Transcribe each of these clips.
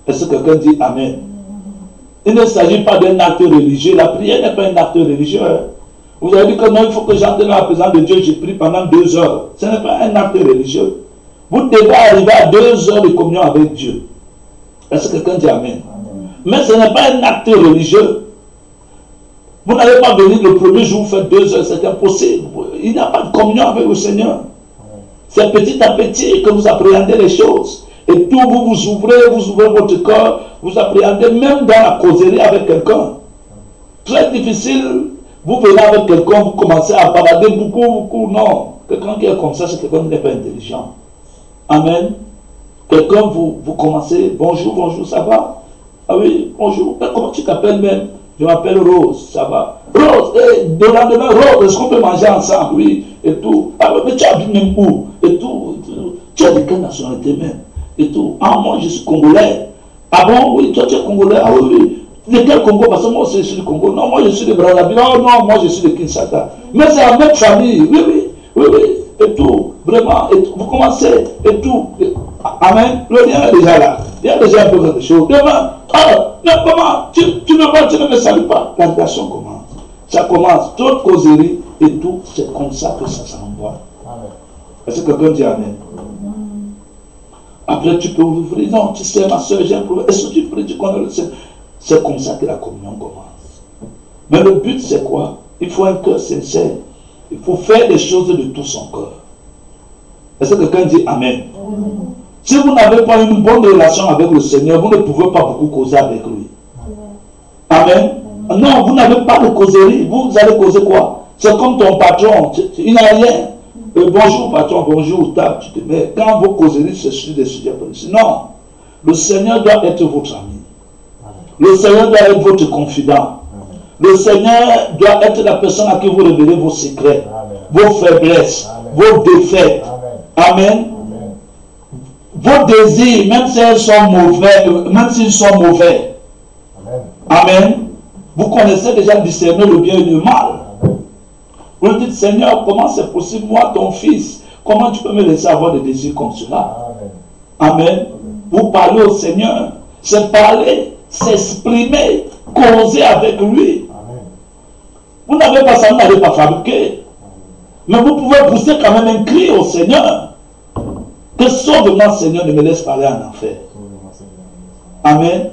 Est-ce que quelqu'un dit Amen? Il ne s'agit pas d'un acte religieux. La prière n'est pas un acte religieux. Vous avez dit que non, il faut que j'entre dans la présence de Dieu, je prie pendant 2 heures. Ce n'est pas un acte religieux. Vous devez arriver à 2 heures de communion avec Dieu. Est-ce que quelqu'un dit Amen? Mais ce n'est pas un acte religieux. Vous n'allez pas venir le premier jour, vous faites 2 heures, c'est impossible. Il n'y a pas de communion avec le Seigneur. C'est petit à petit que vous appréhendez les choses. Et tout, vous ouvrez votre cœur, vous appréhendez même dans la causerie avec quelqu'un. Très difficile, vous venez avec quelqu'un, vous commencez à bavarder beaucoup, non. Quelqu'un qui est comme ça, c'est quelqu'un qui n'est pas intelligent. Amen. Quelqu'un, vous commencez, bonjour, ça va? Ah oui, bonjour, comment tu t'appelles même? Je m'appelle Rose, ça va? Rose, de lendemain, Rose, est-ce qu'on peut manger ensemble? Oui, et tout. Ah mais tu habites même où? Et tout. Tu as de quelle nationalité même? Et tout. Ah, moi je suis congolais. Ah bon, oui, toi tu es congolais? Ah oui. De quel Congo? Parce que moi aussi je suis du Congo. Non, moi je suis de Brazzaville. Oh non, moi je suis de Kinshasa. Mais c'est la même famille. Oui. Et tout. Vraiment. Et tout. Vous commencez. Et tout. Amen. Le lien est déjà là. Il y a déjà un peu quelque chose. Demain, mais comment? Tu ne me salues pas. La relation commence. Ça commence. Toute causerie et tout. C'est comme ça que ça s'envoie. Est-ce que quelqu'un dit Amen? Après, tu peux ouvrir. Non, tu sais, ma soeur, j'ai un problème. Est-ce que tu pries, tu connais le Seigneur? C'est comme ça que la communion commence. Mais le but, c'est quoi? Il faut un cœur sincère. Il faut faire des choses de tout son cœur. Est-ce que quelqu'un dit Amen? Si vous n'avez pas une bonne relation avec le Seigneur, vous ne pouvez pas beaucoup causer avec lui. Amen. Non, vous n'avez pas de causerie. Vous allez causer quoi? C'est comme ton patron. Il n'a rien. Bonjour patron, bonjour, tu te mets. Quand vos causeries, c'est sur des sujets politiques. Non. Le Seigneur doit être votre ami. Le Seigneur doit être votre confident. Le Seigneur doit être la personne à qui vous révélez vos secrets, vos faiblesses, vos défaites. Amen. Vos désirs, même s'ils sont mauvais, Amen. Vous connaissez déjà discerner le bien et le mal. Vous dites, Seigneur, comment c'est possible, moi, ton fils, comment tu peux me laisser avoir des désirs comme cela? Amen. Vous parlez au Seigneur, c'est parler, s'exprimer, causer avec lui. Vous n'avez pas ça, vous n'allez pas fabriquer. Mais vous pouvez pousser quand même un cri au Seigneur. Que sauve-moi, Seigneur, ne me laisse pas aller en enfer. Amen.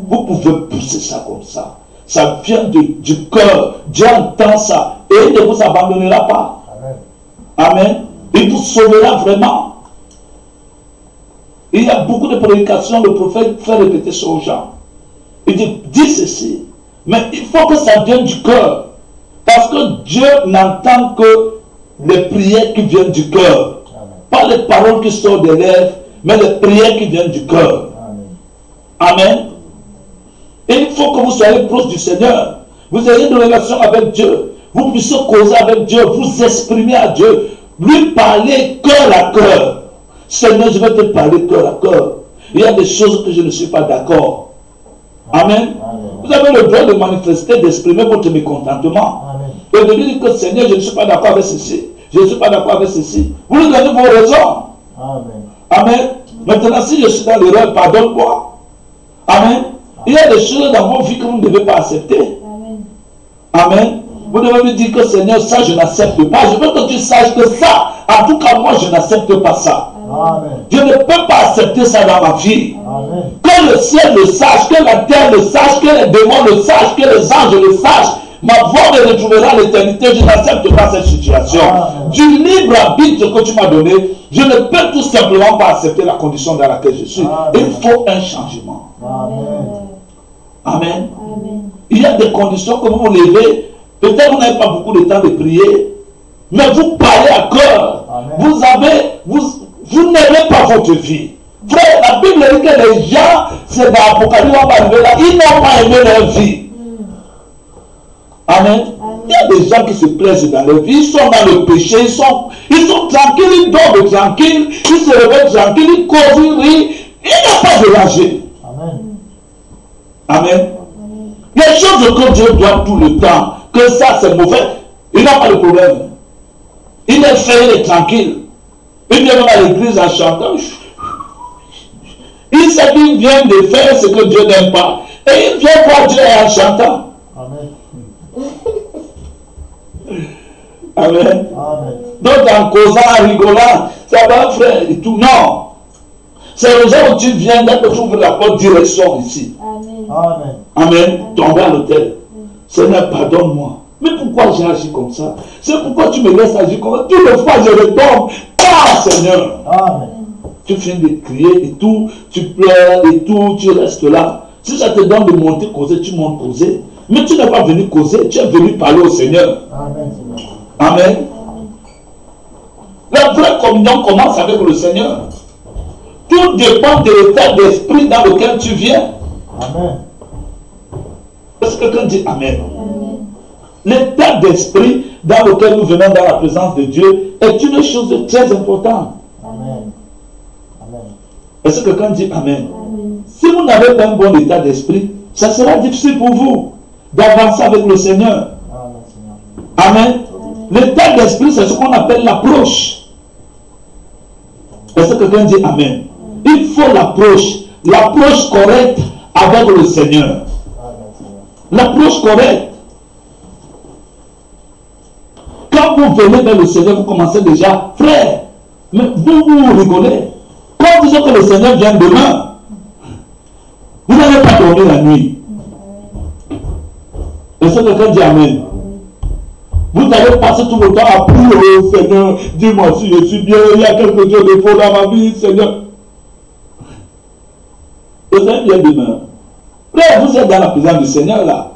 Vous pouvez pousser ça comme ça. Ça vient du cœur. Dieu entend ça. Et il ne vous abandonnera pas. Amen. Il vous sauvera vraiment. Il y a beaucoup de prédications, le prophète fait répéter ça aux gens. Il dit, dis ceci. Mais il faut que ça vienne du cœur. Parce que Dieu n'entend que les prières qui viennent du cœur. Pas les paroles qui sortent des lèvres, mais les prières qui viennent du cœur. Amen. Et il faut que vous soyez proche du Seigneur. Vous ayez une relation avec Dieu. Vous puissiez causer avec Dieu, vous exprimer à Dieu, lui parler cœur à cœur. Seigneur, je vais te parler cœur à cœur. Il y a des choses que je ne suis pas d'accord. Amen. Vous avez le droit de manifester, d'exprimer votre mécontentement. Et de lui dire que Seigneur, je ne suis pas d'accord avec ceci. Je ne suis pas d'accord avec ceci. Vous lui donnez vos raisons. Amen. Maintenant, si je suis dans l'erreur, pardonne-moi. Amen. Il y a des choses dans vos vies que vous ne devez pas accepter. Amen. Vous devez lui dire que Seigneur, ça je n'accepte pas. Je veux que tu saches que ça, en tout cas moi je n'accepte pas ça. Amen. Je ne peux pas accepter ça dans ma vie. Amen. Que le ciel le sache, que la terre le sache, que les démons le sachent, que les anges le sachent. Ma voix me retrouvera l'éternité. Je n'accepte pas cette situation. Amen. Du libre arbitre que tu m'as donné, je ne peux tout simplement pas accepter la condition dans laquelle je suis. Amen. Il faut un changement. Amen. Amen. Amen. Il y a des conditions que vous vous levez. Peut-être vous n'avez pas beaucoup de temps de prier, mais vous parlez à cœur. Vous n'aimez pas votre vie. Frère, la Bible dit que les gens, c'est dans l'Apocalypse, on va arriver là, ils n'ont pas aimé leur vie. Amen. Il y a des gens qui se plaisent dans leur vie, ils sont dans le péché, ils sont tranquilles, ils dorment tranquilles, ils se réveillent tranquilles, ils causent, ils rient, il n'y a pas de danger. Amen. Amen. Les choses que Dieu doit tout le temps, que ça c'est mauvais, il n'a pas de problème. Il est fait, il est tranquille. Il vient même à l'église en chantant. Il Il sait qu'il vient de faire ce que Dieu n'aime pas. Et il vient voir Dieu en chantant. Amen. Amen. Amen. Donc en causant, en rigolant, ça va frère et tout. Non. C'est le jour où tu viens, dès que tu ouvres la porte, direction ici. Amen. Amen. Tomber à l'autel. Seigneur, pardonne-moi. Mais pourquoi j'ai agi comme ça? C'est pourquoi tu me laisses agir comme ça? Toutes les fois, je retombe. Ah, Seigneur. Amen. Tu viens de crier et tout, tu pleures et tout, tu restes là. Si ça te donne de monter causer, tu montes causer. Mais tu n'es pas venu causer, tu es venu parler au Seigneur. Amen. Amen. La vraie communion commence avec le Seigneur. Tout dépend de l'état d'esprit dans lequel tu viens. Amen. Est-ce que quelqu'un dit Amen? L'état d'esprit dans lequel nous venons dans la présence de Dieu est une chose très importante. Amen. Amen. Est-ce que quelqu'un dit Amen? Si vous n'avez pas un bon état d'esprit, ça sera difficile pour vous d'avancer avec le Seigneur. Amen. L'état d'esprit, c'est ce qu'on appelle l'approche. Est-ce que quelqu'un dit Amen? Il faut l'approche correcte avec le Seigneur. L'approche correcte. Quand vous venez vers le Seigneur, vous commencez déjà, frère, mais vous rigolez. Quand vous dites que le Seigneur vient demain, vous n'allez pas dormir la nuit. Est-ce que quelqu'un dit Amen? Vous allez passer tout le temps à prier au Seigneur, dis-moi si je suis bien, il y a quelque chose de faux dans ma vie, Seigneur. Le Seigneur vient demain. Frère, vous êtes dans la présence du Seigneur là.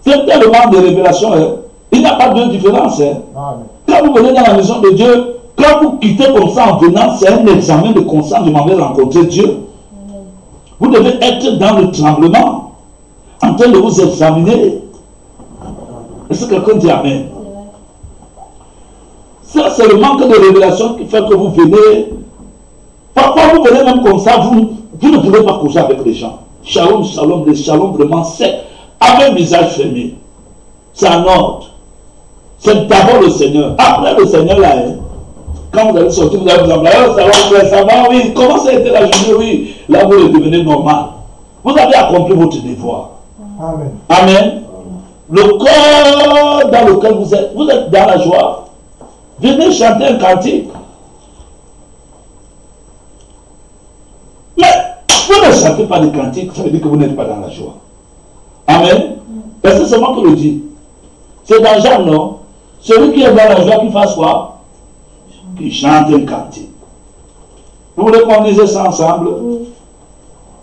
C'est tellement de révélation. Hein. Il n'y a pas de différence. Hein. Quand vous venez dans la maison de Dieu, quand vous quittez comme ça en venant, c'est un examen de conscience. Je m'en vais rencontrer Dieu. Vous devez être dans le tremblement, en train de vous examiner. Est-ce que quelqu'un dit Amen? Ça, c'est le manque de révélation qui fait que vous venez. Parfois, vous venez même comme ça, vous ne pouvez pas causer avec les gens. Shalom, shalom, le shalom vraiment sec, avec un visage fermé. C'est un ordre. C'est d'abord le Seigneur. Après le Seigneur, là, hein, quand vous allez sortir, vous allez vous emmener, oh, ça va, oui, comment ça a été la journée, oui. Là, vous devenez normal. Vous avez accompli votre devoir. Amen. Amen. Le corps dans lequel vous êtes dans la joie. Venez chanter un cantique. Mais vous ne chantez pas de cantique, ça veut dire que vous n'êtes pas dans la joie. Amen. Parce que c'est moi qui le dis. C'est dans Jean, non? Celui qui est dans la joie, qui fasse quoi? Qui chante un cantique. Vous voulez qu'on dise ça ensemble?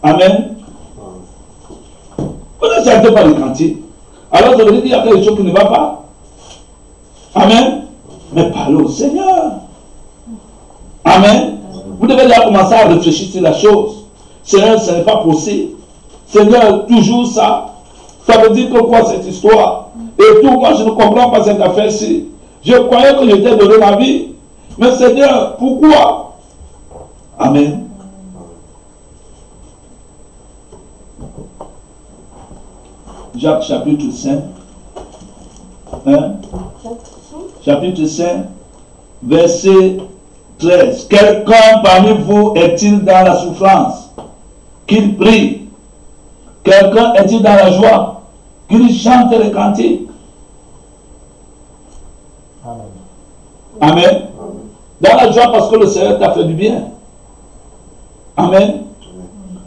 Amen. Vous ne chantez pas le cantique. Alors ça veut dire qu'il y a quelque chose qui ne va pas. Amen. Mais parlez au Seigneur. Amen. Vous devez là commencer à réfléchir sur la chose. Seigneur, ce n'est pas possible. Seigneur, toujours ça. Ça veut dire que quoi cette histoire? Et tout, moi je ne comprends pas cette affaire-ci. Je croyais que je t'ai donné ma vie. Mais Seigneur, pourquoi? Amen. Jacques chapitre 5. Hein? Chapitre 5, verset 13. Quelqu'un parmi vous est-il dans la souffrance? Qu'il prie. Quelqu'un est-il dans la joie? Qu'il chante les cantiques. Amen. Amen. Dans la joie parce que le Seigneur t'a fait du bien. Amen.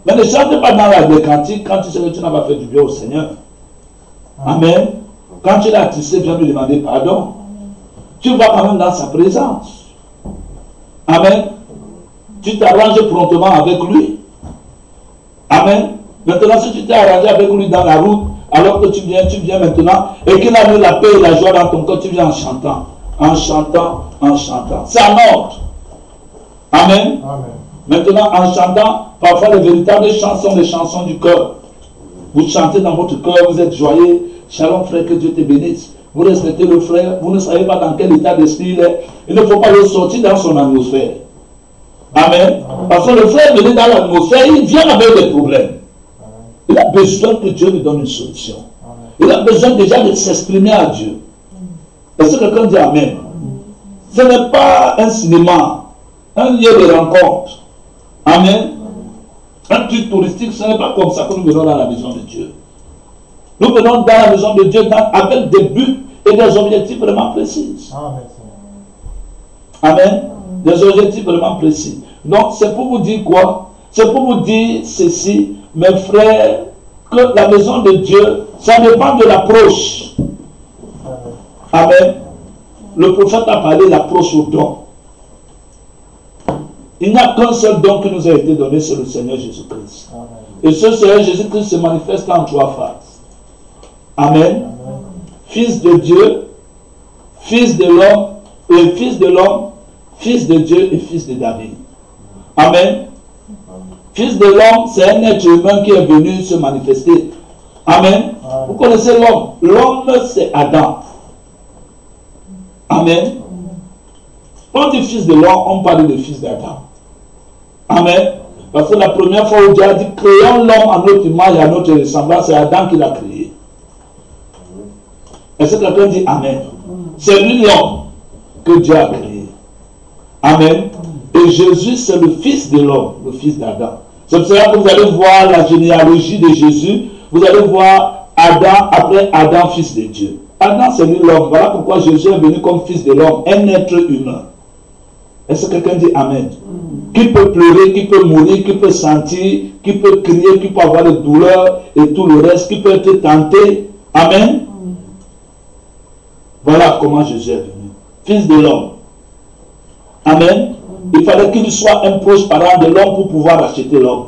Mais ne chante pas dans les cantiques quand tu sais que tu n'as pas fait du bien au Seigneur. Amen. Quand tu l'as attristé, viens lui demander pardon. Tu vas quand même dans sa présence. Amen. Tu t'arranges promptement avec lui. Amen. Maintenant, si tu t'es arrangé avec lui dans la route, alors que tu viens maintenant, et qu'il a mis la paix et la joie dans ton cœur, tu viens en chantant. En chantant, en chantant. C'est un ordre. Amen. Amen. Maintenant, en chantant, parfois les véritables chansons, les chansons du cœur. Vous chantez dans votre cœur, vous êtes joyeux. Shalom frère, que Dieu te bénisse. Vous respectez le frère, vous ne savez pas dans quel état d'esprit il est. Il ne faut pas le sortir dans son atmosphère. Amen. Parce que le frère venu dans l'atmosphère, il vient avec des problèmes. Il a besoin que Dieu lui donne une solution. Il a besoin déjà de s'exprimer à Dieu. Est-ce que quelqu'un dit Amen? Ce n'est pas un cinéma, un lieu de rencontre. Amen. un truc touristique, ce n'est pas comme ça que nous venons dans la maison de Dieu. Nous venons dans la maison de Dieu avec des buts et des objectifs vraiment précis. Amen. Des objectifs vraiment précis. Donc, c'est pour vous dire quoi? C'est pour vous dire ceci, mes frères, que la maison de Dieu, ça dépend de l'approche. Amen. Le prophète a parlé de l'approche au don. Il n'y a qu'un seul don qui nous a été donné, c'est le Seigneur Jésus-Christ. Et ce Seigneur Jésus-Christ se manifeste en 3 phases. Amen. Fils de Dieu, fils de l'homme, et fils de l'homme, fils de Dieu et fils de David. Amen. Fils de l'homme, c'est un être humain qui est venu se manifester. Amen. Vous connaissez l'homme. L'homme, c'est Adam. Amen. Quand on dit fils de l'homme, on parle de fils d'Adam. Amen. Parce que la première fois où Dieu a dit créons l'homme à notre image et à notre ressemblance, c'est Adam qui l'a créé. Est-ce que quelqu'un dit Amen? C'est lui l'homme que Dieu a créé. Amen. Et Jésus, c'est le fils de l'homme, le fils d'Adam. C'est pour cela que vous allez voir la généalogie de Jésus. Vous allez voir Adam, après Adam, fils de Dieu. Adam, c'est lui l'homme. Voilà pourquoi Jésus est venu comme fils de l'homme, un être humain. Est-ce que quelqu'un dit Amen? Qui peut pleurer, qui peut mourir, qui peut sentir, qui peut crier, qui peut avoir des douleurs et tout le reste, qui peut être tenté. Amen. Voilà comment Jésus est venu. Fils de l'homme. Amen. Il fallait qu'il soit un proche parent de l'homme pour pouvoir acheter l'homme.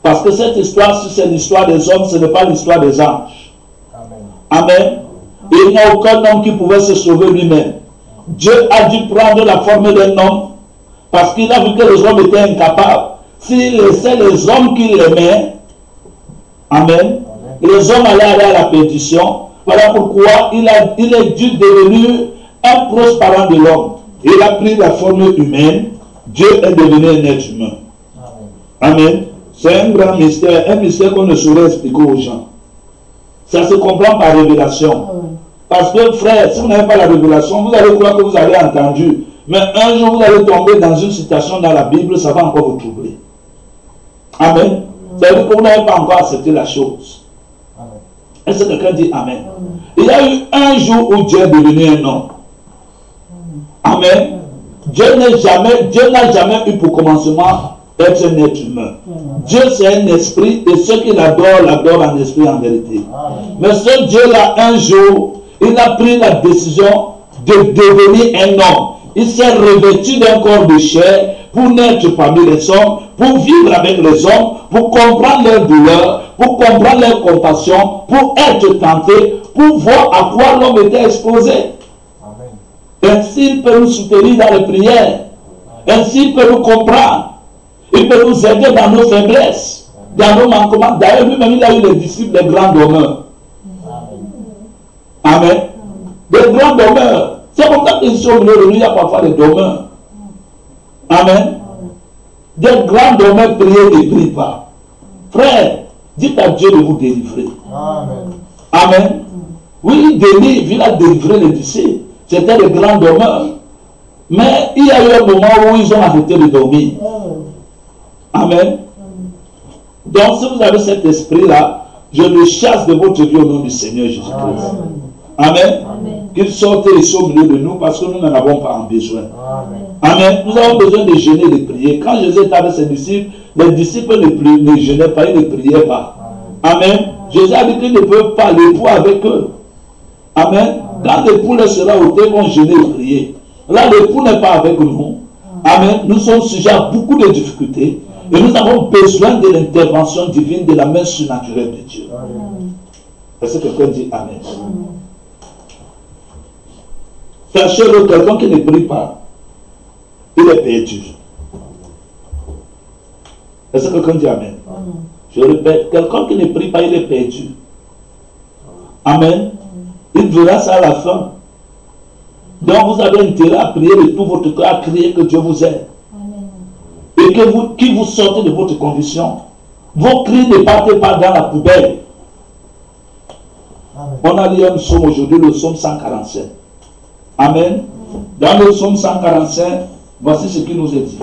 Parce que cette histoire, si c'est l'histoire des hommes, ce n'est pas l'histoire des anges. Amen. Et il n'y a aucun homme qui pouvait se sauver lui-même. Dieu a dû prendre la forme d'un homme parce qu'il a vu que les hommes étaient incapables. S'il laissait les hommes qu'il aimait, amen, les hommes allaient aller à la perdition. Voilà pourquoi il est dû devenir un proche parent de l'homme. Il a pris la forme humaine. Dieu est devenu un être humain. Amen. C'est un grand mystère, un mystère qu'on ne saurait expliquer aux gens. Ça se comprend par révélation. Parce que, frère, si vous n'avez pas la révélation, vous allez croire que vous avez entendu. Mais un jour, vous allez tomber dans une citation dans la Bible, ça va encore vous troubler. Amen. Ça veut dire que vous n'avez pas encore accepté la chose. Est-ce que quelqu'un dit Amen? Il y a eu un jour où Dieu est devenu un homme. Amen. Dieu n'a jamais eu pour commencement d'être un être humain. Dieu, c'est un esprit, et ceux qui l'adorent, l'adorent en esprit, en vérité. Mais ce Dieu-là, un jour, il a pris la décision de devenir un homme. Il s'est revêtu d'un corps de chair pour naître parmi les hommes, pour vivre avec les hommes, pour comprendre leurs douleurs, pour comprendre leurs compassions, pour être tenté, pour voir à quoi l'homme était exposé. Ainsi, il peut nous soutenir dans les prières. Ainsi, il peut nous comprendre. Il peut nous aider dans nos faiblesses, dans nos manquements. D'ailleurs, lui-même, il a eu les disciples des grands dormeurs. Amen. Des grands dormeurs. C'est pour ça qu'ils sont venus de lui, il y a parfois des dormeurs. Amen. Des grands dormeurs prient et ne prient pas. Frère, dites à Dieu de vous délivrer. Amen. Amen. Oui, il délivre, il a délivré les disciples. C'était des grands dormeurs. Mais il y a eu un moment où ils ont arrêté de dormir. Amen. Donc, si vous avez cet esprit-là, je le chasse de votre vie au nom du Seigneur Jésus-Christ. Amen. Qu'il sorte et soit au milieu de nous parce que nous n'en avons pas besoin. Amen. Nous avons besoin de jeûner et de prier. Quand Jésus était avec ses disciples, les disciples ne jeûnaient pas, ils ne priaient pas. Amen. Jésus a dit qu'ils ne peuvent pas l'époux avec eux. Amen. Quand l'époux sera ôté, ils vont jeûner et prier. Là, l'époux n'est pas avec nous. Amen. Nous sommes sujets à beaucoup de difficultés. Et nous avons besoin de l'intervention divine, de la main surnaturelle de Dieu. Est-ce que quelqu'un dit Amen? Sachez-le, quelqu'un qui ne prie pas, il est perdu. Est-ce que quelqu'un dit Amen? Je répète, quelqu'un qui ne prie pas, il est perdu. Amen. Il verra ça à la fin. Donc vous avez intérêt à prier de tout votre cœur, à crier que Dieu vous aide. Et que qui vous sortez de votre condition. Vos cris ne partent pas dans la poubelle. Amen. On a lu un psaume aujourd'hui, le psaume 145. Amen. Dans le psaume 145, voici ce qu'il nous est dit.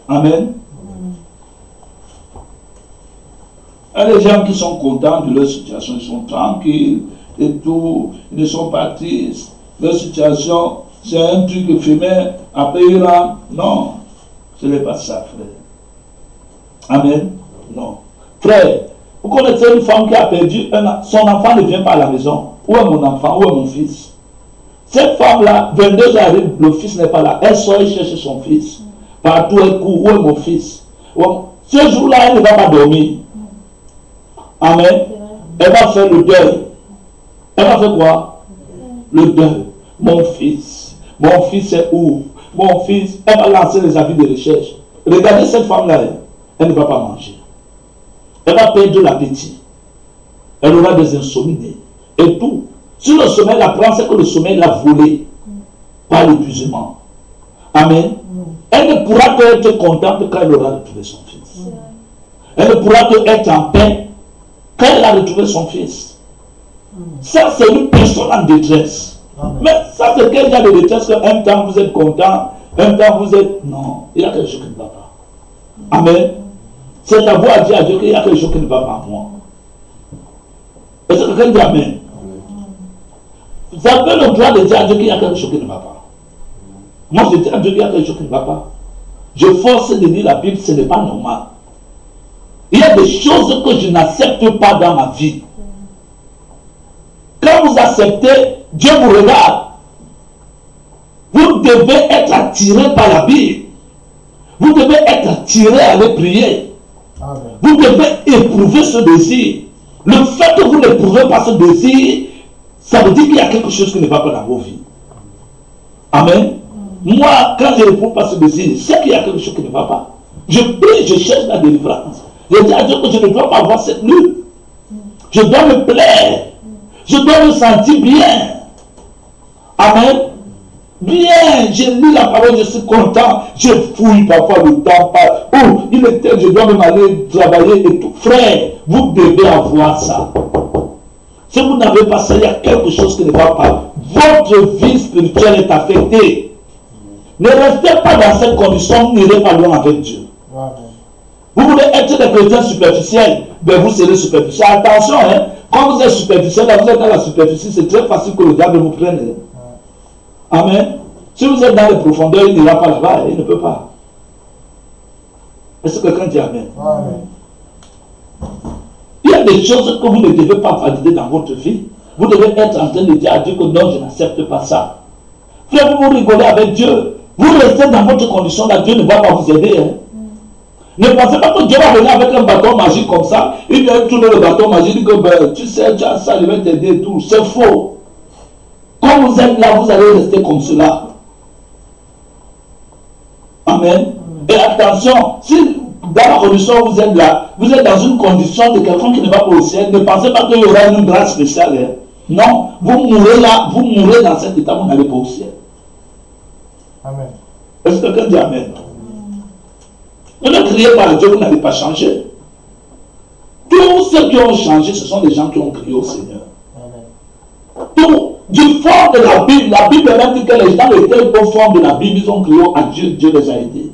Amen. Il y a des gens qui sont contents de leur situation, ils sont tranquilles et tout, ils ne sont pas tristes. Leur situation, c'est un truc éphémère, après ils rentrent. Non, ce n'est pas ça, frère. Amen. Non. Frère, vous connaissez une femme qui a perdu son enfant ne vient pas à la maison. Où est mon enfant? Où est mon fils? Cette femme-là, 22 arrive, le fils n'est pas là. Elle sort et cherche son fils. Partout elle court. Où est mon fils? Ce jour-là, elle ne va pas dormir. Amen. Elle va faire le deuil. Elle va faire quoi? Le deuil. Mon fils est où? Mon fils, elle va lancer les avis de recherche. Regardez cette femme-là, elle ne va pas manger. Elle va perdre l'appétit. Elle aura des insomnies. Et tout. Si le sommeil la prend, c'est que le sommeil l'a volé par l'épuisement. Amen. Elle ne pourra que être contente quand elle aura retrouvé son fils. Elle ne pourra que être en paix quand elle a retrouvé son fils. Ça, c'est une personne en détresse. Mais ça, c'est quel genre de détresse qu'un temps vous êtes content, un temps vous êtes... Non, il y a quelque chose qui ne va pas. Amen. C'est à vous à dire à Dieu qu'il y a quelque chose qui ne va pas à moi. Est-ce que quelqu'un dit Amen? Vous avez le droit de dire à Dieu qu'il y a quelque chose qui ne va pas. Moi, je dis à Dieu qu'il y a quelque chose qui ne va pas. Je force de lire la Bible, ce n'est pas normal. Il y a des choses que je n'accepte pas dans ma vie. Quand vous acceptez, Dieu vous regarde. Vous devez être attiré par la Bible. Vous devez être attiré à aller prier. Amen. Vous devez éprouver ce désir. Le fait que vous n'éprouvez pas ce désir, ça veut dire qu'il y a quelque chose qui ne va pas dans vos vies. Amen. Moi, quand je n'éprouve pas ce désir, c'est qu'il y a quelque chose qui ne va pas. Je prie, je cherche la délivrance. Je dis à Dieu que je ne dois pas avoir cette lutte. Je dois me plaire. Je dois me sentir bien. Amen. Bien, je lis la parole, je suis content. Je fouille parfois le temps. Oh, il est tel, je dois même aller travailler et tout. Frère, vous devez avoir ça. Si vous n'avez pas ça, il y a quelque chose qui ne va pas. Votre vie spirituelle est affectée. Ne restez pas dans cette condition, vous n'irez pas loin avec Dieu. Amen. Vous voulez être des chrétiens superficiels, ben vous serez superficiels. Attention, hein, quand vous êtes superficiel, là, vous êtes dans la superficie, c'est très facile que le diable vous prenne. Amen. Si vous êtes dans les profondeurs, il n'ira pas là-bas, il ne peut pas. Est-ce que quelqu'un dit Amen? Amen. Il y a des choses que vous ne devez pas valider dans votre vie. Vous devez être en train de dire à Dieu que non, je n'accepte pas ça. Frère, vous rigolez avec Dieu. Vous restez dans votre condition là, Dieu ne va pas vous aider. Hein. Ne pensez pas que Dieu va venir avec un bâton magique comme ça. Il vient tourner le bâton magique, il dit que ben, tu sais, tu as ça, il va t'aider et tout. C'est faux. Quand vous êtes là, vous allez rester comme cela. Amen. Et attention, si dans la condition où vous êtes là, vous êtes dans une condition de quelqu'un qui ne va pas au ciel, ne pensez pas qu'il y aura une grâce spéciale. Hein. Non, vous mourrez là, vous mourrez dans cet état, vous n'allez pas au ciel. Amen. Est-ce que quelqu'un dit Amen? Ne criez pas à Dieu, vous n'allez pas changer. Tous ceux qui ont changé, ce sont des gens qui ont crié au Seigneur. Amen. Tout, du fond de la Bible même dit que les gens étaient au fond de la Bible, ils ont crié à Dieu, Dieu les a aidés.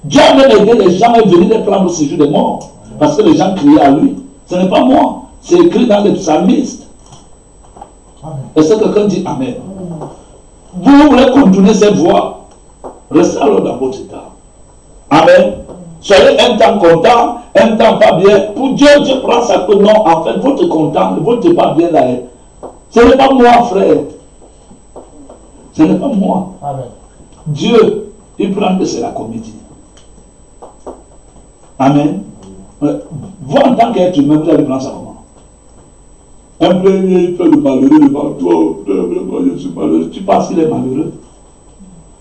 Dieu a même aidé les gens et venu les prendre au séjour des morts. Parce que les gens criaient à lui. Ce n'est pas moi. C'est écrit dans les psalmistes. Est-ce que quelqu'un dit Amen? Vous voulez continuer cette voie? Restez alors dans votre état. Amen. Soyez un temps content, un temps pas bien. Pour Dieu, Dieu prend ça que non. En fait, votre content, votre pas bien là. Ce n'est pas moi, frère. Ce n'est pas moi. Amen. Dieu, il prend que c'est la comédie. Amen. Vous, en tant qu'être humain, vous allez prendre ça comment? Un premier, il fait le malheureux devant toi. Je suis malheureux. Tu penses qu'il est malheureux?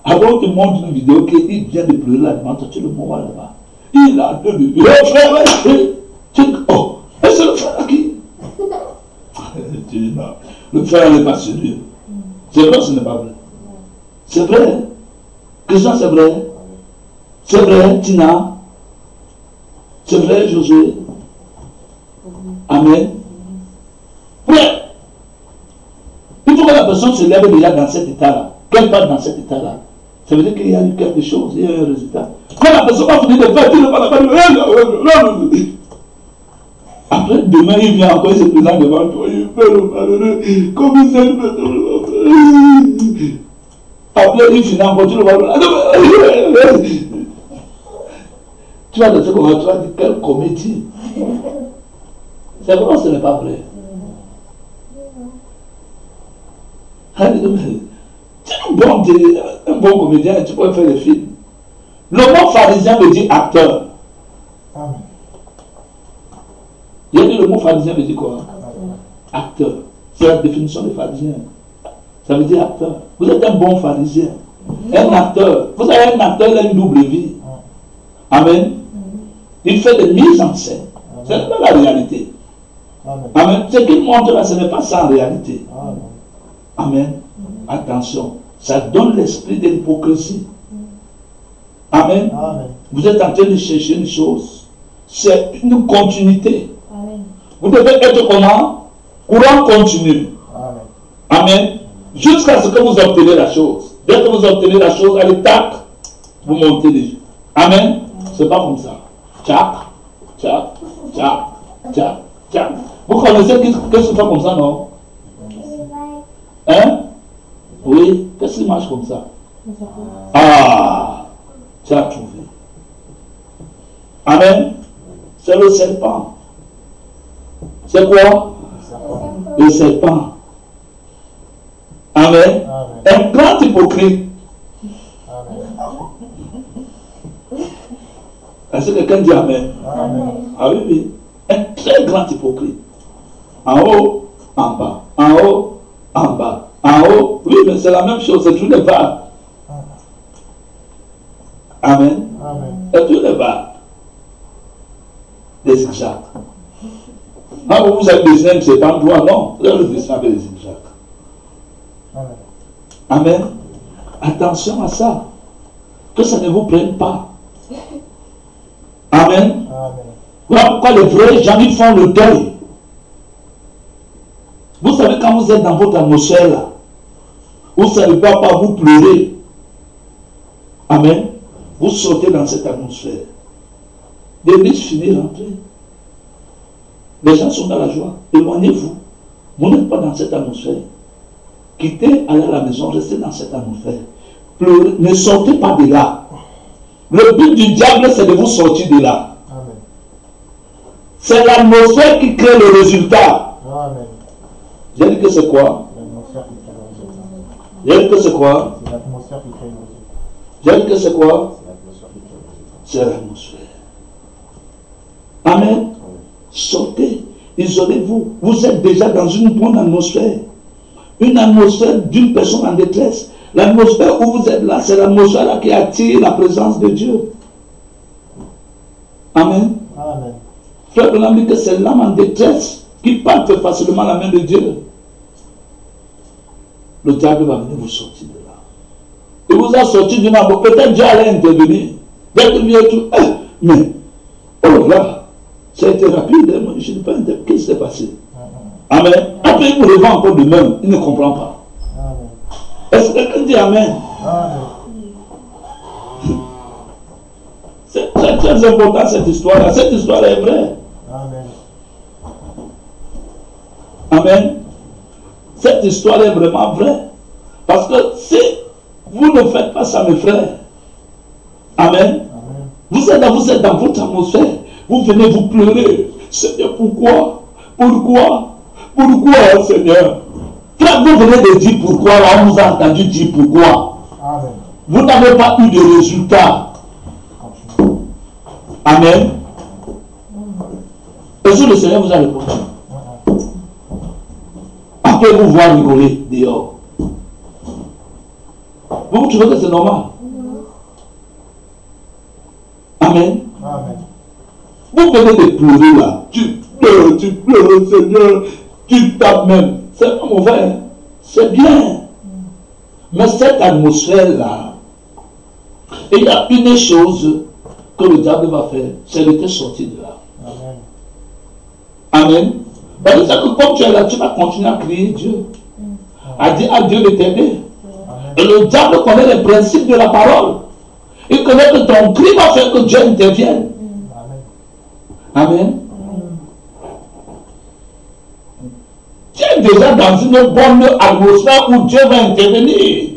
Alors, tu montres une vidéo qu'il vient de pleurer là devant toi. Tu le vois là-bas. Il a deux bébés. Oh, frère, oh, c'est le frère à qui? Le frère n'est pas sérieux. C'est vrai ou ce n'est pas vrai? C'est vrai. Christian, c'est vrai. C'est vrai, Tina. C'est vrai, Josué. Amen. Frère, il faut que la personne se lève déjà dans cet état-là. Qu'elle parte dans cet état-là. Ça veut dire qu'il y a eu quelque chose, il y a eu un résultat. Quand la personne va finir de faire, tu ne vas pas. Après, demain, il vient encore, il se présente devant toi. Il fait le malheureux. Comme il s'est fait. Après, il finit encore, tu ne vas pas. Tu vas dire comment tu vas dire quelle comédie. C'est vrai, ce n'est pas vrai. Tu es un bon comédien, tu peux faire des films. Le mot pharisien veut dire acteur. Amen. Il y a dit le mot pharisien veut dire quoi? Acteur. C'est la définition des pharisiens. Ça veut dire acteur. Vous êtes un bon pharisien. Un acteur. Vous avez un acteur, il a une double vie. Amen. Il fait des mises en scène. Ce n'est pas la réalité. Amen. Ce qu'il montre là, ce n'est pas ça en réalité. Amen. Attention. Ça donne l'esprit de l'hypocrisie. Amen. Vous êtes en train de chercher une chose. C'est une continuité. Vous devez être comment? Courant continu. Amen. Jusqu'à ce que vous obtenez la chose. Dès que vous obtenez la chose, allez, tac, vous montez les yeux. Amen. C'est pas comme ça. Tchac, tchac, tchac, tchac, tchac. Vous connaissez qu'est-ce qui fait comme ça, non? Hein? Oui. Qu'est-ce qui marche comme ça? Ah! Tu as trouvé. Amen. C'est le serpent. C'est quoi? Le serpent. Amen. Un grand hypocrite. Est-ce que quelqu'un dit Amen? Ah oui, oui. Un très grand hypocrite. En haut, en bas. En haut, en bas. En haut, oui, mais c'est la même chose. C'est tous les vagues. Amen. C'est tous les vagues. Des zigzags. Ah, vous avez dessiné un serpent droit, non? Vous avez dessiné avec des zigzags. Amen. Attention à ça. Que ça ne vous prenne pas. Amen. Voilà pourquoi les vrais gens, ils font le deuil. Vous savez, quand vous êtes dans votre atmosphère là, vous ne savez pas vous pleurer. Amen. Vous sortez dans cette atmosphère. L'église finit rentrée. Les gens sont dans la joie. Éloignez-vous. Vous n'êtes pas dans cette atmosphère. Quittez, allez à la maison, restez dans cette atmosphère. Pleurez. Ne sortez pas de là. Le but du diable, c'est de vous sortir de là. C'est l'atmosphère qui crée le résultat. Amen. J'ai dit que c'est quoi? J'ai dit que c'est quoi? C'est l'atmosphère qui crée le résultat. J'ai dit que c'est quoi? C'est l'atmosphère. Amen. Sortez, isolez-vous. Vous êtes déjà dans une bonne atmosphère. Une atmosphère d'une personne en détresse. L'atmosphère où vous êtes là, c'est l'atmosphère là qui attire la présence de Dieu. Amen. Amen. Frère Branham dit que c'est l'âme en détresse qui parte facilement la main de Dieu. Le diable va venir vous sortir de là. Il vous a sorti du mal. Peut-être Dieu allait intervenir. Dès que vient tout, mais, oh là, ça a été rapide. Je ne sais pas qu'est-ce qui s'est passé. Amen. Après, il me revend encore de même. Il ne comprend pas. Est-ce que quelqu'un dit Amen? C'est très très important cette histoire-là. Cette histoire est vraie. Amen. Amen. Cette histoire est vraiment vraie. Parce que si vous ne faites pas ça, mes frères, Amen. Vous êtes dans votre atmosphère. Vous venez vous pleurer. Seigneur, pourquoi? Pourquoi? Pourquoi, Seigneur? Quand vous venez de dire pourquoi, on vous a entendu dire pourquoi. Amen. Vous n'avez pas eu de résultat. Amen. Est-ce que le Seigneur vous a répondu? Après vous voir rigoler dehors. Vous trouvez que c'est normal? Amen. Amen. Vous venez de pleurer là. Tu pleures, Seigneur. Tu tapes même. C'est pas mauvais. C'est bien. Mais cette atmosphère-là, il y a une chose que le diable va faire, c'est de te sortir de là. Amen. Amen. C'est que comme tu es là, tu vas continuer à crier Dieu. À dire à Dieu de t'aider. Et le diable connaît les principes de la parole. Il connaît que ton cri va faire que Dieu intervienne. Amen. Tu es déjà dans une bonne atmosphère où Dieu va intervenir.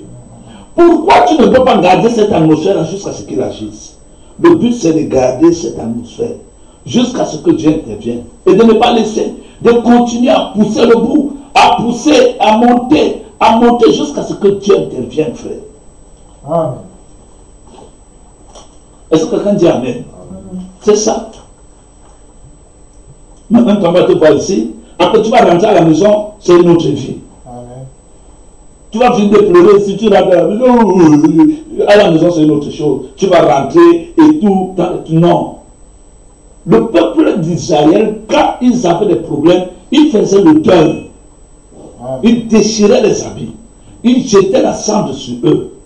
Pourquoi tu ne peux pas garder cette atmosphère jusqu'à ce qu'il agisse? Le but, c'est de garder cette atmosphère jusqu'à ce que Dieu intervienne. Et de ne pas laisser, de continuer à pousser le bout, à pousser, à monter jusqu'à ce que Dieu intervienne, frère. Amen. Est-ce que quelqu'un dit Amen? C'est ça. Maintenant, tu vas te voir ici. Après, tu vas rentrer à la maison, c'est une autre vie. Amen. Tu vas finir de pleurer si tu rentres à la maison. À la maison, c'est une autre chose. Tu vas rentrer et tout. Non. Le peuple d'Israël, quand ils avaient des problèmes, ils faisaient le deuil. Ils déchiraient les habits. Ils jetaient la cendre sur eux.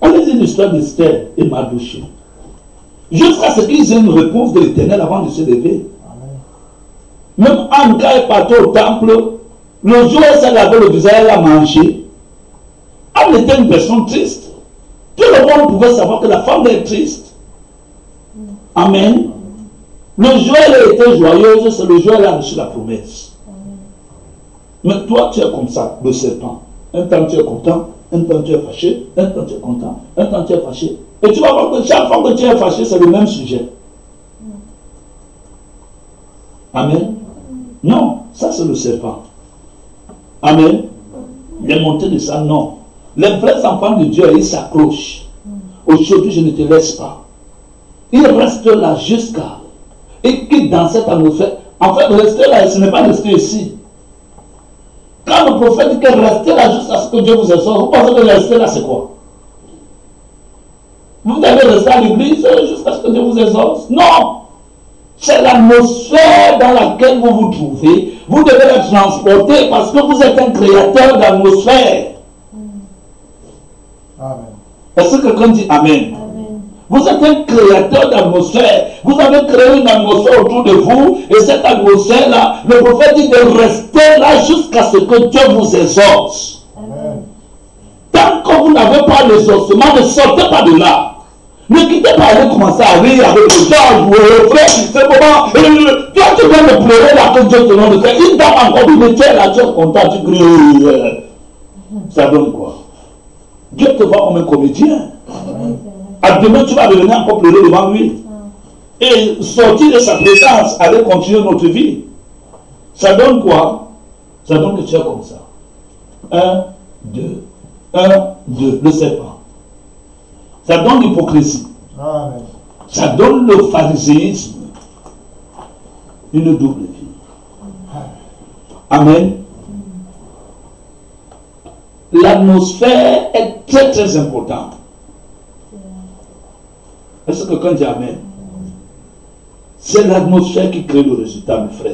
Allez-y l'histoire d'Esther et Mardochée. Jusqu'à ce qu'ils aient une réponse de l'Éternel avant de se lever. Même Anka est parti au temple. Le jour où elle s'est lavé le visage, elle a mangé. Elle était une personne triste. Tout le monde pouvait savoir que la femme est triste. Amen. Le jour où elle était joyeuse, c'est le jour où elle a reçu la promesse. Mais toi, tu es comme ça, le serpent. Un temps tu es content, un temps tu es fâché, un temps tu es content, un temps tu es fâché. Et tu vas voir que chaque fois que tu es fâché, c'est le même sujet. Amen. Non, ça c'est le serpent. Amen. Les montées de ça, non. Les vrais enfants de Dieu, ils s'accrochent. Aujourd'hui, je ne te laisse pas. Ils restent là jusqu'à. Et qui dans cette atmosphère. En fait, rester là, ce n'est pas rester ici. Quand le prophète dit que restez là jusqu'à ce que Dieu vous exauce, vous pensez que rester là, c'est quoi? Vous allez rester à l'église jusqu'à ce que Dieu vous exauce? Non! C'est l'atmosphère dans laquelle vous vous trouvez. Vous devez la transporter parce que vous êtes un créateur d'atmosphère. Amen. Est-ce que quelqu'un dit Amen? Amen. Vous êtes un créateur d'atmosphère. Vous avez créé une atmosphère autour de vous. Et cette atmosphère-là, le prophète dit de rester là jusqu'à ce que Dieu vous exauce. Amen. Tant que vous n'avez pas l'exaucement, ne sortez pas de là. Ne quittez pas, allez commencer à rire avec les gens, frère, c'est comment. Toi, tu viens de pleurer là que Dieu te demande de faire. Une dame encore dit, mais tu es là, tu es content, tu cries. Ça donne quoi? Dieu te voit comme un comédien. À demain, tu vas revenir encore pleurer devant lui. Et sortir de sa présence, aller continuer notre vie. Ça donne quoi? Ça donne que tu es comme ça. 1, 2, 1, 2, le serpent. Ça donne l'hypocrisie. Amen. Ça donne le phariséisme. Une double vie. Amen. L'atmosphère est très très importante. Est-ce que quelqu'un dit Amen? C'est l'atmosphère qui crée le résultat, mes frères.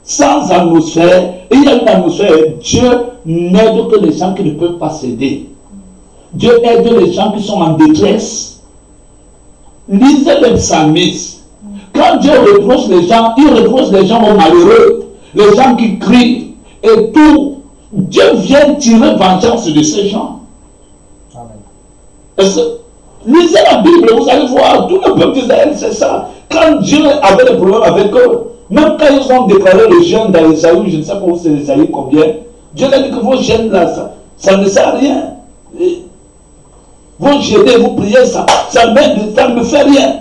Sans atmosphère, il y a une atmosphère. Dieu n'aide que les gens qui ne peuvent pas céder. Dieu aide les gens qui sont en détresse. Lisez les psalmistes. Quand Dieu reproche les gens, il reproche les gens aux malheureux, les gens qui crient et tout. Dieu vient tirer vengeance de ces gens. Amen. Lisez la Bible, vous allez voir, tout le peuple d'Israël, c'est ça. Quand Dieu avait des problèmes avec eux, même quand ils ont déclaré le jeûne dans Esaïe, je ne sais pas où c'est Esaïe combien, Dieu a dit que vos jeûnes là, ça ne sert à rien. Vous jeûnez, vous priez, ça ne fait rien.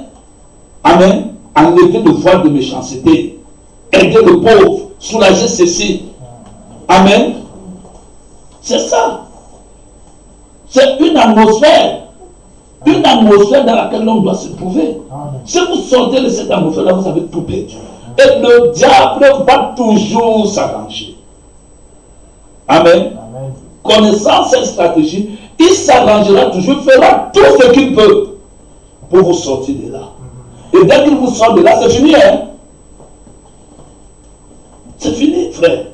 Amen. Enlevez le voile de méchanceté. Aidez le pauvre. Soulagez ceci. Amen. C'est ça. C'est une atmosphère. Une atmosphère dans laquelle l'homme doit se trouver. Si vous sortez de cette atmosphère-là, vous avez tout perdu. Et le diable va toujours s'arranger. Amen. Amen. Connaissant cette stratégie, il s'arrangera toujours, fera tout ce qu'il peut pour vous sortir de là. Et dès qu'il vous sort de là, c'est fini. Hein? C'est fini, frère.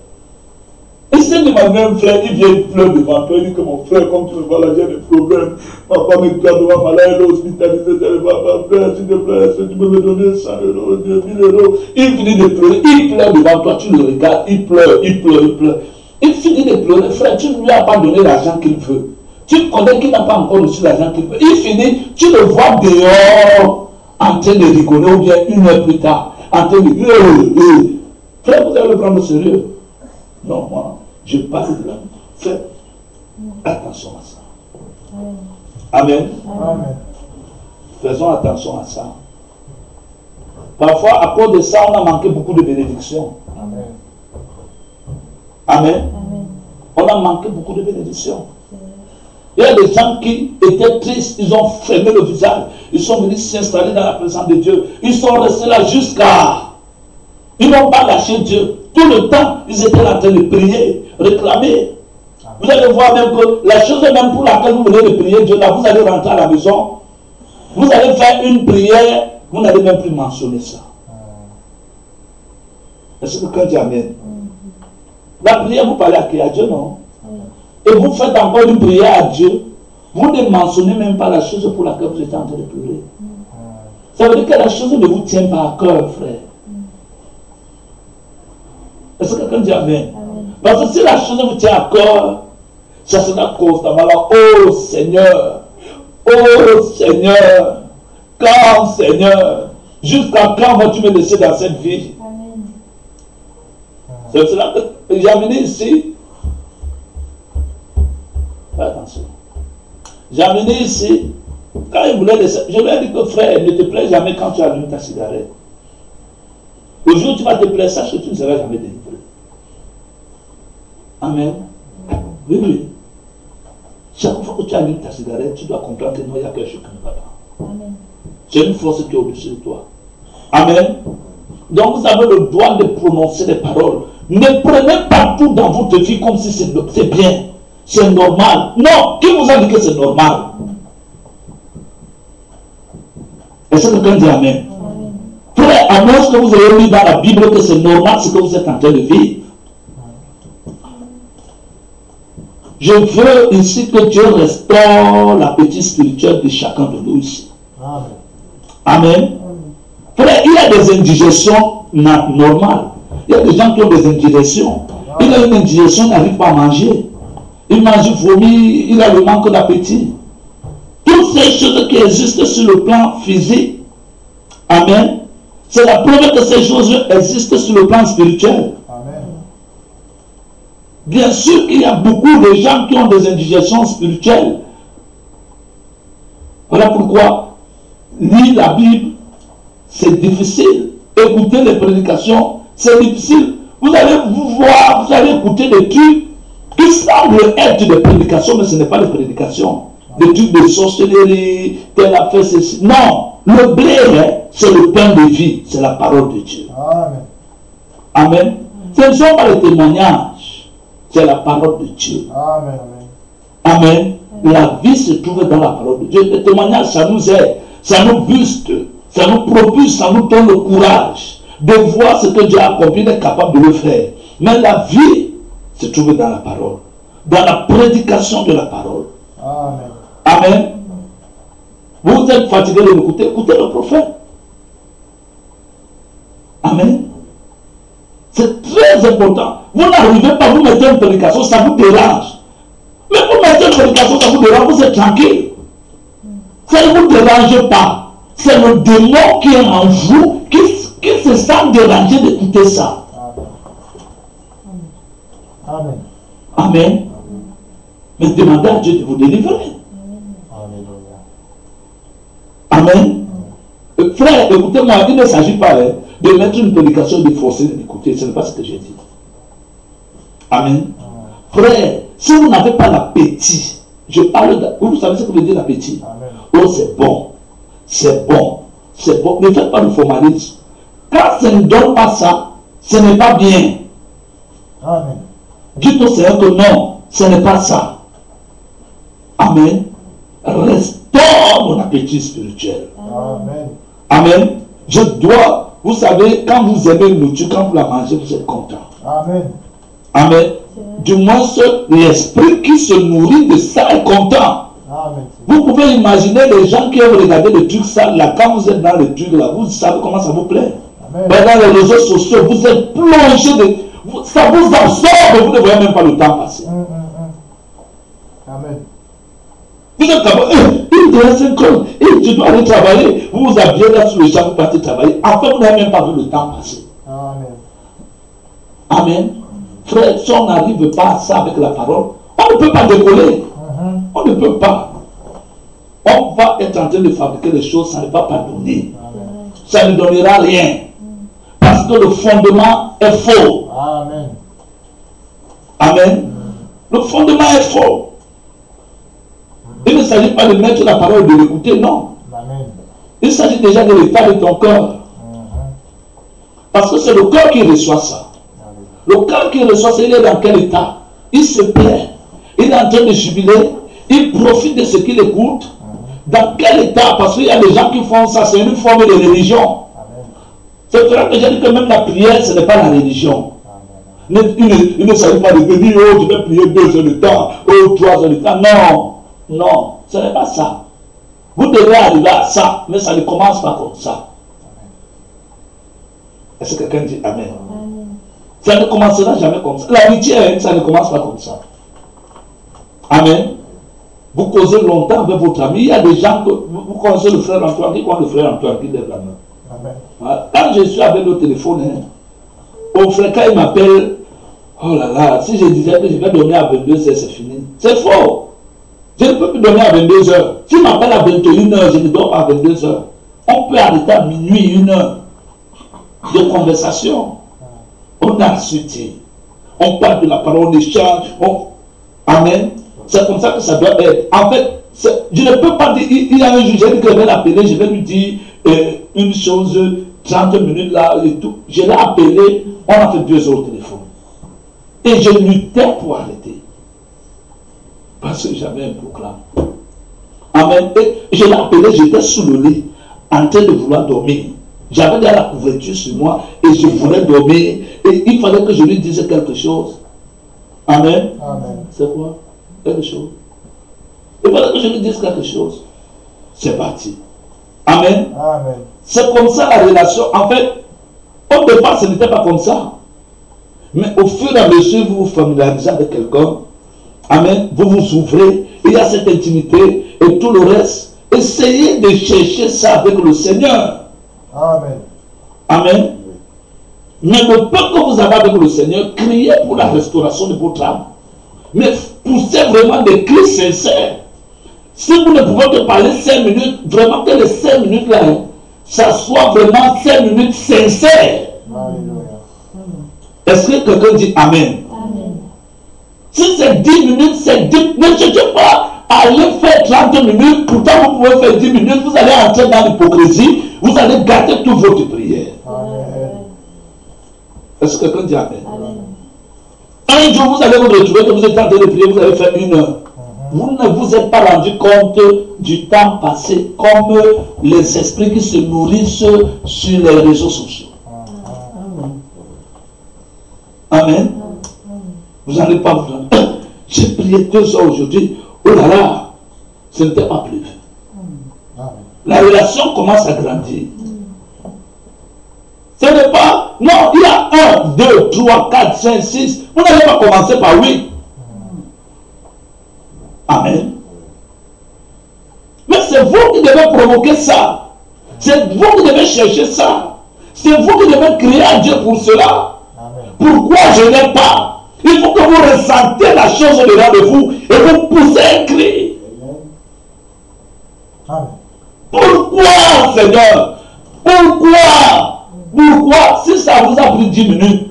Et c'est de ma même frère, il vient pleurer devant toi, il dit que mon frère, comme tu me vois là, j'ai des problèmes. Ma femme est devant moi là, elle est hospitalisée, elle va frère, s'il te plaît, est-ce que tu peux me donner 100 euros, 2000 euros. Il finit de pleurer, il pleure devant toi, tu le regardes, il pleure, il pleure, il pleure. Il finit de pleurer, frère, tu ne lui as pas donné l'argent qu'il veut. Tu connais qu'il n'a pas encore reçu l'argent qu'il veut. Il finit, tu le vois dehors en train de rigoler ou bien 1 heure plus tard, en train de... Frère, vous allez le prendre au sérieux. Non, moi, je parle de l'homme. Frère, attention à ça. Amen. Amen. Faisons attention à ça. Parfois, à cause de ça, on a manqué beaucoup de bénédictions. Amen. Amen. On a manqué beaucoup de bénédictions. Il y a des gens qui étaient tristes, ils ont fermé le visage, ils sont venus s'installer dans la présence de Dieu. Ils sont restés là jusqu'à... Ils n'ont pas lâché Dieu. Tout le temps, ils étaient en train de prier, réclamer. Vous allez voir même que la chose même pour laquelle vous venez de prier Dieu, là, vous allez rentrer à la maison, vous allez faire une prière, vous n'allez même plus mentionner ça. Est-ce que quelqu'un dit Amen? La prière, vous parlez à qui? À Dieu, non? Et vous faites encore une prière à Dieu, vous ne mentionnez même pas la chose pour laquelle vous êtes en train de pleurer. Ça veut dire que la chose ne vous tient pas à cœur, frère. Est-ce que quelqu'un dit Amen? Parce que si la chose vous tient à cœur, ça sera constamment là. Oh Seigneur, quand Seigneur, jusqu'à quand vas-tu me laisser dans cette vie? C'est pour cela que j'ai amené ici. Attention. J'ai amené ici, quand il voulait laisser, je lui ai dit que frère, ne te plaît jamais quand tu allumes ta cigarette. Le jour où tu vas te plaire, sache que tu ne seras jamais délivré. Amen. Oui, oui. Chaque fois que tu allumes ta cigarette, tu dois comprendre que non, il n'y a quelque chose qui ne va pas. C'est une force qui est au-dessus de toi. Amen. Donc vous avez le droit de prononcer des paroles. Ne prenez pas tout dans votre vie comme si c'est bien. C'est normal. Non, qui vous a dit que c'est normal? Est-ce que quelqu'un dit Amen? Frère, à moins que vous ayez lu dans la Bible que c'est normal ce que vous êtes en train de vivre. Je veux ici que Dieu restaure l'appétit spirituel de chacun de nous ici. Amen. Frère, il y a des indigestions normales. Il y a des gens qui ont des indigestions. Il a une indigestion, il n'arrive pas à manger. Il mange, vomit, il a le manque d'appétit. Toutes ces choses qui existent sur le plan physique, amen, c'est la preuve que ces choses existent sur le plan spirituel. Amen. Bien sûr qu'il y a beaucoup de gens qui ont des indigestions spirituelles. Voilà pourquoi lire la Bible, c'est difficile. Écouter les prédications, c'est difficile. Vous allez vous voir, vous allez écouter des trucs qui semblent être des prédications, mais ce n'est pas des prédications. Des trucs de sorcellerie, tel a fait ceci. Non, le blé, c'est le pain de vie, c'est la parole de Dieu. Amen. Amen. Ce ne sont pas les témoignages, c'est la parole de Dieu. Amen. Amen. La vie se trouve dans la parole de Dieu. Les témoignages, ça nous aide, ça nous booste, ça nous propulse, ça nous donne le courage de voir ce que Dieu a accompli, est capable de le faire. Mais la vie se trouve dans la parole, dans la prédication de la parole. Amen. Amen. Vous êtes fatigué de l'écouter, écoutez le prophète. Amen. C'est très important. Vous n'arrivez pas, vous mettez une prédication, ça vous dérange. Mais vous mettez une prédication, ça vous dérange, vous êtes tranquille. Ça ne vous dérange pas. C'est le démon qui est en vous, qui se sent dérangé d'écouter ça. Amen. Amen. Mais demandez à Dieu de vous délivrer. Amen. Frère, écoutez-moi, il ne s'agit pas de mettre une prédication et de forcer d'écouter. Ce n'est pas ce que j'ai dit. Amen. Frère, si vous n'avez pas l'appétit, je parle de... Vous savez ce que veut dire l'appétit? Oh, c'est bon. C'est bon. C'est bon. Ne faites pas de formalisme. Quand ça ne donne pas ça, ce n'est pas bien. Amen. Dites au Seigneur que non, ce n'est pas ça. Amen. Restaure mon appétit spirituel. Amen. Amen. Je dois, vous savez, quand vous aimez une nourriture, quand vous la mangez, vous êtes content. Amen. Amen. Du moins, l'esprit qui se nourrit de ça est content. Amen. Vous pouvez imaginer les gens qui ont regardé le truc ça, là, quand vous êtes dans le truc là, vous savez comment ça vous plaît. Amen. Mais dans les réseaux sociaux, vous êtes plongé de... Ça vous absorbe, vous ne voyez même pas le temps passer. Amen. Vous êtes d'abord, il te reste un col, et tu dois aller travailler. Vous vous habillez là sur le champ, vous partez travailler. En fait, vous n'avez même pas vu le temps passer. Amen. Amen. Frère, si on n'arrive pas à ça avec la parole, on ne peut pas décoller. On ne peut pas. On va être en train de fabriquer des choses, ça ne va pas donner. Amen. Ça ne donnera rien. Parce que le fondement est faux. Amen. Amen. Le fondement est faux. Il ne s'agit pas de mettre la parole et de l'écouter, non. Amen. Il s'agit déjà de l'état de ton cœur. Parce que c'est le cœur qui reçoit ça. Le cœur qui reçoit ça, il est dans quel état? Il se plaît. Il est en train de jubiler. Il profite de ce qu'il écoute. Dans quel état? Parce qu'il y a des gens qui font ça. C'est une forme de religion. C'est vrai que j'ai dit que même la prière, ce n'est pas la religion. Il ne s'agit pas de venir, oh, je vais prier 2 heures de temps, oh, 3 heures de temps. Non. Non, ce n'est pas ça. Vous devez arriver à ça, mais ça ne commence pas comme ça. Est-ce que quelqu'un dit Amen? Ça ne commencera jamais comme ça. L'amitié, ça ne commence pas comme ça. Amen. Vous causez longtemps avec votre ami. Il y a des gens que vous connaissez le frère Antoine. Qui connaît le frère Antoine qui lève la main? Amen. Quand je suis avec le téléphone, au frère, quand il m'appelle, oh là là, si je disais que je vais dormir à 22h, c'est fini. C'est faux. Je ne peux plus dormir à 22h. Si je m'appelle à 21h, je ne dors pas à 22h. On peut arrêter à minuit, 1h de conversation. On a suivi. On parle de la parole, on échange. Amen. C'est comme ça que ça doit être. En fait, je ne peux pas dire, il y a un jour, j'ai dit que je vais l'appeler, je vais lui dire une chose, 30 minutes là et tout. Je l'ai appelé, on a fait 2 heures au téléphone. Et je luttais pour arrêter. Parce que j'avais un proclame. Amen. Et je l'ai appelé, j'étais sous le lit, en train de vouloir dormir. J'avais déjà la couverture sur moi et je voulais dormir. Et il fallait que je lui dise quelque chose. Amen. Amen. C'est quoi? Quelque chose. Il fallait que je lui dise quelque chose. C'est parti. Amen. Amen. C'est comme ça la relation. En fait, au départ, ce n'était pas comme ça. Mais au fur et à mesure, vous vous familiarisez avec quelqu'un. Amen. Vous vous ouvrez. Il y a cette intimité et tout le reste. Essayez de chercher ça avec le Seigneur. Amen. Amen. Mais le peu que vous avez avec le Seigneur, criez pour la restauration de votre âme. Mais poussez vraiment des cris sincères. Si vous ne pouvez que parler 5 minutes, vraiment que les 5 minutes là, ça soit vraiment 5 minutes sincères. Alléluia. Est-ce que quelqu'un dit Amen? Amen. Si c'est 10 minutes, c'est 10. Ne cherchez pas à aller faire 30 minutes. Pourtant, vous pouvez faire 10 minutes. Vous allez entrer dans l'hypocrisie. Vous allez gâter toute votre prière. Amen. Est-ce que quelqu'un dit Amen? Amen. Un jour, vous allez vous retrouver que vous êtes en train de prier, vous allez faire 1 heure. Vous ne vous êtes pas rendu compte du temps passé comme les esprits qui se nourrissent sur les réseaux sociaux. Amen. Vous n'allez pas vous rendre. J'ai prié 2 heures aujourd'hui. Oh là là, ce n'était pas prévu. La relation commence à grandir. Ce n'est pas. Non, il y a 1, 2, 3, 4, 5, 6. Vous n'allez pas commencer par 8. Amen. Mais c'est vous qui devez provoquer ça. C'est vous qui devez chercher ça. C'est vous qui devez crier à Dieu pour cela. Amen. Pourquoi je n'ai pas? Il faut que vous ressentez la chose au-dedans de vous et vous poussez un cri. Amen. Pourquoi, Seigneur? Pourquoi? Si ça vous a pris 10 minutes,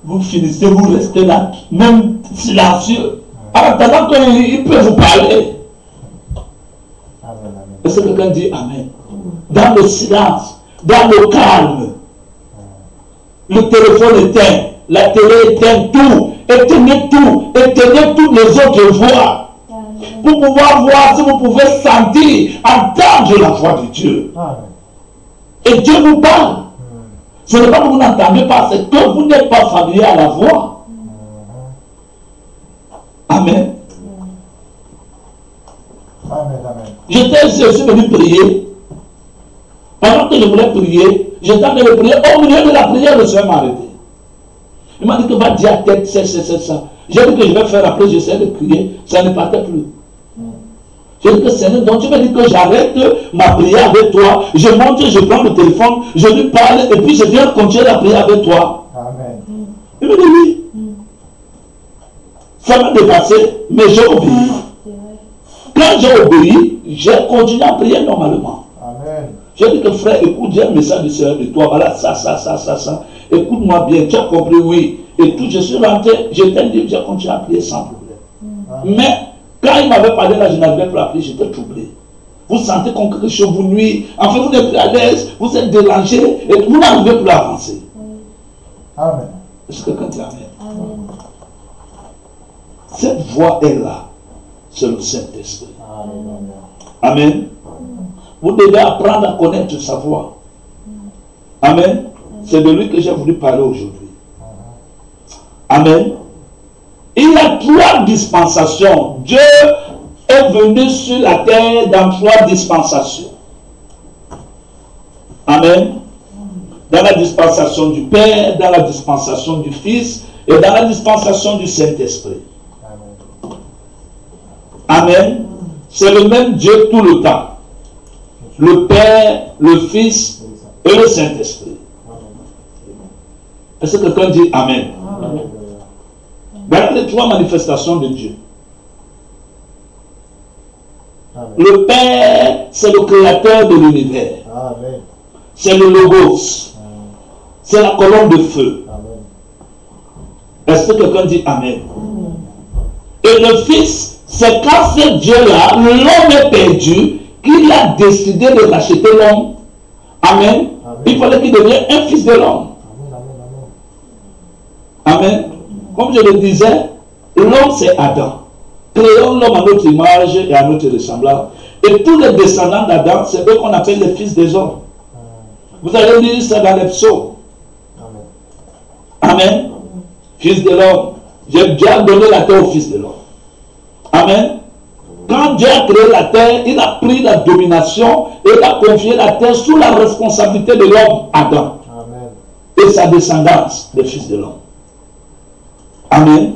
vous finissez, vous restez là, même silencieux. En attendant qu'il peut vous parler. Amen. Est-ce que quelqu'un dit Amen? Dans le silence, dans le calme, le téléphone éteint, la télé éteint, tout, éteignez toutes les autres voix. Pour pouvoir voir, si vous pouvez sentir, entendre la voix de Dieu. Amen. Et Dieu vous parle. Ce n'est pas que vous n'entendez pas, c'est que vous n'êtes pas familier à la voix. Amen. Amen. J'étais aussi venu prier. Pendant que je voulais prier, j'étais en train de prier. Au milieu de la prière, le Seigneur m'a arrêté. Il m'a dit que va dire à tête, c'est ça. J'ai dit que je vais faire après, j'essaie de prier. Ça ne partait plus. Je dis que Seigneur, donc tu me dis que j'arrête ma prière avec toi. Je monte, je prends le téléphone, je lui parle et puis je viens continuer la prière avec toi. Amen. Il me dit oui. Ça m'a dépassé, mais j'ai obéi. Quand j'ai obéi, j'ai continué à prier normalement. Amen. J'ai dit que frère, écoute, j'ai un message du Seigneur de toi, voilà, ça. Écoute-moi bien, tu as compris, oui. Et tout, je suis rentré, j'étais libre, j'ai continué à prier sans problème. Mais quand il m'avait parlé là, je n'avais pas appris, j'étais troublé. Vous sentez qu'on quelque chose vous nuit, enfin vous n'êtes plus à l'aise, vous êtes dérangé, et vous n'arrivez plus à avancer. Amen. Est-ce que quelqu'un dit Amen? Amen. Cette voix est là, c'est le Saint-Esprit. Amen. Vous devez apprendre à connaître sa voix. Amen. C'est de lui que j'ai voulu parler aujourd'hui. Amen. Il y a 3 dispensations. Dieu est venu sur la terre dans 3 dispensations. Amen. Dans la dispensation du Père, dans la dispensation du Fils et dans la dispensation du Saint-Esprit. Amen. C'est le même Dieu tout le temps. Le Père, le Fils et le Saint-Esprit. Est-ce que quelqu'un dit Amen? Amen. Voilà les 3 manifestations de Dieu. Amen. Le Père, c'est le créateur de l'univers. C'est le Logos. C'est la colonne de feu. Est-ce que quelqu'un dit Amen? Et le Fils, c'est quand ce Dieu-là, l'homme est perdu, qu'il a décidé de racheter l'homme. Amen. Il fallait qu'il devienne un fils de l'homme. Amen. Comme je le disais, l'homme c'est Adam. Créons l'homme à notre image et à notre ressemblance. Et tous les descendants d'Adam, c'est eux qu'on appelle les fils des hommes. Vous allez lire ça dans les psaumes. Amen. Fils de l'homme. Dieu a donné la terre au fils de l'homme. Amen. Quand Dieu a créé la terre, il a pris la domination et il a confié la terre sous la responsabilité de l'homme, Adam. Amen. Et sa descendance, les fils de l'homme. Amen.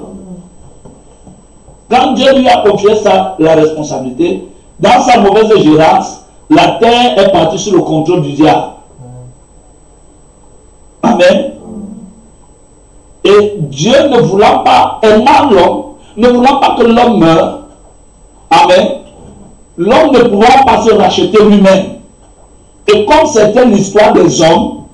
Quand Dieu lui a confié la responsabilité, dans sa mauvaise gérance, la terre est partie sous le contrôle du diable. Amen. Et Dieu ne voulant pas, aimant l'homme, ne voulant pas que l'homme meure, amen, l'homme ne pouvant pas se racheter lui-même. Et comme c'était l'histoire des hommes,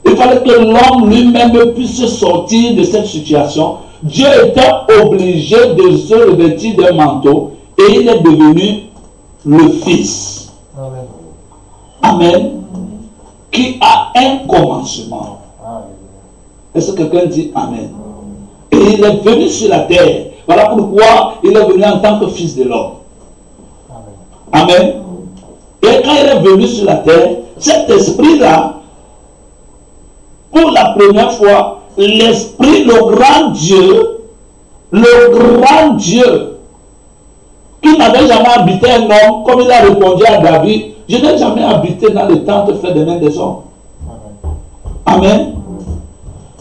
il fallait que l'homme lui-même puisse sortir de cette situation. Dieu était obligé de se revêtir d'un manteau et il est devenu le Fils. Amen. Amen. Qui a un commencement. Est-ce que quelqu'un dit Amen? Et il est venu sur la terre. Voilà pourquoi il est venu en tant que fils de l'homme. Amen. Et quand il est venu sur la terre, cet esprit-là, pour la première fois, l'esprit, le grand Dieu, qui n'avait jamais habité un homme, comme il a répondu à David, je n'ai jamais habité dans les tentes faites des mains des hommes. Amen.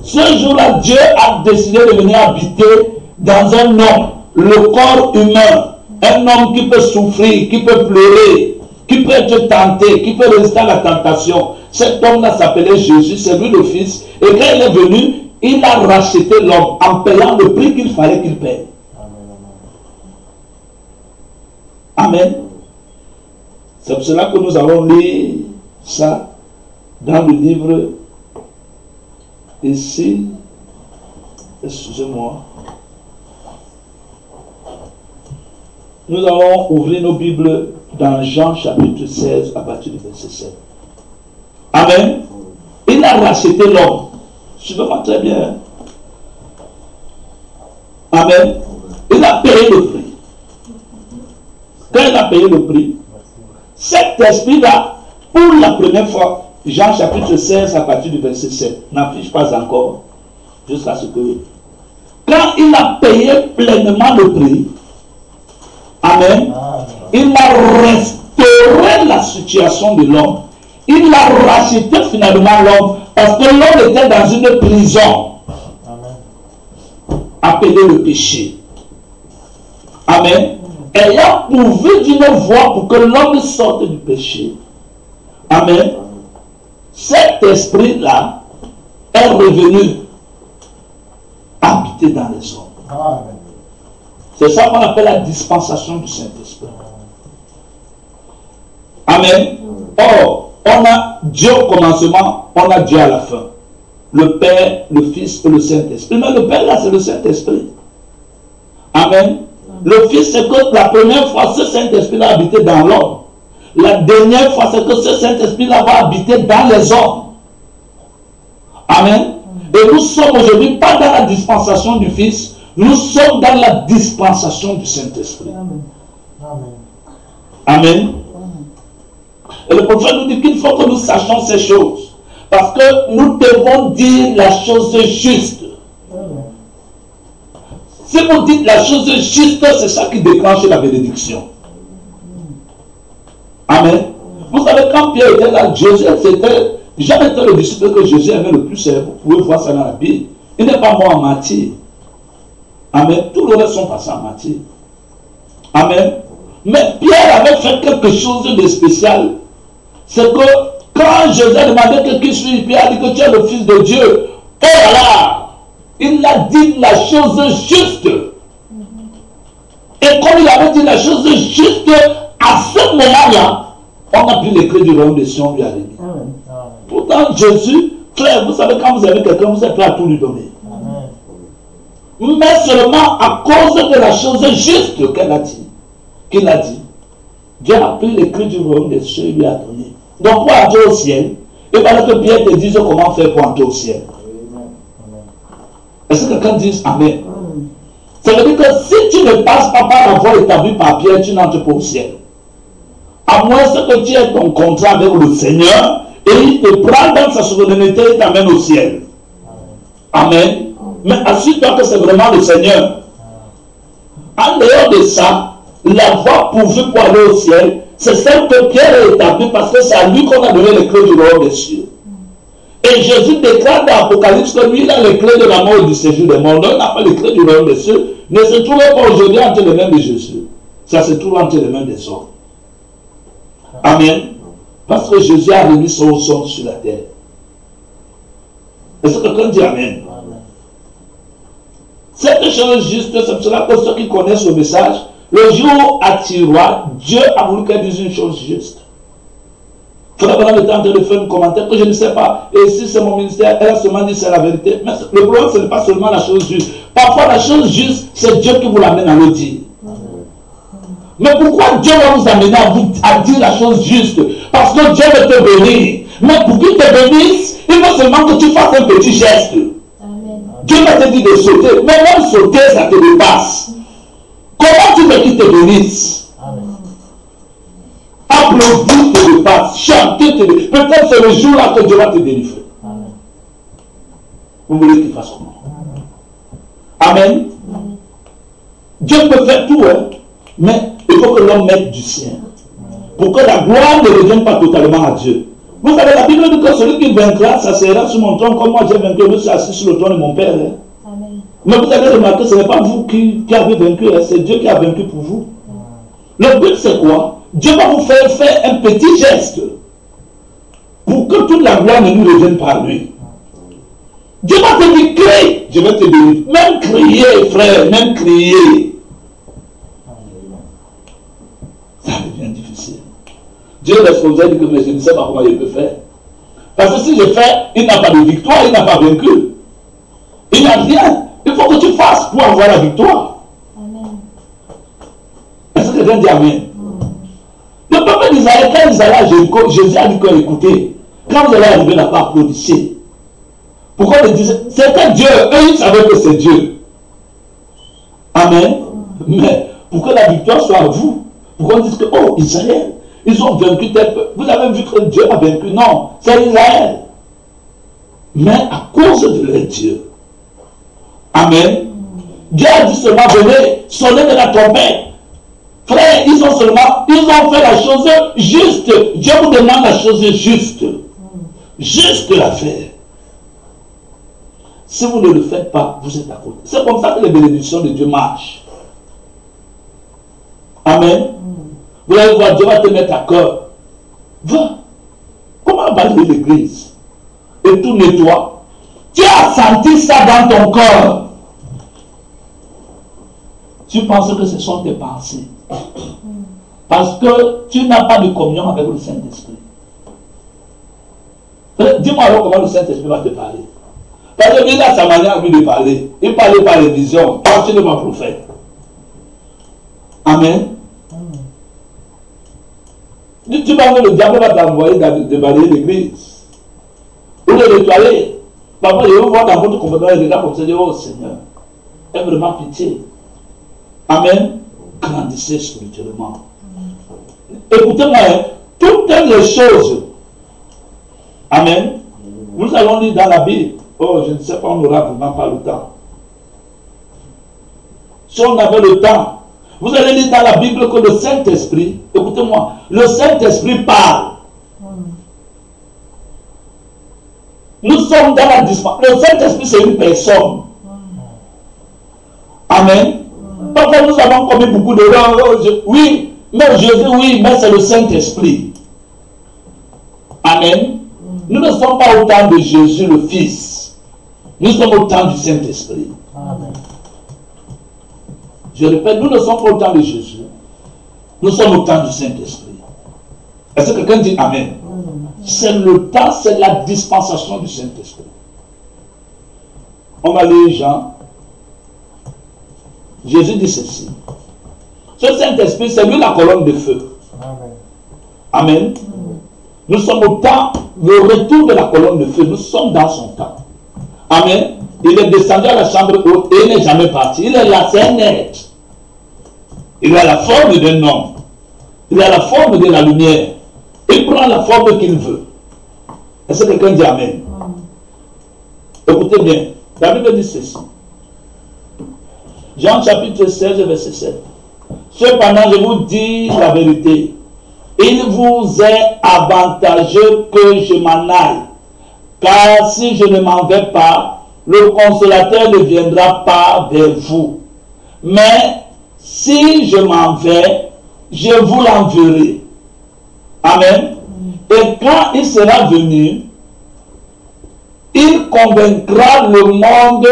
Ce jour-là, Dieu a décidé de venir habiter dans un homme, le corps humain, un homme qui peut souffrir, qui peut pleurer, qui peut être tenté, qui peut résister à la tentation. Cet homme-là s'appelait Jésus, c'est lui le Fils. Et quand il est venu, il a racheté l'homme en payant le prix qu'il fallait qu'il paye. Amen. C'est pour cela que nous avons lu ça dans le livre ici. Excusez-moi. Nous allons ouvrir nos Bibles dans Jean chapitre 16 à partir du verset 7. Amen. Il a racheté l'homme. Suivez-moi très bien. Amen. Il a payé le prix. Quand il a payé le prix, cet esprit-là, pour la première fois, Jean chapitre 16 à partir du verset 7, n'affiche pas encore, jusqu'à ce que... Quand il a payé pleinement le prix, amen, il a restauré la situation de l'homme. Il a racheté finalement l'homme, parce que l'homme était dans une prison, appelée le péché. Amen. ayant pourvu d'une voie pour que l'homme sorte du péché. Amen. Cet esprit-là est revenu habiter dans les hommes. Amen. C'est ça qu'on appelle la dispensation du Saint-Esprit. Amen. Or, on a Dieu au commencement, on a Dieu à la fin. Le Père, le Fils et le Saint-Esprit. Mais le Père, là, c'est le Saint-Esprit. Amen. Le Fils, c'est que la première fois, ce Saint-Esprit-là habitait dans l'homme. La dernière fois, c'est que ce Saint-Esprit-là va habiter dans les hommes. Amen. Et nous sommes aujourd'hui pas dans la dispensation du Fils, nous sommes dans la dispensation du Saint-Esprit. Amen. Amen. Et le prophète nous dit qu'il faut que nous sachions ces choses. Parce que nous devons dire la chose juste. Si vous dites la chose juste, c'est ça qui déclenche la bénédiction. Amen. Vous savez, quand Pierre était là, Jésus, c'était jamais été le disciple que Jésus aimait le plus. Vous pouvez voir ça dans la Bible. Il n'est pas mort en martyr. Amen. Tous les reste sont passés en martyr. Amen. Mais Pierre avait fait quelque chose de spécial. C'est que quand Jésus a demandé que qui suis, Pierre a dit que tu es le Fils de Dieu. Oh là là, il a dit la chose juste. Et comme il avait dit la chose juste, à ce moment-là, on a pris les clés du royaume des cieux, on lui a remis. Pourtant, Jésus, frère, vous savez, quand vous avez quelqu'un, vous êtes prêt à tout lui donner. Amen. Mais seulement à cause de la chose juste qu'elle a dit, qu'il a dit, Dieu a pris les clés du royaume des cieux et lui a donné. Donc, pour entrer au ciel, il fallait que Pierre te dise comment faire pour entrer au ciel. Est-ce que quelqu'un dit Amen? Ça veut dire que si tu ne passes pas par la voie établie par Pierre, tu n'entres pas au ciel. À moins que tu aies ton contrat avec le Seigneur et il te prend dans sa souveraineté et t'amène au ciel. Amen. Mais assure-toi que c'est vraiment le Seigneur. En dehors de ça, la voie pourvue pour aller au ciel, c'est celle que Pierre a établie parce que c'est à lui qu'on a donné les clés du royaume des cieux. Et Jésus déclare dans l'Apocalypse que lui, il a les clés de la mort et du séjour des morts. Donc, il n'a pas les clés du royaume des cieux. Ne se trouve pas aujourd'hui entre les mains de Jésus. Ça se trouve entre les mains des hommes. Amen. Parce que Jésus a remis son sang sur la terre. Est-ce que quelqu'un dit Amen? Cette chose juste, c'est pour cela que ceux qui connaissent le message, le jour à tiroir, Dieu a voulu qu'elle dise une chose juste. Frère Branham était en train de faire un commentaire que je ne sais pas. Et si c'est mon ministère, elle a seulement dit c'est la vérité. Mais le problème, ce n'est pas seulement la chose juste. Parfois, la chose juste, c'est Dieu qui vous l'amène à le dire. Mais pourquoi Dieu va vous amener à dire la chose juste? Parce que Dieu veut te bénir. Mais pour qu'il te bénisse, il faut seulement que tu fasses un petit geste. Amen. Dieu va te dire de sauter. Mais même sauter, ça te dépasse. Comment tu veux qu'il te bénisse? Applaudir te dépasse. Chanter te dépasse. Peut-être c'est le jour-là que Dieu va te délivrer. Amen. Vous voulez qu'il fasse comment? Amen. Dieu peut faire tout, hein? Mais il faut que l'homme mette du sien. Pour que la gloire ne revienne pas totalement à Dieu. Vous savez, la Bible dit que celui qui vaincra, ça sera sur mon trône, comme moi j'ai vaincu, je suis assis sur le trône de mon Père. Hein? Amen. Mais vous avez remarqué, ce n'est pas vous qui avez vaincu, hein? C'est Dieu qui a vaincu pour vous. Le but c'est quoi? Dieu va vous faire un petit geste pour que toute la gloire ne nous revienne par lui. Dieu va te dire, crie, je vais te dire, même crier, frère, même crier. Ça devient difficile. Dieu laisse comme ça, dit que mais je ne sais pas comment il peut faire. Parce que si je fais, il n'a pas de victoire, il n'a pas vaincu. Il n'a rien. Il faut que tu fasses pour avoir la victoire. Amen. Est-ce que quelqu'un dit Amen? Le peuple d'Israël, quand ils allaient à Jéricho, Jésus a dit que écoutez, quand vous allez arriver là-bas, applaudissez. Pourquoi ils disaient? C'était Dieu, eux ils savaient que c'est Dieu. Amen. Mais pour que la victoire soit à vous, pourquoi on dit que, oh, Israël, ils ont vaincu tel peuple. Vous avez vu que Dieu a vaincu? Non, c'est Israël. Mais à cause de leur Dieu. Amen. Dieu a dit seulement, venez, sonnez de la trompette. Frère, ils ont fait la chose juste. Dieu vous demande la chose juste. Juste à faire. Si vous ne le faites pas, vous êtes à côté. C'est comme ça que les bénédictions de Dieu marchent. Amen. Vous allez voir, Dieu va te mettre à cœur. Va. Comment balayer l'église? Et tout nettoie. Tu as senti ça dans ton corps. Tu penses que ce sont tes pensées. Parce que tu n'as pas de communion avec le Saint-Esprit. Dis-moi alors comment le Saint-Esprit va te parler. Parce que lui, il a sa manière de parler. Il parlait par les visions. Toi, tu n'es pas prophète. Amen. Tu penses que le diable va t'envoyer de balayer l'église. Ou de nettoyer. Parfois, je vais voir dans votre comportement et regarde comme ça, je dis, oh Seigneur, aie vraiment pitié. Amen. Grandissez spirituellement. Écoutez-moi, toutes les choses. Amen. Nous allons lire dans la Bible. Oh, je ne sais pas, on n'aura vraiment pas le temps. Si on avait le temps, vous allez lire dans la Bible que le Saint-Esprit, écoutez-moi, le Saint-Esprit parle. Nous sommes dans la dispensation. Le Saint-Esprit, c'est une personne. Amen. Parfois, nous avons commis beaucoup d'erreurs. Oui, mais Jésus, oui, mais c'est le Saint-Esprit. Amen. Nous ne sommes pas au temps de Jésus, le Fils. Nous sommes au temps du Saint-Esprit. Amen. Je répète, nous ne sommes pas au temps de Jésus. Nous sommes au temps du Saint-Esprit. Est-ce que quelqu'un dit Amen? C'est le temps, c'est la dispensation du Saint-Esprit. On va lire Jean. Jésus dit ceci. Ce Saint-Esprit, c'est lui la colonne de feu. Amen. Amen. Nous sommes au temps, le retour de la colonne de feu. Nous sommes dans son temps. Amen. Il est descendu à la chambre haute et il n'est jamais parti. Il est là, c'est un être. Il a la forme d'un homme. Il a la forme de la lumière. Il prend la forme qu'il veut. Est-ce que quelqu'un dit Amen? Écoutez bien. La Bible dit ceci. Jean chapitre 16, verset 7. Cependant, je vous dis la vérité. Il vous est avantageux que je m'en aille. Car si je ne m'en vais pas, le consolateur ne viendra pas vers vous. Mais si je m'en vais, je vous l'enverrai. Amen. Et quand il sera venu, il convaincra le monde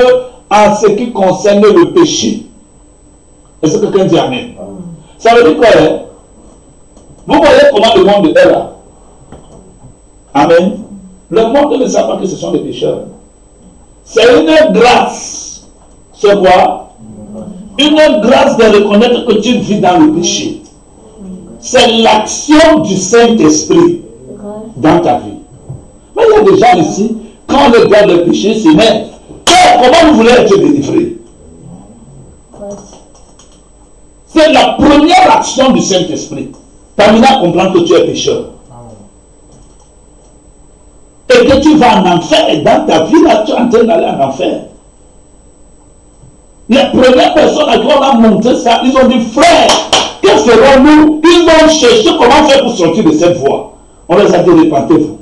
en ce qui concerne le péché. Est-ce que quelqu'un dit Amen? Ça veut dire quoi? Hein? Vous voyez comment le monde est là. Amen. Le monde ne sait pas que ce sont des pécheurs. C'est une grâce. C'est quoi? Une grâce de reconnaître que tu vis dans le péché. C'est l'action du Saint-Esprit dans ta vie. Mais il y a des gens ici, quand le gars de péché s'énerve, comment vous voulez être délivré? C'est la première action du Saint-Esprit. T'amènes à comprendre que tu es pécheur. Et que tu vas en enfer. Et dans ta vie, là, tu es en train d'aller en enfer. Les premières personnes à qui on a montré ça, ils ont dit, frère, que ferons-nous? Ils ont cherché comment faire pour sortir de cette voie. On les a dit, repentez-vous.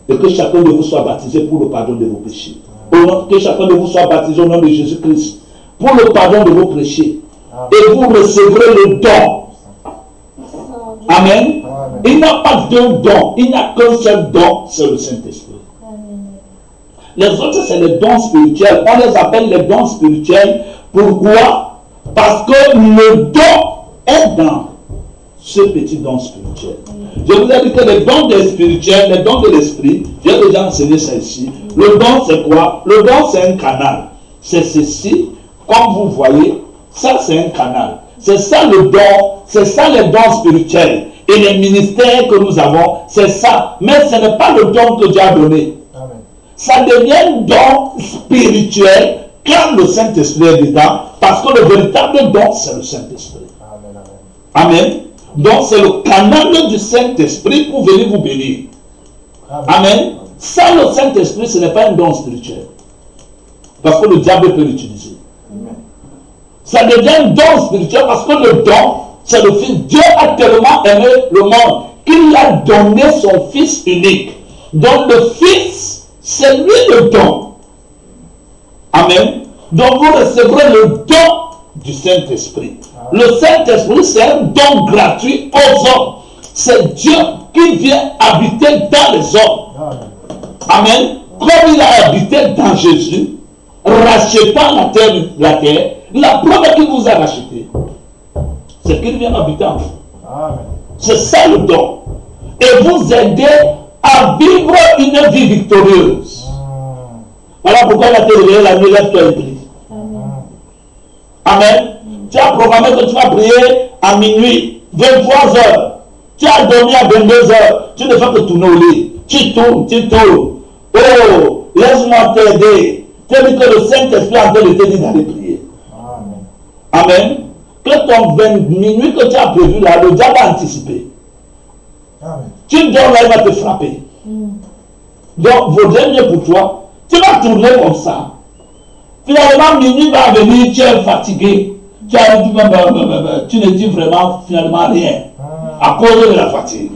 Et que chacun de vous soit baptisé pour le pardon de vos péchés. Que chacun de vous soit baptisé au nom de Jésus-Christ pour le pardon de vos péchés. Et vous recevrez le don. Amen. Il n'y a pas deux dons. Il n'y a qu'un seul don, c'est le Saint-Esprit. Les autres, c'est les dons spirituels. On les appelle les dons spirituels. Pourquoi? Parce que le don est dans ce petit don spirituel. Je vous ai dit que les dons spirituels, les dons de l'esprit, j'ai déjà enseigné ça ici. Le don, c'est quoi? Le don, c'est un canal. C'est ceci, comme vous voyez, ça, c'est un canal. C'est ça le don, c'est ça les dons spirituels. Et les ministères que nous avons, c'est ça. Mais ce n'est pas le don que Dieu a donné. Amen. Ça devient un don spirituel quand le Saint-Esprit est dedans. Parce que le véritable don, c'est le Saint-Esprit. Amen. Amen. Donc, c'est le canal du Saint-Esprit pour venir vous bénir. Amen. Amen. Sans le Saint-Esprit, ce n'est pas un don spirituel. Parce que le diable peut l'utiliser. Ça devient un don spirituel parce que le don, c'est le Fils. Dieu a tellement aimé le monde qu'il a donné son Fils unique. Donc le Fils, c'est lui le don. Amen. Donc vous recevrez le don du Saint-Esprit. Le Saint-Esprit, c'est un don gratuit aux hommes. C'est Dieu qui vient habiter dans les hommes. Amen. Comme il a habité dans Jésus, rachetant la terre, la preuve qu'il vous a racheté, c'est qu'il vient habiter en vous. C'est ça le don. Et vous aider à vivre une vie victorieuse. Voilà pourquoi il a te réveillé la nuit, lève-toi et prie. Amen. Tu as programmé que tu vas prier à minuit, 23 heures. Tu as dormi à 22 heures. Tu ne fais que tourner au lit. Tu tournes, tu tournes. Oh, laisse-moi t'aider. Tu as dit que le Saint-Esprit a en train de te dire d'aller prier. Amen. Que ton 20 minuit que tu as prévu là, le diable a anticipé. Tu dors là, il va te frapper. Donc, vaudrait mieux pour toi. Tu vas tourner comme ça. Finalement, minuit va venir, tu es fatigué. Tu ne dis vraiment finalement rien. À cause de la fatigue.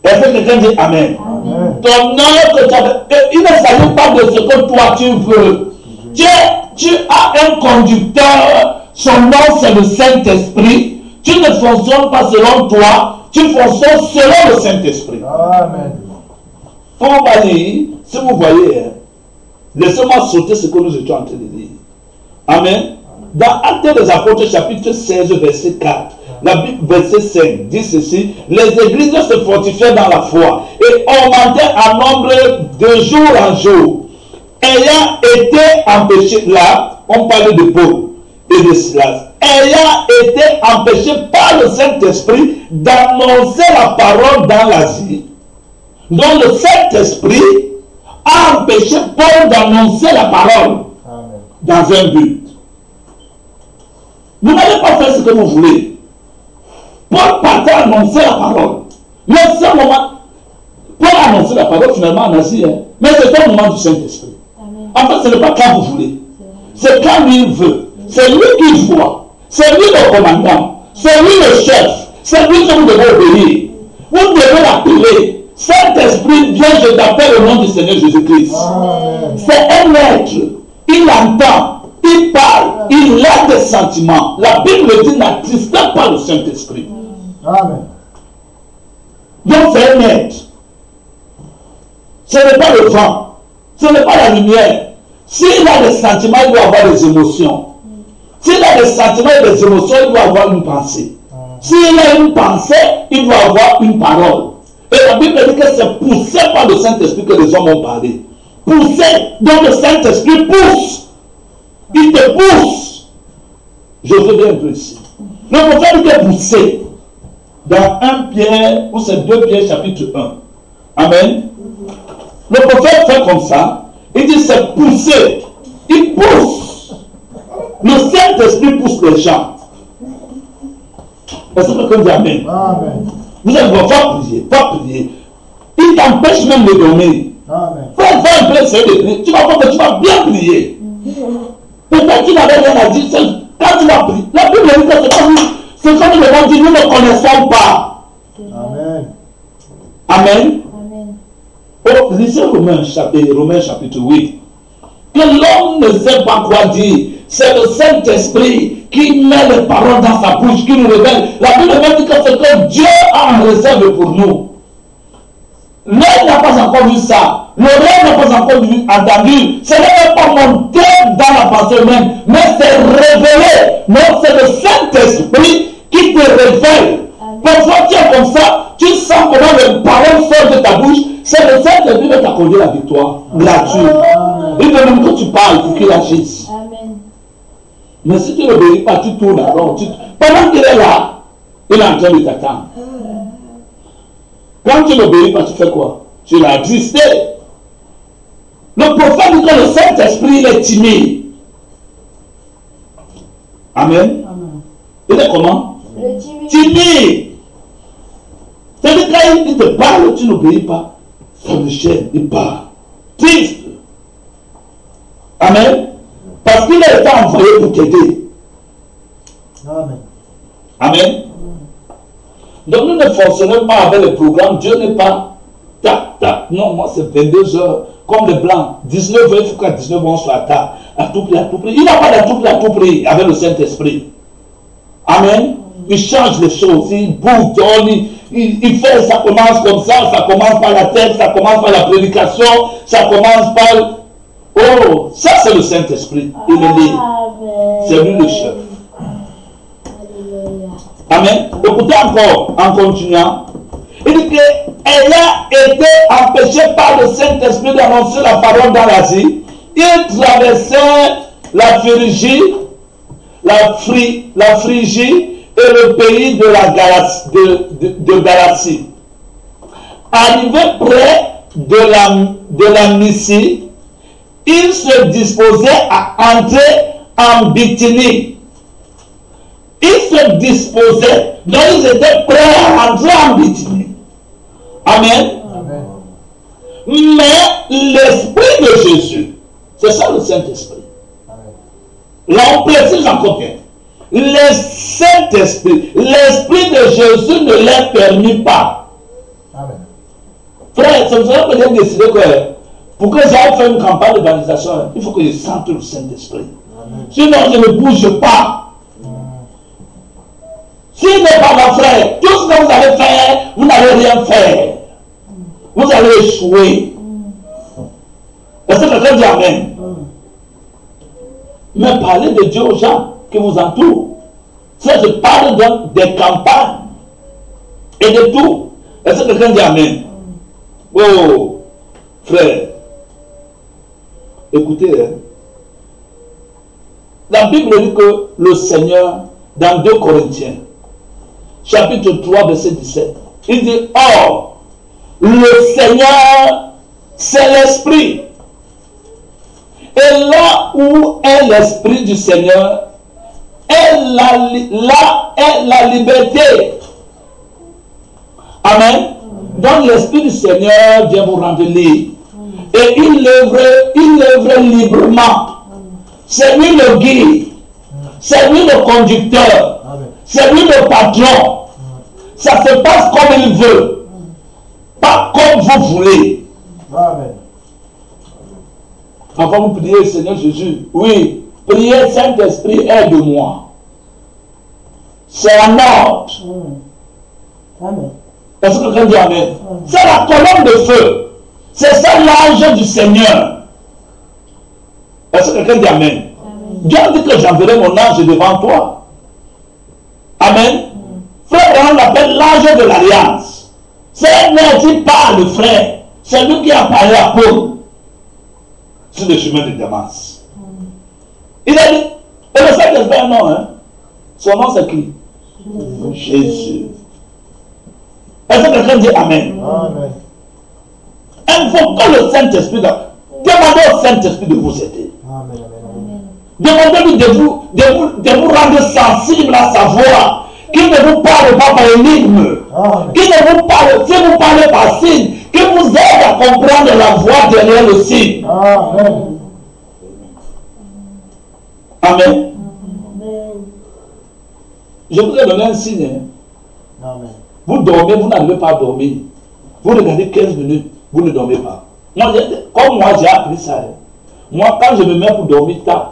Est-ce que quelqu'un dit Amen? Ton nom que tu as... Il ne s'agit pas de ce que toi tu veux. Tu as un conducteur, son nom c'est le Saint-Esprit. Tu ne fonctionnes pas selon toi, tu fonctionnes selon le Saint-Esprit. Amen. Pour va dire, si vous voyez, laissez-moi sauter ce que nous étions en train de dire. Amen. Dans Actes des Apôtres, chapitre 16, verset 4, la Bible, verset 5, dit ceci: les églises se fortifiaient dans la foi et augmentaient en nombre de jour en jour, ayant été empêchés, là, on parle de Paul et de Silas, ayant été empêchés par le Saint-Esprit d'annoncer la parole dans l'Asie. Donc le Saint-Esprit a empêché Paul d'annoncer la parole. Amen. Dans un but. Vous n'allez pas faire ce que vous voulez. Paul partait annoncer la parole. Mais c'est un moment, Paul a annoncé la parole finalement en Asie, hein. Mais c'est un moment du Saint-Esprit. En fait, ce n'est pas quand vous voulez. C'est quand lui il veut. C'est lui qui voit. C'est lui le commandant. C'est lui le chef. C'est lui que vous devez obéir. Vous devez l'appeler. Saint-Esprit, viens, je t'appelle au nom du Seigneur Jésus-Christ. C'est un être. Il entend, il parle, il a des sentiments. La Bible dit, n'attristez pas le Saint-Esprit. Amen. Donc c'est un être. Ce n'est pas le vent. Ce n'est pas la lumière. S'il a des sentiments, il doit avoir des émotions. S'il a des sentiments et des émotions, il doit avoir une pensée. S'il a une pensée, il doit avoir une parole. Et la Bible dit que c'est poussé par le Saint-Esprit que les hommes ont parlé. Poussé. Donc le Saint-Esprit pousse. Il te pousse. Je reviens un peu ici. Le prophète était poussé. Dans 1 Pierre, ou c'est 2 Pierre chapitre 1. Amen. Le prophète fait comme ça. Il dit c'est poussé. Il pousse. Le Saint-Esprit pousse les gens. Est-ce que quelqu'un dit Amen? Amen. Vous allez voir, va prier. Il t'empêche même de dormir. Va un peu essayer de prier. Tu vas voir que tu vas bien prier. Peut-être tu n'avais rien à dire. Quand tu vas prier, la Bible dit que c'est comme le monde dit, nous ne connaissons pas. Amen. Amen. Oh, lisez Romains chapitre 8. Que l'homme ne sait pas quoi dire. C'est le Saint-Esprit qui met les paroles dans sa bouche, qui nous révèle. La Bible même dit que c'est que Dieu a en réserve pour nous. L'œil n'a pas encore vu ça. L'oreille n'a pas encore entendu. Ce n'est pas monté dans la pensée humaine, mais c'est révélé. Donc c'est le Saint-Esprit qui te révèle. Parfois tu es comme ça, tu sens comment les paroles sortent de ta bouche. C'est le Saint-Esprit qui va t'accorder la victoire gratuite. Il veut même que tu parles pour qu'il agisse. Mais si tu n'obéis pas, tu tournes alors. Pendant qu'il est là, il est en train de t'attendre. Quand tu n'obéis pas, tu fais quoi? Tu l'as attristé. Le prophète dit que le Saint-Esprit, il est timide. Amen. Il est comment? Timide. C'est-à-dire quand il te parle, tu n'obéis pas. Ça me gêne, il parle. Triste. Amen. Parce qu'il a été envoyé pour t'aider. Amen. Amen. Donc nous ne fonctionnons pas avec le programme. Dieu n'est pas Tac, tac. Non, moi c'est 22 heures. Comme les blancs. 19 heures, il faut qu'à 19 heures on soit à table. À tout prix, à tout prix. Il n'a pas à tout prix avec le Saint-Esprit. Amen. Il change les choses. Il bouge, il fait, ça commence comme ça commence par la tête, ça commence par la prédication, ça commence par... Oh, ça c'est le Saint-Esprit. Il est libre. C'est lui le chef. Amen. Écoutez encore, en continuant. Il dit qu'elle a été empêchée par le Saint-Esprit d'annoncer la parole dans l'Asie. Il traversait la Phrygie, la Phrygie et le pays de la Galatie. Arrivé près de la Mysie, il se disposait à entrer en Bithynie. Ils se disposaient, donc ils étaient prêts à entrer en Bithynie. Amen. Amen. Mais l'Esprit de Jésus, c'est ça le Saint-Esprit. Là on précise encore bien. Le Saint-Esprit, l'Esprit de Jésus ne les permet pas. Amen. Frère, c'est pour ça que j'ai décidé que pour que j'aille faire une campagne d'évangélisation, il faut que je sente le Saint-Esprit. Sinon je ne bouge pas. S'il n'est pas mon frère, tout ce que vous allez faire, vous n'allez rien faire. Vous allez échouer. Est-ce que quelqu'un dit Amen? Mais parlez de Dieu aux gens qui vous entourent. Ça, je parle des campagnes et de tout. Est-ce que quelqu'un dit Amen? Oh, frère, écoutez, hein. La Bible dit que le Seigneur, dans 2 Corinthiens, chapitre 3, verset 17, il dit, or, le Seigneur, c'est l'Esprit. Et là où est l'Esprit du Seigneur, là est la liberté. Amen. Donc l'Esprit du Seigneur vient vous rendre libre. Et il œuvre librement. C'est lui le guide. C'est lui le conducteur. C'est lui le patron. Ça se passe comme il veut. Pas comme vous voulez. Amen. Quand vous priez, Seigneur Jésus, oui, priez Saint-Esprit, aide-moi. C'est un ordre. Amen. Est-ce que quelqu'un dit Amen? C'est la colonne de feu. C'est ça l'ange du Seigneur. Est-ce que quelqu'un dit Amen? Dieu dit que j'enverrai mon ange devant toi. Amen. Frère, on l'appelle l'ange de l'alliance. C'est un qui parle, frère. C'est lui qui a parlé à Paul sur le chemin de Damas. Il a dit, et le Saint-Esprit a un nom, hein? Son nom c'est qui? Jésus. Est-ce que quelqu'un dit Amen? Amen. Invoquons le Saint-Esprit. Demandez au Saint-Esprit de vous aider. Amen. Demandez-lui de vous rendre sensible à sa voix. Qu'il ne vous parle pas par énigme. Qu'il ne vous parle, si vous parlez par signe, qu'il vous aide à comprendre la voix derrière le signe. Amen. Amen. Je vous ai donné un signe. Amen. Vous dormez, vous n'arrivez pas à dormir. Vous regardez 15 minutes, vous ne dormez pas. Comme moi, j'ai appris ça. Hein. Moi, quand je me mets pour dormir, tac,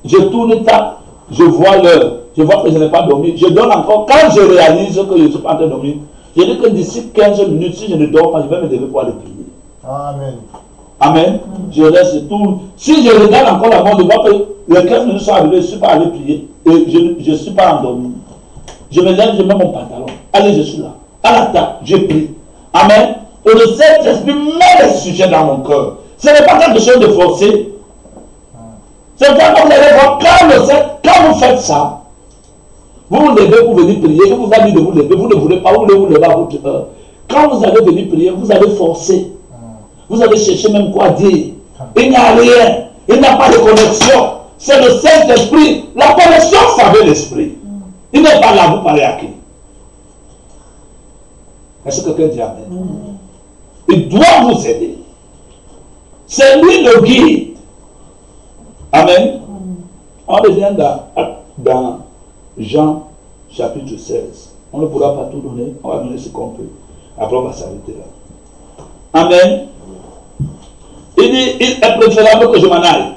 je tourne, tac, je vois l'heure. Je vois que je n'ai pas dormi. Je donne encore. Quand je réalise que je ne suis pas en train de dormir, je dis que d'ici 15 minutes, si je ne dors pas, je vais me lever pour aller prier. Amen. Amen. Je reste tout. Si je regarde encore la montre, je vois que les 15 minutes sont arrivées, je ne suis pas allé prier. Et je ne suis pas endormi. Je me lève, je mets mon pantalon. Allez, je suis là. À la table, je prie. Amen. Et le Saint-Esprit met les sujets dans mon cœur. Ce n'est pas quelque chose de forcé. C'est comme vous allez voir, quand vous faites ça, vous vous levez pour venir prier, il vous a dit de vous lever, vous ne voulez pas, vous voulez vous lever à votre heure. Quand vous allez venir prier, vous allez forcer. Vous allez chercher même quoi dire. Il n'y a rien. Il n'y a pas de connexion. C'est le Saint-Esprit. La connexion, c'est avec l'Esprit. Il n'est pas là, vous parlez à qui? Est-ce que quelqu'un dit Amen? Il doit vous aider. C'est lui le guide. Amen. On revient dans Jean chapitre 16. On ne pourra pas tout donner. On va donner ce qu'on peut. Après, on va s'arrêter là. Amen. Il dit, il est préférable que je m'en aille.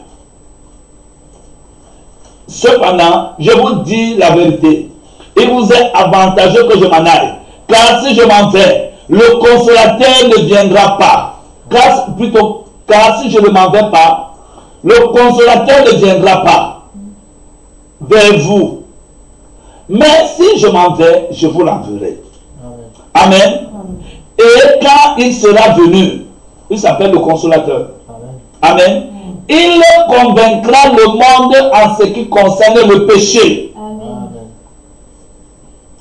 Cependant, je vous dis la vérité. Il vous est avantageux que je m'en aille. Car si je m'en vais, le consolateur ne viendra pas. Car si je ne m'en vais pas, le consolateur ne viendra pas vers vous. Mais si je m'en vais, je vous l'enverrai. Amen. Amen. Et quand il sera venu, il s'appelle le consolateur. Amen. Amen. Il convaincra le monde en ce qui concerne le péché. Amen.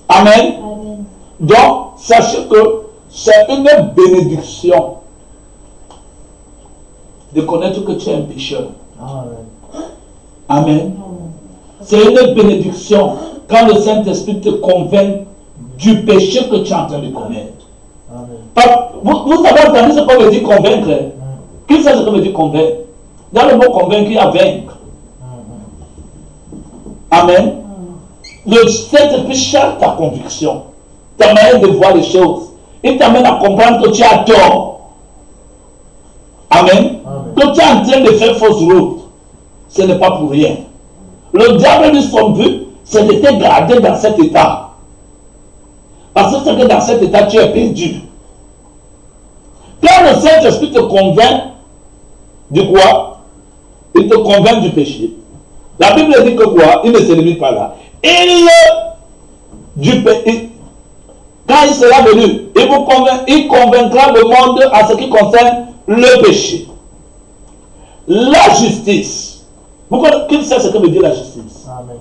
Amen. Amen. Donc, sachez que c'est une bénédiction de connaître que tu es un pécheur. Amen. Amen. C'est une bénédiction quand le Saint-Esprit te convainc du péché que tu es en train de commettre. Vous avez entendu ce qu'on veut dire convaincre? Qui sait ce qu'on veut dire convaincre? Dans le mot convaincre, il y a vaincre. Amen. Le Saint-Esprit cherche ta conviction, ta manière de voir les choses. Il t'amène à comprendre que tu as tort. Amen. Que tu es en train de faire fausse route. Ce n'est pas pour rien. Le diable de son but, c'est de te garder dans cet état. Parce que c'est que dans cet état, tu es perdu. Quand le Saint-Esprit te convainc de quoi? Il te convainc du péché. La Bible dit que quoi? Il ne se limite pas là. Quand il sera venu, il convaincra le monde en ce qui concerne le péché. La justice. Qui sait ce que veut dire la justice? Amen.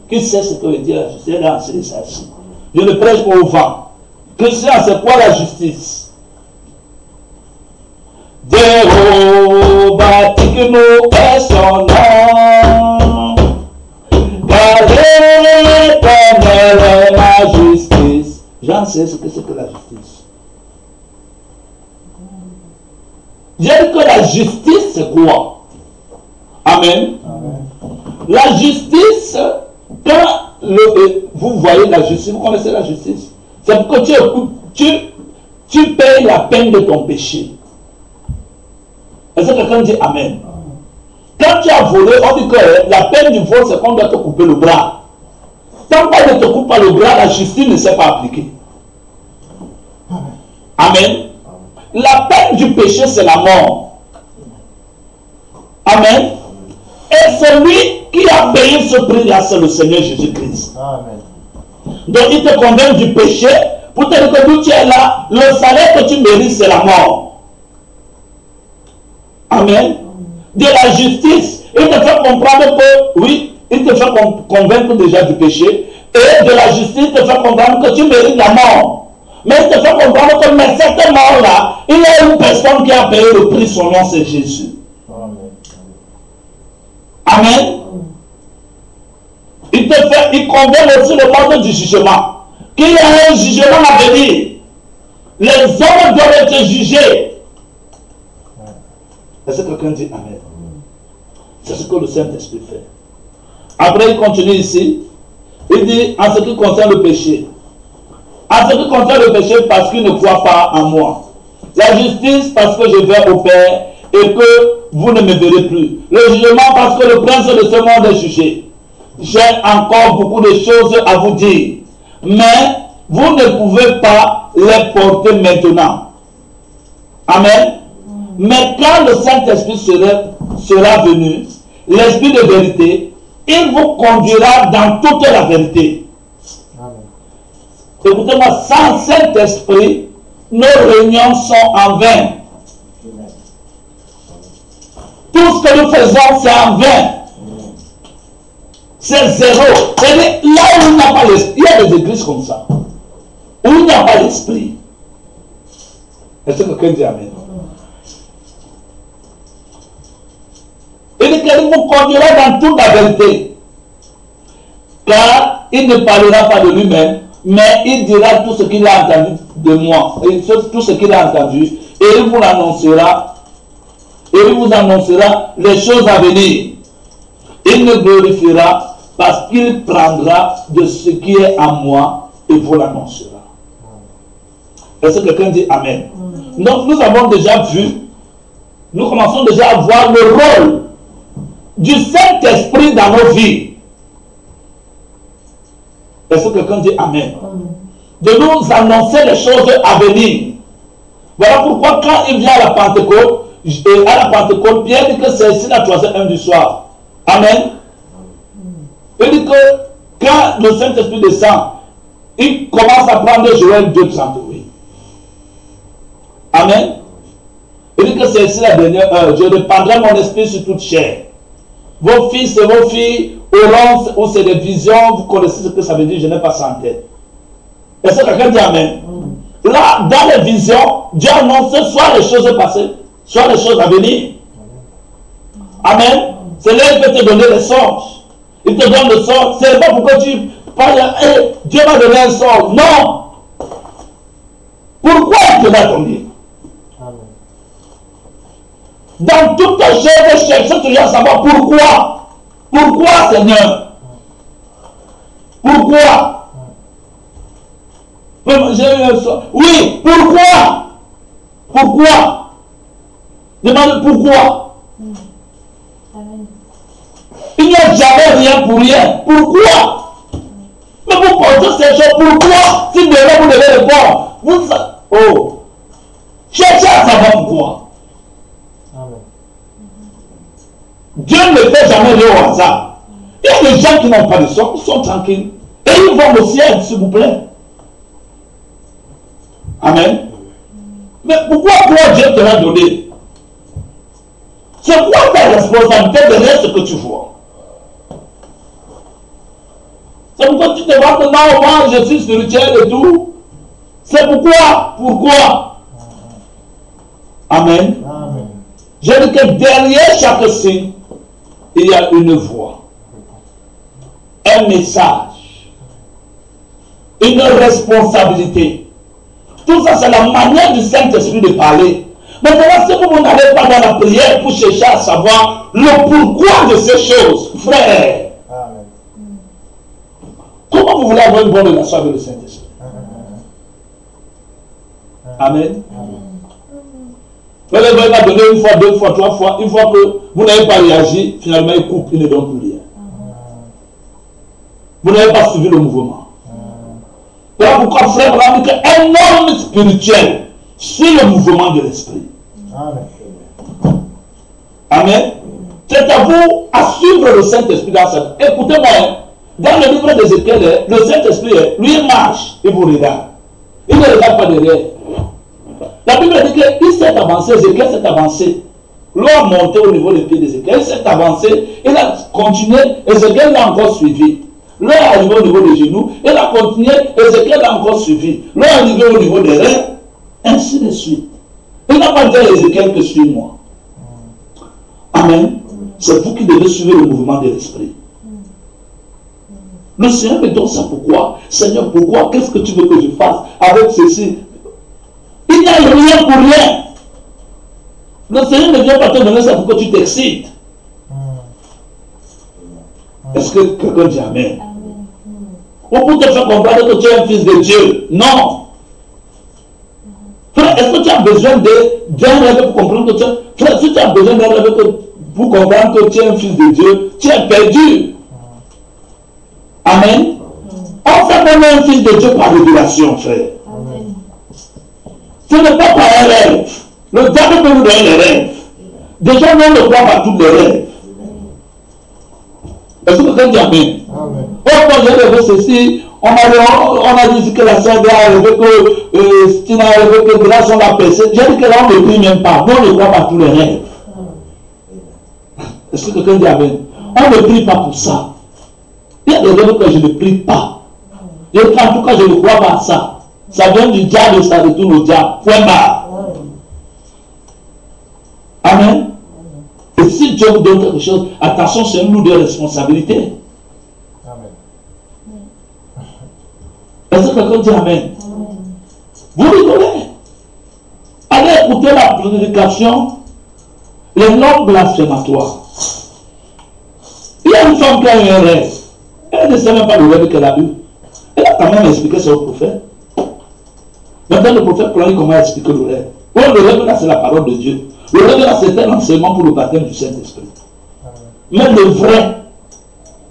Qui sait ce que veut dire la justice? Là, c'est ça. Je le prêche au vent. Christian, c'est quoi la justice? Jéhovah, nous est son nom, car l'éternel est la justice. J'en sais ce que c'est que la justice. J'ai dit que la justice, c'est quoi? Amen. Amen. La justice, quand vous voyez la justice, vous connaissez la justice, c'est pour que tu payes la peine de ton péché. Est-ce que quelqu'un dit Amen? Quand tu as volé, on dit que la peine du vol, c'est qu'on doit te couper le bras. Tant qu'on ne te coupe pas le bras, la justice ne s'est pas appliquée. Amen. La peine du péché, c'est la mort. Amen. Et celui qui a payé ce prix-là, c'est le Seigneur Jésus-Christ. Amen. Donc il te convainc du péché pour te dire que d'où tu es là, le salaire que tu mérites, c'est la mort. Amen. De la justice, il te fait comprendre que, oui, il te fait convaincre déjà du péché. Et de la justice, il te fait comprendre que tu mérites la mort. Mais il te fait comprendre que, mais cette mort-là, il y a une personne qui a payé le prix, son nom, c'est Jésus. Amen. Il convainc aussi le monde du jugement. Qu'il y a un jugement à venir. Les hommes doivent être jugés. Est-ce que quelqu'un dit Amen? C'est ce que le Saint-Esprit fait. Après, il continue ici. Il dit, en ce qui concerne le péché. En ce qui concerne le péché, parce qu'il ne croit pas en moi. La justice, parce que je vais au Père et que vous ne me verrez plus. Le jugement, parce que le prince de ce monde est jugé. J'ai encore beaucoup de choses à vous dire. Mais vous ne pouvez pas les porter maintenant. Amen. Mais quand le Saint-Esprit sera venu, l'Esprit de vérité, il vous conduira dans toute la vérité. Écoutez-moi, sans Saint-Esprit, nos réunions sont en vain. Tout ce que nous faisons, c'est en vain. C'est zéro. C'est-à-dire, là où il n'y a pas l'esprit, il y a des églises comme ça, où il n'y a pas l'esprit. Est-ce que quelqu'un dit Amen? Il dit qu'il vous conduira dans toute la vérité. Car il ne parlera pas de lui-même, mais il dira tout ce qu'il a entendu de moi, et tout ce qu'il a entendu, et il vous l'annoncera, et il vous annoncera les choses à venir. Il me glorifiera parce qu'il prendra de ce qui est à moi et vous l'annoncera. Est-ce que quelqu'un dit Amen? Donc nous avons déjà vu, nous commençons déjà à voir le rôle du Saint-Esprit dans nos vies. Est-ce que quelqu'un dit Amen? De nous annoncer les choses à venir. Voilà pourquoi quand il vient à la Pentecôte, Pierre dit que c'est ici la troisième heure du soir. Amen. Il dit que quand le Saint-Esprit descend, il commence à prendre Joël 2:38. Amen. Il dit que c'est ici la dernière heure. Je répandrai mon esprit sur toute chair. Vos fils et vos filles auront, ou c'est des visions, vous connaissez ce que ça veut dire, je n'ai pas ça en tête. Est-ce que quelqu'un dit Amen? Là, dans les visions, Dieu annonce soit les choses passées, soit les choses à venir. Amen. C'est là qu'il peut te donner les songes. Il te donne le songe. C'est pas pourquoi tu parles, hey, Dieu m'a donné un songe. Non. Pourquoi il te l'a donné? Dans toutes les choses, je cherche toujours à savoir pourquoi. Pourquoi, Seigneur? Pourquoi? J'ai eu un songe. Oui, pourquoi? Pourquoi? Demande pourquoi. Il n'y a jamais rien pour rien. Pourquoi? Mais vous posez ces choses. Pourquoi? Si demain vous devez répondre, vous... Oh. Cherchez à savoir pourquoi. Amen. Dieu ne fait jamais rien au hasard. Il y a des gens qui n'ont pas de sort, ils sont tranquilles. Et ils vont au ciel, s'il vous plaît. Amen. Mais pourquoi toi Dieu te l'a donné? C'est quoi ta responsabilité de rien ce que tu vois? C'est pourquoi tu te vois que non, moi je suis spirituel et tout. C'est pourquoi? Pourquoi? Amen. Amen. Je dis que derrière chaque signe, il y a une voix, un message, une responsabilité. Tout ça, c'est la manière du Saint-Esprit de parler. Maintenant, si vous n'allez pas dans la prière pour chercher à savoir le pourquoi de ces choses, frère, amen. Comment vous voulez avoir une bonne relation avec le Saint-Esprit? Amen. Vous va donner une fois, deux fois, trois fois. Une fois que vous n'avez pas réagi, finalement, il coupe, il ne donne plus rien. Vous n'avez pas suivi le mouvement. Voilà pourquoi frère Abraham dit qu'un homme spirituel suit le mouvement de l'esprit. Amen. Amen. C'est à vous à suivre le Saint-Esprit dans cette... Écoutez-moi, dans le livre d'Ézéchiel, le Saint-Esprit, lui, il marche, il vous regarde. Il ne regarde pas derrière. La Bible dit qu'il s'est avancé, Ézéchiel s'est avancé. L'eau a monté au niveau des pieds d'Ézéchiel, il s'est avancé, il a continué, Ézéchiel l'a encore suivi. L'eau est arrivé au niveau des genoux, il a continué, Ézéchiel l'a encore suivi. L'eau est arrivé au niveau des reins, ainsi de suite. Il n'a pas dit à Ézéchiel que suis-moi. Amen. C'est vous qui devez suivre le mouvement de l'esprit. Le Seigneur me donne ça pourquoi? Seigneur, pourquoi? Qu'est-ce que tu veux que je fasse avec ceci? Il n'y a rien pour rien. Le Seigneur ne vient pas te donner ça pour que tu t'excites. Est-ce que quelqu'un dit Amen? Ou pour te faire comprendre que tu es un fils de Dieu? Non. Frère, est-ce que tu as besoin d'un rêve pour comprendre que tu es... Frère, si tu as besoin d'un rêve pour comprendre que tu es un fils de Dieu, tu es perdu. Amen. On fait même un fils de Dieu par révélation, frère. Amen. Ce n'est pas par un rêve. Le diable peut nous donner les rêves. Déjà, nous ne croit pas tous les rêves. Est-ce que quelqu'un dit Amen? Oh, quand j'ai rêvé ceci, on a dit que la sœur a rêvé que Stina a rêvé que grâce on l'a percé. J'ai dit que là, on ne prie même pas. Nous, on ne croit pas tous les rêves. Est-ce que quelqu'un dit Amen? On ne prie pas pour ça. Il y a des rêves que je ne prie pas. En tout cas, je ne crois pas à ça. Ça vient du diable, ça retourne au diable. Point barre. Amen. Et si Dieu vous donne quelque chose, attention, c'est une lourde responsabilité. Amen. Est-ce que quelqu'un dit Amen? Vous rigolez. Allez écouter la prédication, les normes blasphématoires. Il y a une femme qui a eu un rêve. Elle ne sait même pas le rêve qu'elle a eu. Elle a quand même expliqué ça au prophète. Maintenant, le prophète, comment il explique le rêve? Oh, le rêve là, c'est la parole de Dieu. Le rêve là, c'est un enseignement pour le baptême du Saint-Esprit. Mais le vrai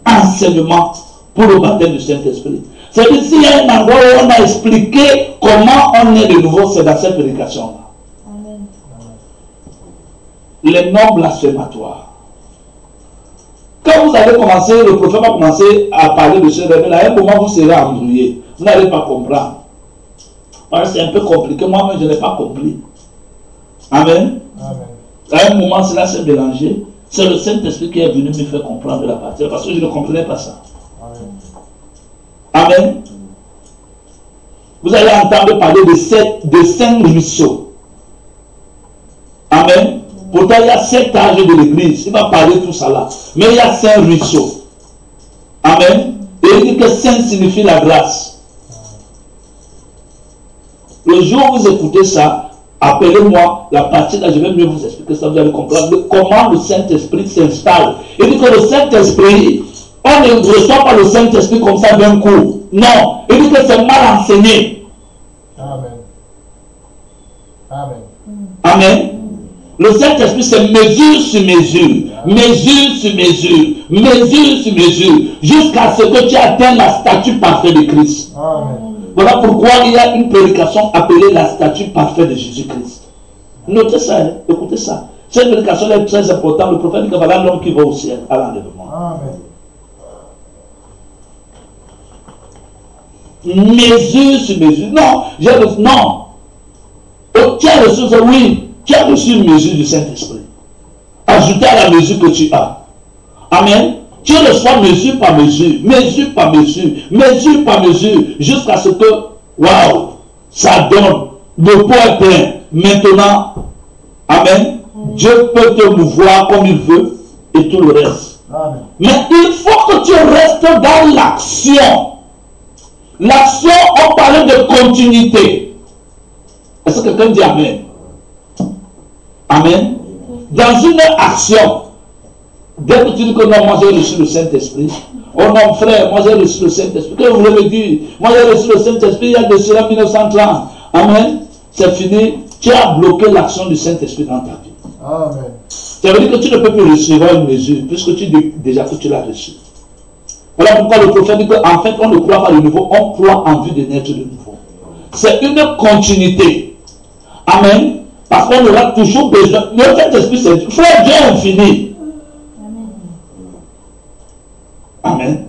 enseignement pour le baptême du Saint-Esprit, c'est que s'il y a un endroit où on a expliqué comment on est de nouveau, c'est dans cette prédication-là. Les noms blasphématoires. Quand vous allez commencer, le prophète va commencer à parler de ce rêve-là, à un moment vous serez embrouillé. Vous n'allez pas comprendre. C'est un peu compliqué. Moi-même, je n'ai pas compris. Amen. Amen. À un moment, cela s'est mélangé. C'est le Saint-Esprit qui est venu me faire comprendre la partie. Parce que je ne comprenais pas ça. Amen. Amen. Vous allez entendre parler de 5 ruisseaux. Amen. Pourtant, il y a 7 âges de l'église. Il va parler de tout ça là. Mais il y a 5 ruisseaux. Amen. Et il dit que 5 signifie la grâce. Le jour où vous écoutez ça, appelez-moi. La partie là, je vais mieux vous expliquer ça. Vous allez comprendre comment le Saint-Esprit s'installe. Il dit que le Saint-Esprit, on ne reçoit pas le Saint-Esprit comme ça d'un coup. Non. Il dit que c'est mal enseigné. Amen. Amen. Amen. Le Saint-Esprit, c'est mesure sur mesure, mesure sur mesure, mesure sur mesure, jusqu'à ce que tu atteignes la statue parfaite de Christ. Amen. Voilà pourquoi il y a une prédication appelée la statue parfaite de Jésus-Christ. Notez ça, hein? Écoutez ça. Cette prédication est très importante. Le prophète dit que voilà l'homme qui va au ciel à l'enlèvement. Amen. Mesure sur mesure. Non, non. Tu as reçu ça, oui. Tu as reçu une mesure du Saint-Esprit. Ajoutez à la mesure que tu as. Amen. Tu reçois mesure par mesure, mesure par mesure, mesure par mesure, jusqu'à ce que, waouh, ça donne. Le pot est plein. Maintenant, amen. Dieu peut te mouvoir comme il veut et tout le reste. Amen. Mais il faut que tu restes dans l'action. L'action, on parlait de continuité. Est-ce que quelqu'un dit amen? Amen. Dans une action, dès que tu dis que non, moi j'ai reçu le Saint-Esprit. Oh non, frère, moi j'ai reçu le Saint-Esprit. Que vous voulez me dire? Moi j'ai reçu le Saint-Esprit il y a de cela 1930. Amen. C'est fini. Tu as bloqué l'action du Saint-Esprit dans ta vie. Amen. Ça veut dire que tu ne peux plus recevoir une mesure, puisque tu dis déjà que tu l'as reçu. Voilà pourquoi le prophète dit qu'en fait, on ne croit pas de nouveau, on croit en vue de naître de nouveau. C'est une continuité. Amen. Parce qu'on aura toujours besoin. Le Saint-Esprit, c'est frère, Dieu est infini. Amen.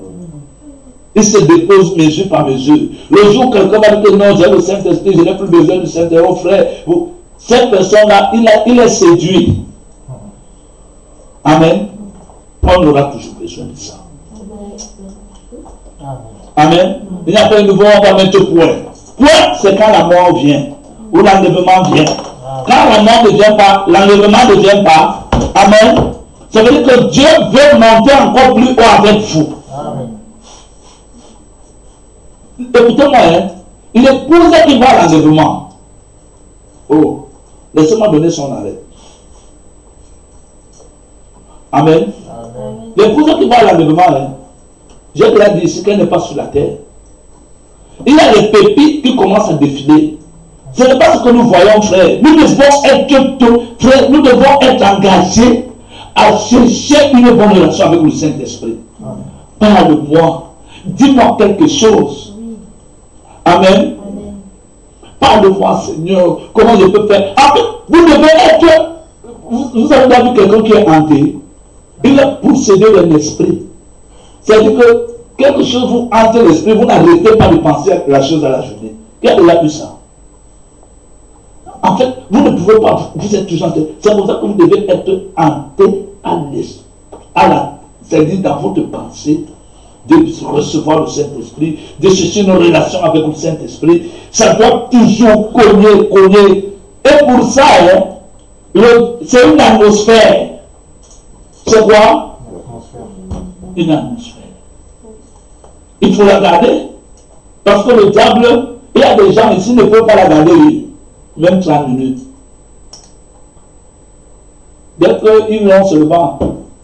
Il se dépose mesure par mesure. Le jour où quelqu'un va dire que non, j'ai le Saint-Esprit, je n'ai plus besoin du Saint-Esprit. Oh frère, cette personne-là, il est séduit. Amen. On aura toujours besoin de ça. Amen. Il n'y a pas de nouveau, on va mettre point. Point, c'est quand la mort vient. Ou l'enlèvement vient. Quand la mort ne vient pas, l'enlèvement ne vient pas. Amen. Ça veut dire que Dieu veut monter encore plus haut avec vous. Amen. Écoutez-moi, hein. Il est pour ça qu'il va à l'enlèvement. Oh, laissez-moi donner son arrêt. Amen. Amen. L'épouse qui va à l'enlèvement, hein. J'ai déjà dit ici qu'elle n'est pas sur la terre. Il y a des pépites qui commencent à défiler. Ce n'est pas ce que nous voyons, frère. Nous devons être engagés à chercher une bonne relation avec le Saint-Esprit. Parle-moi. Dis-moi quelque chose. Amen. Parle-moi, Seigneur. Comment je peux faire? Après, vous devez être. Vous avez déjà vu quelqu'un qui est hanté. Il est possédé d'un esprit. C'est-à-dire que quelque chose vous hante l'esprit, vous n'arrêtez pas de penser à la chose à la journée. Qui a déjà eu ça? En fait, vous ne pouvez pas, vous êtes toujours hanté. C'est pour ça que vous devez être hanté à l'esprit. C'est-à-dire dans votre pensée, de recevoir le Saint-Esprit, de chercher une relation avec le Saint-Esprit. Ça doit toujours cogner. Et pour ça, hein, c'est une atmosphère. C'est quoi? Une atmosphère. Il faut la garder. Parce que le diable, il y a des gens ici qui ne peuvent pas la garder, même 30 minutes. Dès qu'ils l'ont seulement,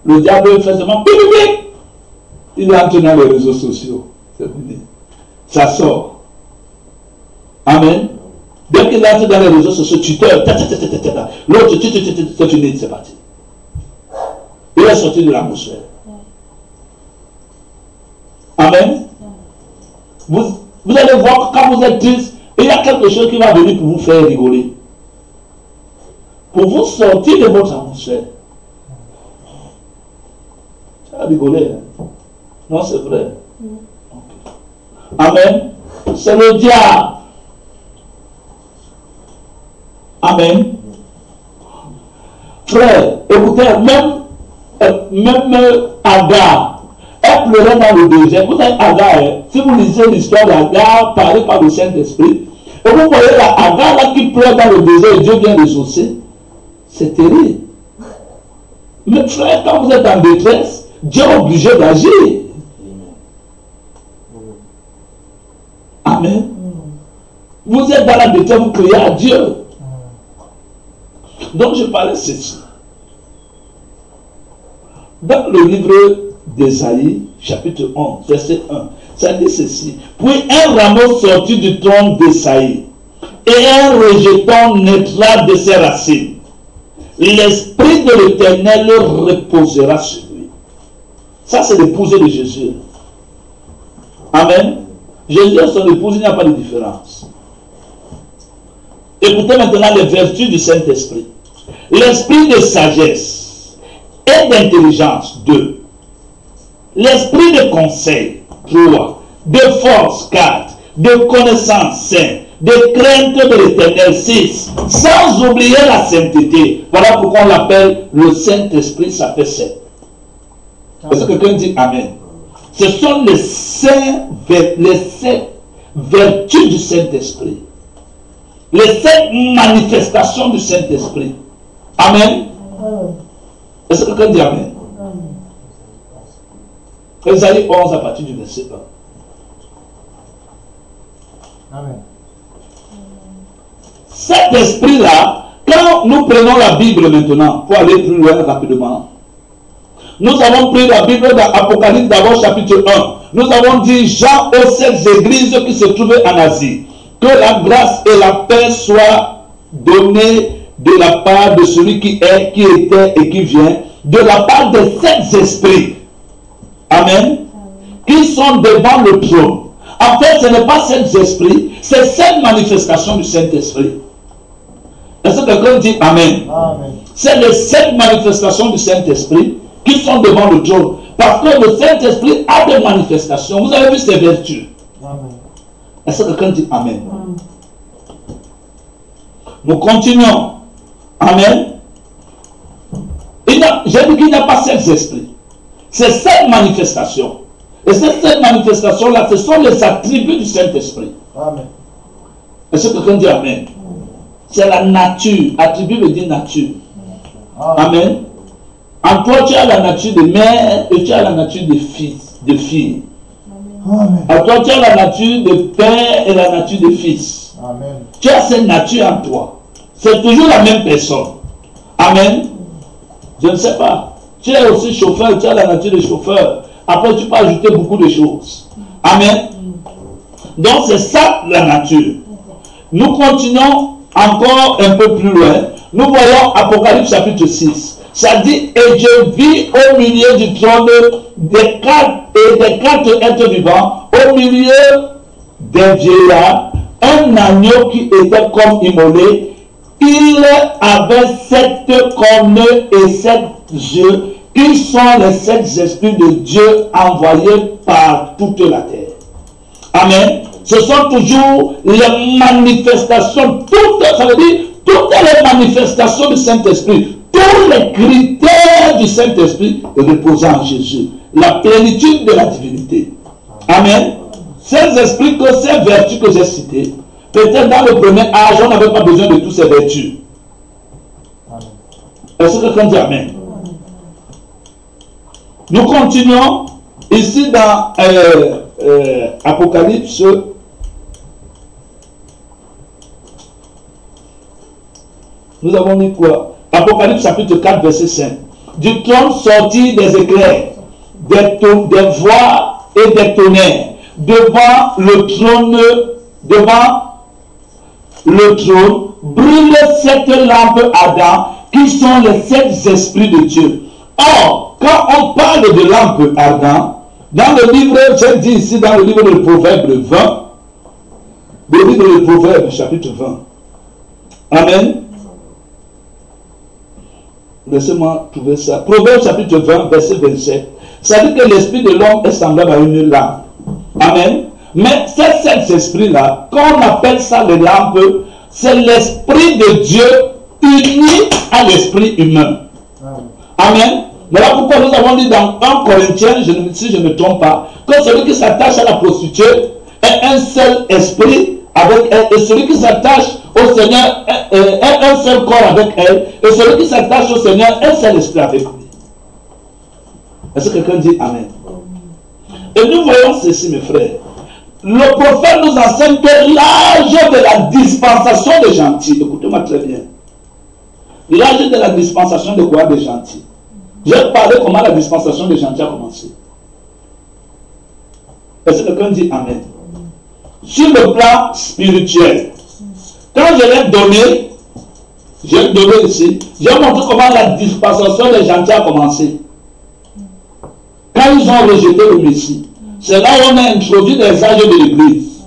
le diable fait seulement pipi. Il entre dans les réseaux sociaux. C'est fini. Ça sort. Amen. Dès qu'il il entre dans les réseaux sociaux, tuteur, l'autre, c'est fini, c'est parti. Il est sorti de l'atmosphère. Amen. Vous allez voir que quand vous êtes triste, il y a quelque chose qui va venir pour vous faire rigoler. Pour vous sortir de votre atmosphère. Ça va rigoler. Hein? Non, c'est vrai. Okay. Amen. C'est le diable. Amen. Frère, écoutez, même Agar, elle pleurait dans le désert. Vous savez, Agar, si vous lisez l'histoire d'Agar parlée par le Saint-Esprit, et vous voyez la Agar là qui pleure dans le désert et Dieu vient ressourcer, c'est terrible. Mais frère, quand vous êtes en détresse, Dieu est obligé d'agir. Amen. Vous êtes dans la détresse, vous priez à Dieu. Donc je parlais de ceci. Dans le livre d'Ésaïe, chapitre 11, verset 1, ça dit ceci. Puis un rameau sortit du trône d'Ésaïe, et un rejeton naîtra de ses racines. L'Esprit de l'Éternel reposera sur lui. Ça, c'est l'épouse de Jésus. Amen. Jésus et son épouse, il n'y a pas de différence. Écoutez maintenant les vertus du Saint-Esprit. L'esprit de sagesse et d'intelligence, 2. L'esprit de conseil, 3. De force, 4. De connaissance, 5. De crainte de l'Éternel, 6. Sans oublier la sainteté. Voilà pourquoi on l'appelle le Saint-Esprit, ça fait 7. Est-ce que quelqu'un dit Amen? Ce sont les 7 vertus du Saint-Esprit. Les 7 manifestations du Saint-Esprit. Amen. Est-ce que quelqu'un dit Amen? Ésaïe 11 à partir du verset 1. Amen. Cet esprit-là, quand nous prenons la Bible maintenant, pour aller plus loin rapidement, nous avons pris la Bible dans Apocalypse d'abord chapitre 1. Nous avons dit Jean aux 7 églises qui se trouvaient en Asie. Que la grâce et la paix soient données de la part de celui qui est, qui était et qui vient, de la part des 7 esprits. Amen. Qui sont devant le trône. En fait, ce n'est pas 7 esprits, c'est 7 manifestations du Saint-Esprit. Est-ce que quelqu'un dit Amen? Amen. C'est les 7 manifestations du Saint-Esprit qui sont devant le trône. Parce que le Saint-Esprit a des manifestations. Vous avez vu ses vertus. Amen. Est-ce que quelqu'un dit Amen? Nous continuons. Amen. J'ai dit qu'il n'y a pas 7 esprits. C'est 7 manifestations. Et ces 7 manifestations-là, ce sont les attributs du Saint-Esprit. Amen. Est-ce que quelqu'un dit Amen? C'est la nature. Attribut veut dire nature. Amen. En toi, tu as la nature de mère et tu as la nature de fils, de fille. Amen. En toi, tu as la nature de père et la nature de fils. Amen. Tu as cette nature en toi. C'est toujours la même personne. Amen. Je ne sais pas. Tu es aussi chauffeur, tu as la nature de chauffeur. Après, tu peux ajouter beaucoup de choses. Amen. Donc, c'est ça la nature. Nous continuons encore un peu plus loin. Nous voyons Apocalypse chapitre 6. Ça dit, et je vis au milieu du trône des 4 êtres vivants, au milieu des vieillards, un agneau qui était comme immolé. Il avait 7 cornes et 7 yeux, qui sont les 7 esprits de Dieu envoyés par toute la terre. Amen. Ce sont toujours les manifestations, ça veut dire toutes les manifestations du Saint-Esprit, tous les critères du Saint-Esprit reposant en Jésus. La plénitude de la divinité. Amen. Ces esprits, que ces vertus que j'ai citées, peut-être dans le premier âge, on n'avait pas besoin de toutes ces vertus. Est-ce que quelqu'un dit Amen? Nous continuons ici dans Apocalypse. Nous avons mis quoi? Apocalypse chapitre 4, verset 5. Du trône sortit des éclairs, des voix et des tonnerres. Devant le trône, devant le trône, brûle 7 lampes ardentes qui sont les 7 esprits de Dieu. Or, quand on parle de lampes ardentes, dans le livre, j'ai dit ici dans le livre de Proverbes 20, le livre de Proverbes chapitre 20. Amen. Laissez-moi trouver ça. Proverbes chapitre 20, verset 27. Ça dit que l'esprit de l'homme est semblable à une lampe. Amen. Mais ces 7 esprits-là, quand on appelle ça les lampes, c'est l'esprit de Dieu uni à l'esprit humain. Amen. Voilà pourquoi nous avons dit dans 1 Corinthiens, si je ne me trompe pas, que celui qui s'attache à la prostituée est un seul esprit avec elle, et celui qui s'attache au Seigneur est un seul corps avec elle, et celui qui s'attache au Seigneur est un seul esprit avec lui. Est-ce que quelqu'un dit Amen? Et nous voyons ceci, mes frères. Le prophète nous enseigne que l'âge de la dispensation des gentils, écoutez-moi très bien, l'âge de la dispensation de quoi? Des gentils. J'ai parlé comment la dispensation des gentils a commencé. Est-ce que quelqu'un dit Amen? Sur le plan spirituel, quand je l'ai donné, ici, j'ai montré comment la dispensation des gentils a commencé. Quand ils ont rejeté le Messie, c'est là où on a introduit les âges de l'Église.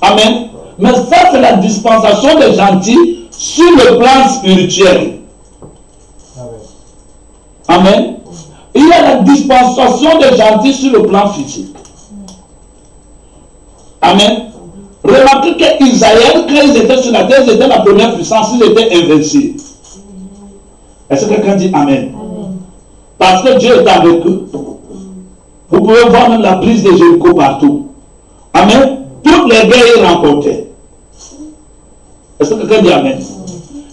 Amen. Mais ça, c'est la dispensation des gentils sur le plan spirituel. Amen. Il y a la dispensation des gentils sur le plan physique. Amen. Remarquez qu'Israël, quand ils étaient sur la terre, ils étaient la première puissance, ils étaient invincibles. Est-ce que quelqu'un dit Amen? Parce que Dieu est avec eux. Vous pouvez voir même la prise de Jéricho partout. Amen. Toutes les guerres ils remportaient. Est-ce que quelqu'un dit Amen?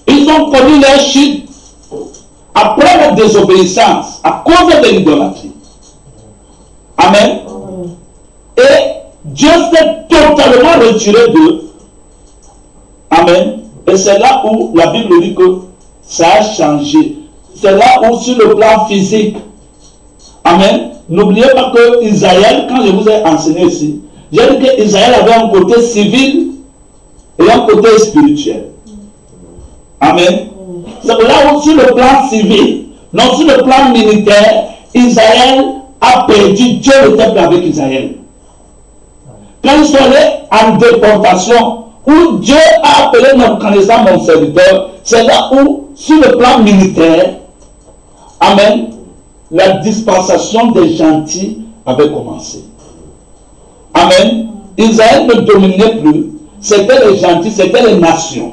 Ils ont connu leur chute après la désobéissance, à cause de l'idolâtrie. Amen. Et Dieu s'est totalement retiré d'eux. Amen. Et c'est là où la Bible dit que ça a changé. C'est là où sur le plan physique. Amen. N'oubliez pas que Israël, quand je vous ai enseigné ici, j'ai dit que Israël avait un côté civil et un côté spirituel. Amen. C'est là où sur le plan civil, non sur le plan militaire, Israël a perdu. Dieu n'était plus avec Israël. Quand ils sont allés en déportation, où Dieu a appelé Nebuchadnezzar mon serviteur, c'est là où, sur le plan militaire, Amen, la dispensation des gentils avait commencé. Amen. Israël ne dominait plus. C'était les gentils, c'était les nations.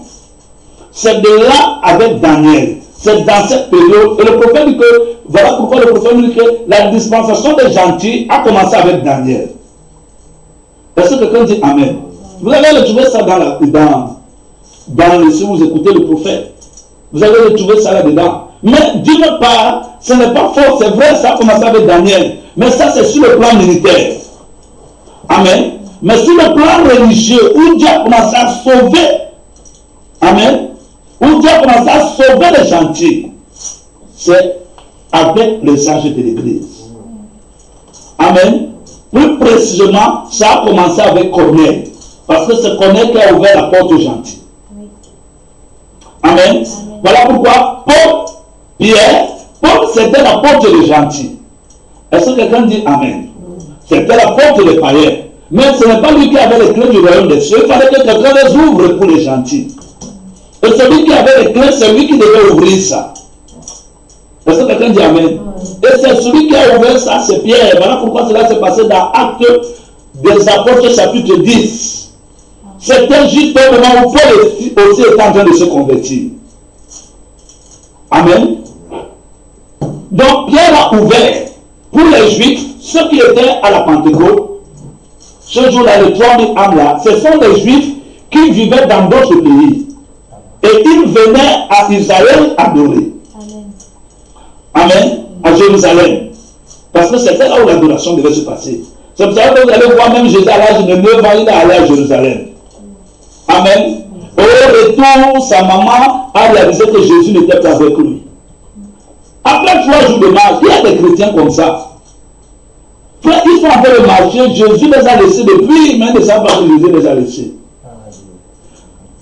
C'est de là avec Daniel. C'est dans cette période. Et le prophète dit que, voilà pourquoi le prophète dit que la dispensation des gentils a commencé avec Daniel. Est-ce que quelqu'un dit Amen? Vous allez retrouver ça si vous écoutez le prophète. Vous allez retrouver ça là-dedans. Mais d'une part, ce n'est pas faux, c'est vrai, ça a commencé avec Daniel. Mais ça, c'est sur le plan militaire. Amen. Mais sur le plan religieux, où Dieu a commencé à sauver, Amen, où Dieu a commencé à sauver les gentils, c'est avec les sages de l'Église. Amen. Plus précisément, ça a commencé avec Corneille. Parce que c'est Corneille qui a ouvert la porte aux gentils. Amen. Amen. Voilà pourquoi Paul, c'était la porte des gentils. Est-ce que quelqu'un dit Amen? C'était la porte des païens. Mais ce n'est pas lui qui avait les clés du royaume des cieux. Il fallait que quelqu'un les ouvre pour les gentils. Et celui qui avait les clés, c'est lui qui devait ouvrir ça. Est-ce que quelqu'un dit Amen? Et c'est celui qui a ouvert ça, c'est Pierre. Voilà pourquoi cela s'est passé dans Actes des Apôtres chapitre 10. C'était juste au moment où Paul aussi était en train de se convertir. Amen. Donc Pierre a ouvert pour les Juifs, ceux qui étaient à la Pentecôte, ce jour-là, les 3000 âmes là, ce sont les Juifs qui vivaient dans d'autres pays. Et ils venaient à Israël adorer. Amen. À Jérusalem. Parce que c'était là où l'adoration devait se passer. C'est pour ça que vous allez voir même Jésus à l'âge de 9 ans, il est allé à Jérusalem. Amen. Au retour, sa maman a réalisé que Jésus n'était pas avec lui. Après 3 jours de marche, il y a des chrétiens comme ça. Frère, ils sont en train de marcher, Jésus les a laissés depuis, mais ils ne savent pas que Jésus les a laissés.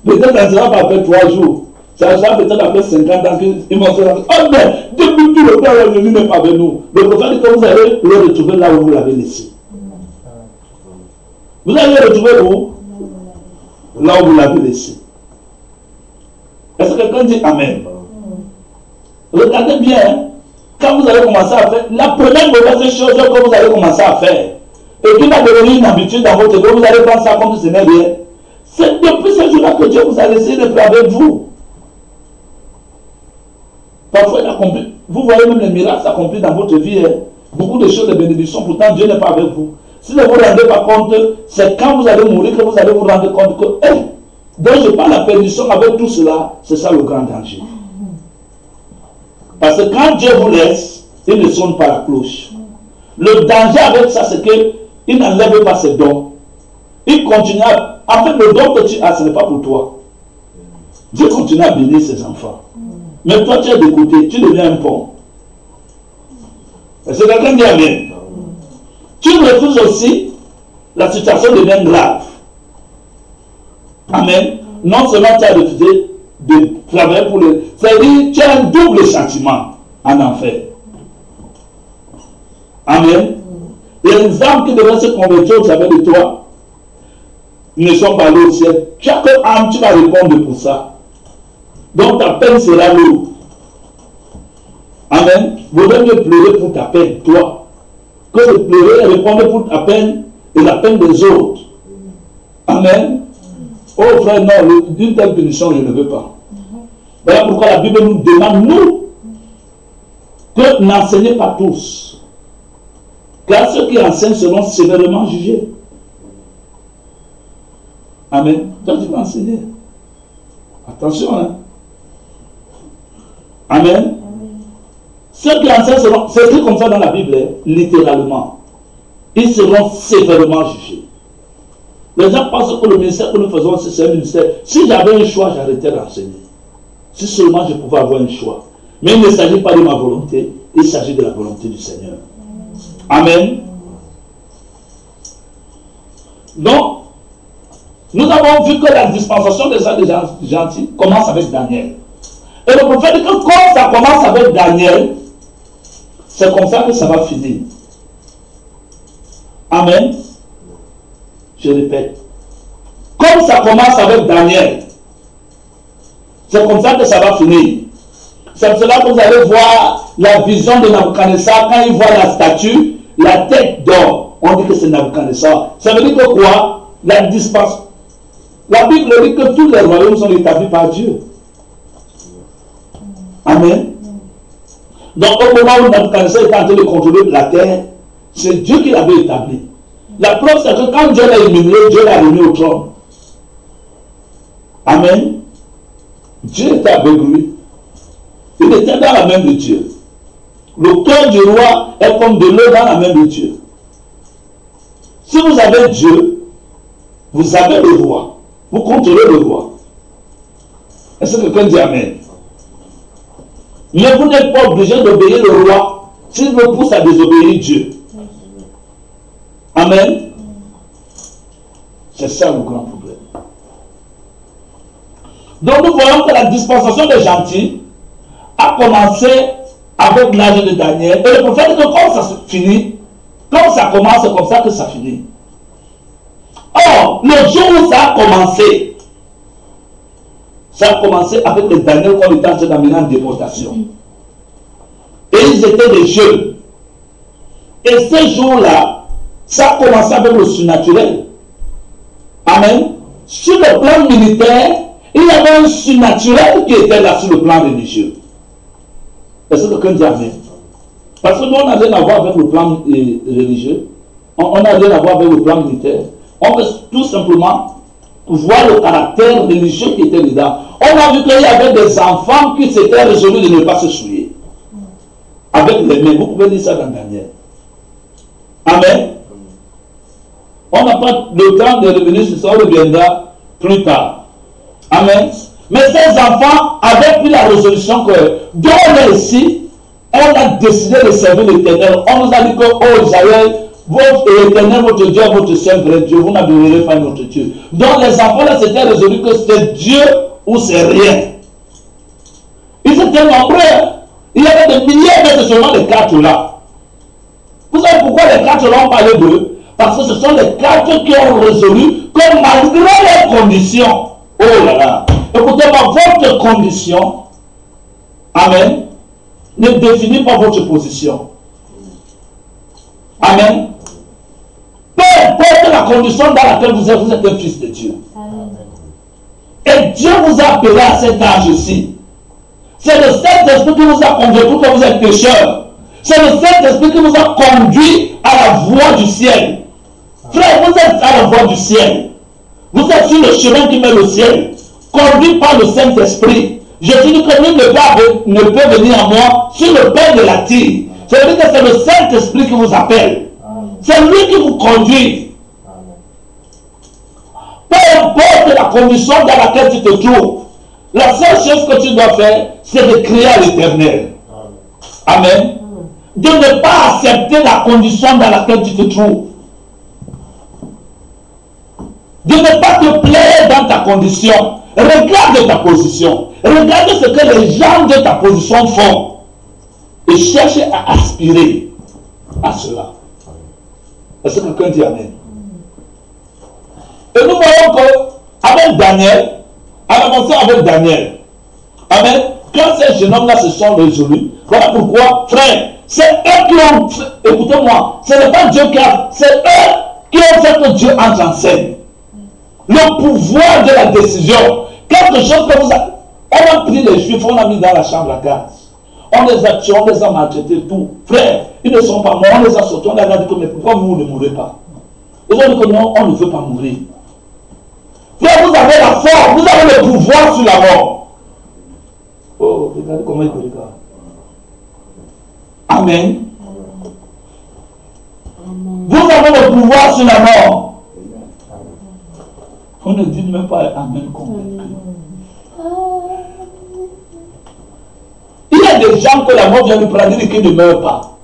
Peut-être ça ne sera pas après 3 jours. Ça sera peut-être après 50 ans qu'ils vont se rendre. Oh mais, depuis tout le temps, Jésus n'est pas avec nous. Le prophète dit que vous allez le retrouver là où vous l'avez laissé. Vous allez le retrouver où? Là où vous l'avez laissé. Est-ce que quelqu'un dit Amen? Regardez bien, quand vous allez commencer à faire, la première mauvaise chose que vous allez commencer à faire, et qui va devenir une habitude dans votre vie, vous allez prendre ça comme si ce n'est rien. C'est depuis ce jour-là que Dieu vous a laissé le faire avec vous. Parfois, il accomplit. Vous voyez même les miracles s'accomplir dans votre vie. Hein. Beaucoup de choses de bénédiction, pourtant Dieu n'est pas avec vous. Si vous ne vous rendez pas compte, c'est quand vous allez mourir que vous allez vous rendre compte que, donc je prends la perdition avec tout cela, c'est ça le grand danger. Parce que quand Dieu vous laisse, il ne sonne pas la cloche. Le danger avec ça, c'est qu'il n'enlève pas ses dons. Il continue à... En fait, le don que tu as, ce n'est pas pour toi. Dieu continue à bénir ses enfants. Mais toi, tu es de côté, tu deviens un pont. Est-ce que quelqu'un dit Amen? Tu refuses aussi, la situation devient grave. Amen. Non seulement tu as refusé de travailler pour le... C'est-à-dire, tu as un double sentiment en enfer. Amen. Les âmes qui devaient se convertir au travers de toi ne sont pas allées au ciel. Chaque âme, tu vas répondre pour ça. Donc ta peine sera lourde. Amen. Vous devez pleurer pour ta peine, toi. Que de pleurer et répondre pour ta peine et la peine des autres. Amen. Oh frère, non, d'une telle punition, je ne veux pas. Voilà pourquoi la Bible nous demande, nous, que n'enseignez pas tous. Car ceux qui enseignent seront sévèrement jugés. Amen. Toi, tu vas enseigner. Attention, hein. Amen. Ceux qui enseignent seront, c'est écrit comme ça dans la Bible, hein, littéralement. Ils seront sévèrement jugés. Les gens pensent que le ministère que nous faisons, c'est un ministère. Si j'avais un choix, j'arrêtais d'enseigner. Si seulement je pouvais avoir un choix. Mais il ne s'agit pas de ma volonté, il s'agit de la volonté du Seigneur. Amen. Donc, nous avons vu que la dispensation des gens gentils commence avec Daniel. Et le prophète dit que quand ça commence avec Daniel, c'est comme ça que ça va finir. Amen. Je répète. Comme ça commence avec Daniel, c'est comme ça que ça va finir. C'est pour cela que vous allez voir la vision de Nabuchodonosor quand il voit la statue, la tête d'or. On dit que c'est Nabuchodonosor. Ça veut dire que quoi? La dispensation. La Bible dit que tous les royaumes sont établis par Dieu. Amen. Donc au moment où Nabuchodonosor est en train de contrôler la terre, c'est Dieu qui l'avait établi. La preuve, c'est que quand Dieu l'a éliminé, Dieu l'a remis au trône. Amen. Dieu était avec lui. Il était dans la main de Dieu. Le cœur du roi est comme de l'eau dans la main de Dieu. Si vous avez Dieu, vous avez le roi. Vous contrôlez le roi. Est-ce que quelqu'un dit Amen? Mais vous n'êtes pas obligé d'obéir le roi s'il vous pousse à désobéir Dieu. Amen. C'est ça le grand problème. Donc nous voyons que la dispensation des gentils a commencé avec l'âge de Daniel. Et le prophète dit que quand ça se finit, quand ça commence, c'est comme ça que ça finit. Or, le jour où ça a commencé avec les Daniel quand ils étaient d'amener en déportation. Et ils étaient des jeunes. Et ce jour-là, ça a commencé avec le surnaturel. Amen. Sur le plan militaire, il y avait un surnaturel qui était là sur le plan religieux. Est-ce que quelqu'un dit Amen? Parce que nous, on n'a rien à voir avec le plan religieux. On n'a rien à voir avec le plan militaire. On peut tout simplement voir le caractère religieux qui était dedans. On a vu qu'il y avait des enfants qui s'étaient résolus de ne pas se souiller. Avec les mains. Vous pouvez lire ça dans Daniel. Amen. On n'a pas le temps de revenir sur ça, on reviendra plus tard. Amen. Mais ces enfants avaient pris la résolution que, dans on est ici, on a décidé de servir l'Éternel. On nous a dit que, oh Israël, votre éternel, votre Dieu, votre seul vrai Dieu, vous n'adorerez pas notre Dieu. Donc les enfants là s'étaient résolus que c'est Dieu ou c'est rien. Ils étaient nombreux. Il y avait des milliers, mais c'est seulement les 4 là. Vous savez pourquoi les 4 là ont parlé d'eux? Parce que ce sont les 4 qui ont résolu que malgré leurs conditions, oh là là, écoutez-moi, votre condition, amen, ne définit pas votre position. Amen. Peu importe la condition dans laquelle vous êtes un fils de Dieu. Amen. Et Dieu vous a appelé à cet âge-ci. C'est le Saint-Esprit qui vous a conduit pour que vous êtes pécheur. C'est le Saint-Esprit qui vous a conduit à la voie du ciel. Frère, vous êtes à la voie du ciel. Vous êtes sur le chemin qui mène au ciel. Conduit par le Saint-Esprit. Je dis que nul ne peut venir à moi sur le pain de la tire. Ça veut dire que c'est le Saint-Esprit qui vous appelle. C'est lui qui vous conduit. Peu importe la condition dans laquelle tu te trouves, la seule chose que tu dois faire, c'est de crier à l'Éternel. Amen. De ne pas accepter la condition dans laquelle tu te trouves. De ne pas te plaire dans ta condition. Regarde ta position. Regarde ce que les gens de ta position font. Et cherche à aspirer à cela. Est-ce que quelqu'un dit amen? Et nous voyons qu'avec Daniel, avançons avec Daniel. Amen. Quand ces jeunes hommes-là se sont résolus, voilà pourquoi, frère, c'est eux qui ont, écoutez-moi, ce n'est pas Dieu qui a, c'est eux qui ont fait que Dieu entre en scène. Le pouvoir de la décision, quelque chose que vous avez, on a pris les Juifs, on a mis dans la chambre à gaz. On les a tués, on les a maltraités, tout. Frère, ils ne sont pas morts, on les a sortis, on les a dit que mais pourquoi vous ne mourrez pas? Ils ont dit que non, on ne veut pas mourir. Frère, vous avez la force, vous avez le pouvoir sur la mort. Oh, regardez comment il regarde. Amen. Vous avez le pouvoir sur la mort. On ne dit même pas Amen convaincu. Il y a des gens que la mort vient lui prendre et qui ne meurent pas.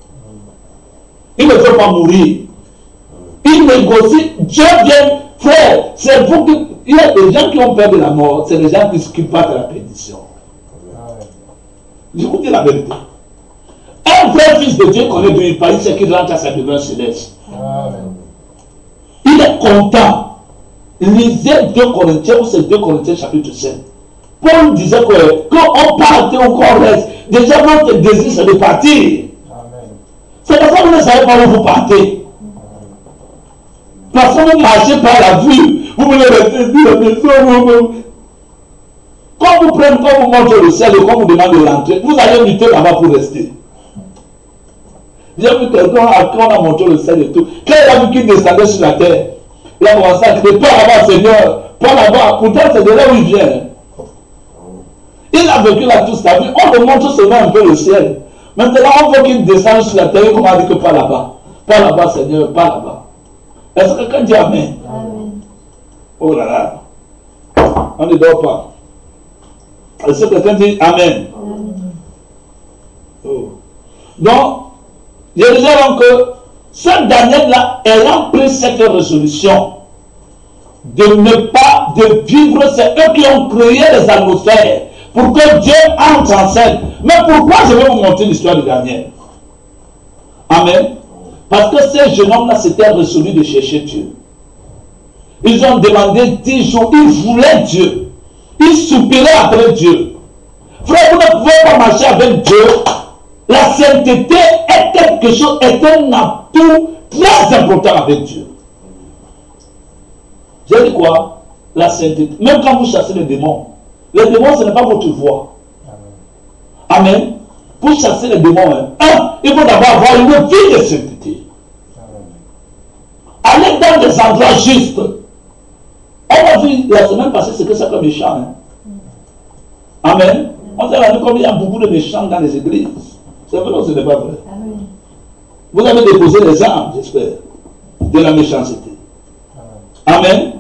Ils ne veulent pas mourir. Ils négocient. Dieu vient, frère, c'est vous qui... Il y a des gens qui ont peur de la mort, c'est des gens qui partent à la perdition. Je vous dis la vérité. Un vrai fils de Dieu connaît Dieu, il parle, c'est qu'il rentre à sa demeure céleste. Il est content. Lisez 2 Corinthiens, ou c'est 2 Corinthiens chapitre 7. Paul disait que quand on partait ou qu'on reste, déjà notre désir c'est de partir. C'est pour ça que vous ne savez pas où vous partez. Parce que vous marchez par la vue, vous voulez rester ici, la maison, quand vous prenez, quand vous montrez le ciel et quand vous demandez de rentrer, vous allez lutter là-bas pour rester. J'ai vu quelqu'un quand on a montré le ciel et tout, quand il a vu qu'il descendait sur la terre, il a commencé à crier, pas là-bas Seigneur, pas là-bas, pourtant c'est de là où il vient. Il a vécu là toute sa vie, on le montre seulement un peu le ciel. Maintenant on veut qu'il descende sur la terre, comme on a dit que pas là-bas Seigneur, pas là-bas. Est-ce que quelqu'un dit Amen? Amen. Oh là là, on ne dort pas. Est-ce que quelqu'un dit Amen? Amen. Oh. Donc, je disais donc que ce Daniel-là, ayant pris cette résolution de ne pas de vivre, c'est eux qui ont créé les atmosphères pour que Dieu entre en scène. Mais pourquoi je vais vous montrer l'histoire de Daniel? Amen. Parce que ces jeunes hommes-là s'étaient résolus de chercher Dieu. Ils ont demandé 10 jours, ils voulaient Dieu. Ils soupiraient après Dieu. Frère, vous ne pouvez pas marcher avec Dieu. La sainteté est quelque chose, est un atout très important avec Dieu. J'ai dit quoi? La sainteté. Même quand vous chassez les démons, ce n'est pas votre voie. Amen. Pour chasser les démons, il faut d'abord avoir une vie de sainteté. Allez dans des endroits justes. On a vu la semaine passée ce que c'est que méchant. Amen. On s'est rendu compte qu'il y a beaucoup de méchants dans les églises. C'est vrai ou ce n'est pas vrai? Amen. Vous avez déposé les armes, j'espère, de la méchanceté. Amen. Amen.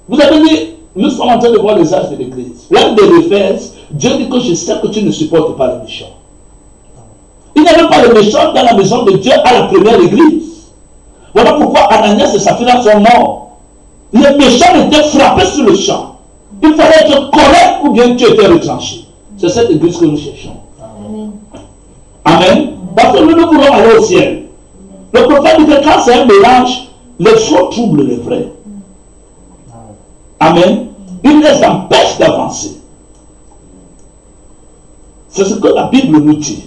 Vous avez dit, nous sommes en train de voir les âges de l'église. L'un des Éphèses, Dieu dit que je sais que tu ne supportes pas les méchants. Il n'y avait pas de méchants dans la maison de Dieu à la première église. Voilà pourquoi Ananias et Saphira sont morts. Les méchants étaient frappés sur le champ. Il fallait être correct ou bien tu étais retranché. C'est cette église que nous cherchons. Amen. Amen. Parce que nous voulons aller au ciel. Le prophète dit que quand c'est un mélange, les faux troublent les vrais. Amen. Il les empêche d'avancer. C'est ce que la Bible nous dit.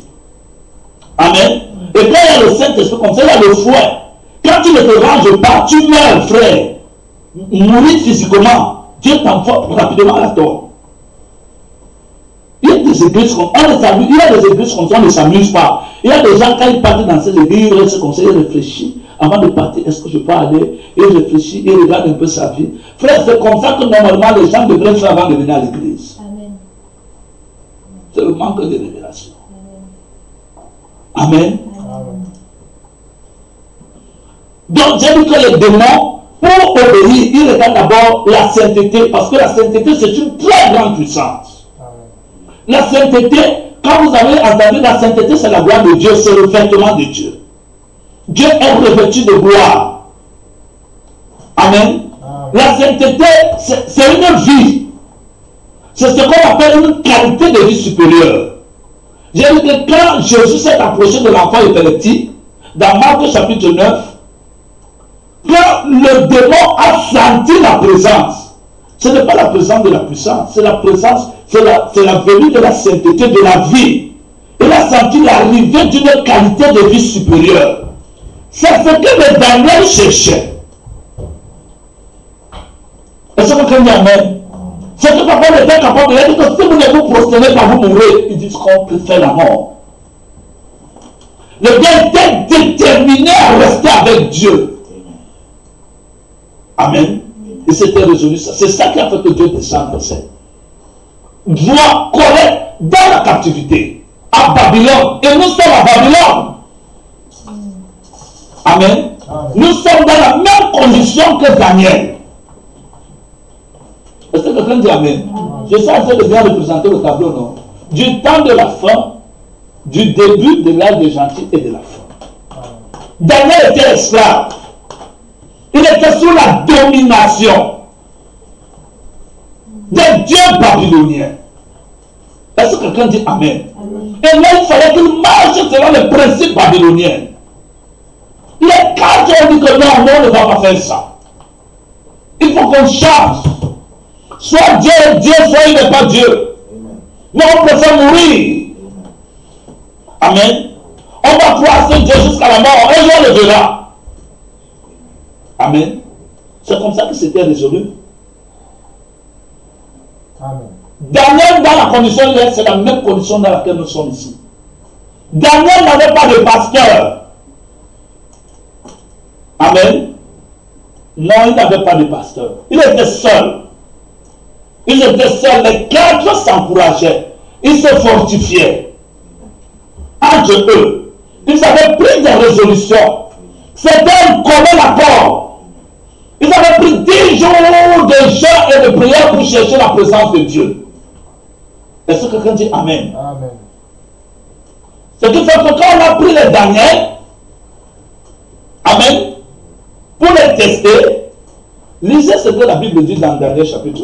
Amen. Et quand il y a le Saint-Esprit comme ça, il y a le fouet. Quand tu ne te ranges pas, tu meurs, frère. Mourir physiquement, Dieu t'envoie rapidement à la tombe. Il y a des églises comme ça, il y a des églises comme ça, on ne s'amuse pas. Il y a des gens, quand ils partent dans ces églises, ils restent comme ça, ils réfléchissent. Avant de partir, est-ce que je peux aller? Ils réfléchissent, ils regardent un peu sa vie. Frère, c'est comme ça que normalement les gens devraient faire avant de venir à l'église. C'est le manque de révélation. Amen. Amen. Donc, j'ai dit que les démons, pour obéir, ils regardent d'abord la sainteté, parce que la sainteté, c'est une très grande puissance. Amen. La sainteté, quand vous avez entendu la sainteté, c'est la gloire de Dieu, c'est le vêtement de Dieu. Dieu est revêtu de gloire. Amen. Amen. La sainteté, c'est une vie. C'est ce qu'on appelle une qualité de vie supérieure. J'ai dit que quand Jésus s'est approché de l'enfant épileptique, dans Marc chapitre 9, quand le démon a senti la présence, ce n'est pas la présence de la puissance, c'est la présence, c'est la venue de la sainteté, de la vie. Il a senti l'arrivée d'une qualité de vie supérieure. C'est ce que les Daniel cherchaient. Est-ce que quelqu'un dit amen? C'est que parfois les gens capables de dire que si vous ne vous prosternez pas, vous mourrez. Ils disent qu'on préfère la mort. Le gars était déterminé à rester avec Dieu. Amen. Et c'était résolu ça. C'est ça qui a fait que Dieu descende au ciel. Voix correcte dans la captivité. À Babylone. Et nous sommes à Babylone. Amen. Amen. Nous sommes dans la même condition que Daniel. Est-ce que quelqu'un dit amen? Je suis en train de bien représenter le tableau, non? Du temps de la fin, du début de l'âge des gentils et de la fin. Daniel était esclave. Il était sous la domination des dieux babyloniens. Est-ce que quelqu'un dit amen? Et là, il fallait qu'il marche selon les principes babyloniens. Les quatre ont dit que non, on ne va pas faire ça. Il faut qu'on change. Soit Dieu est Dieu, soit il n'est pas Dieu. Mais on préfère mourir. Amen. On va croire ce Dieu jusqu'à la mort. Un jour on le verra. Amen. C'est comme ça que c'était résolu. Amen. Daniel, dans la condition, c'est la même condition dans laquelle nous sommes ici. Daniel n'avait pas de pasteur. Amen. Non, il n'avait pas de pasteur. Il était seul. Ils étaient seuls. Les quatre s'encourageaient. Ils se fortifiaient. Entre eux. Ils avaient pris des résolutions. C'était un commun accord. Ils avaient pris 10 jours de jeûne et de prière pour chercher la présence de Dieu. Est-ce que quelqu'un dit amen? Amen. Ce qui fait que quand on a pris les Daniel, amen, pour les tester, lisez ce que la Bible dit dans Daniel chapitre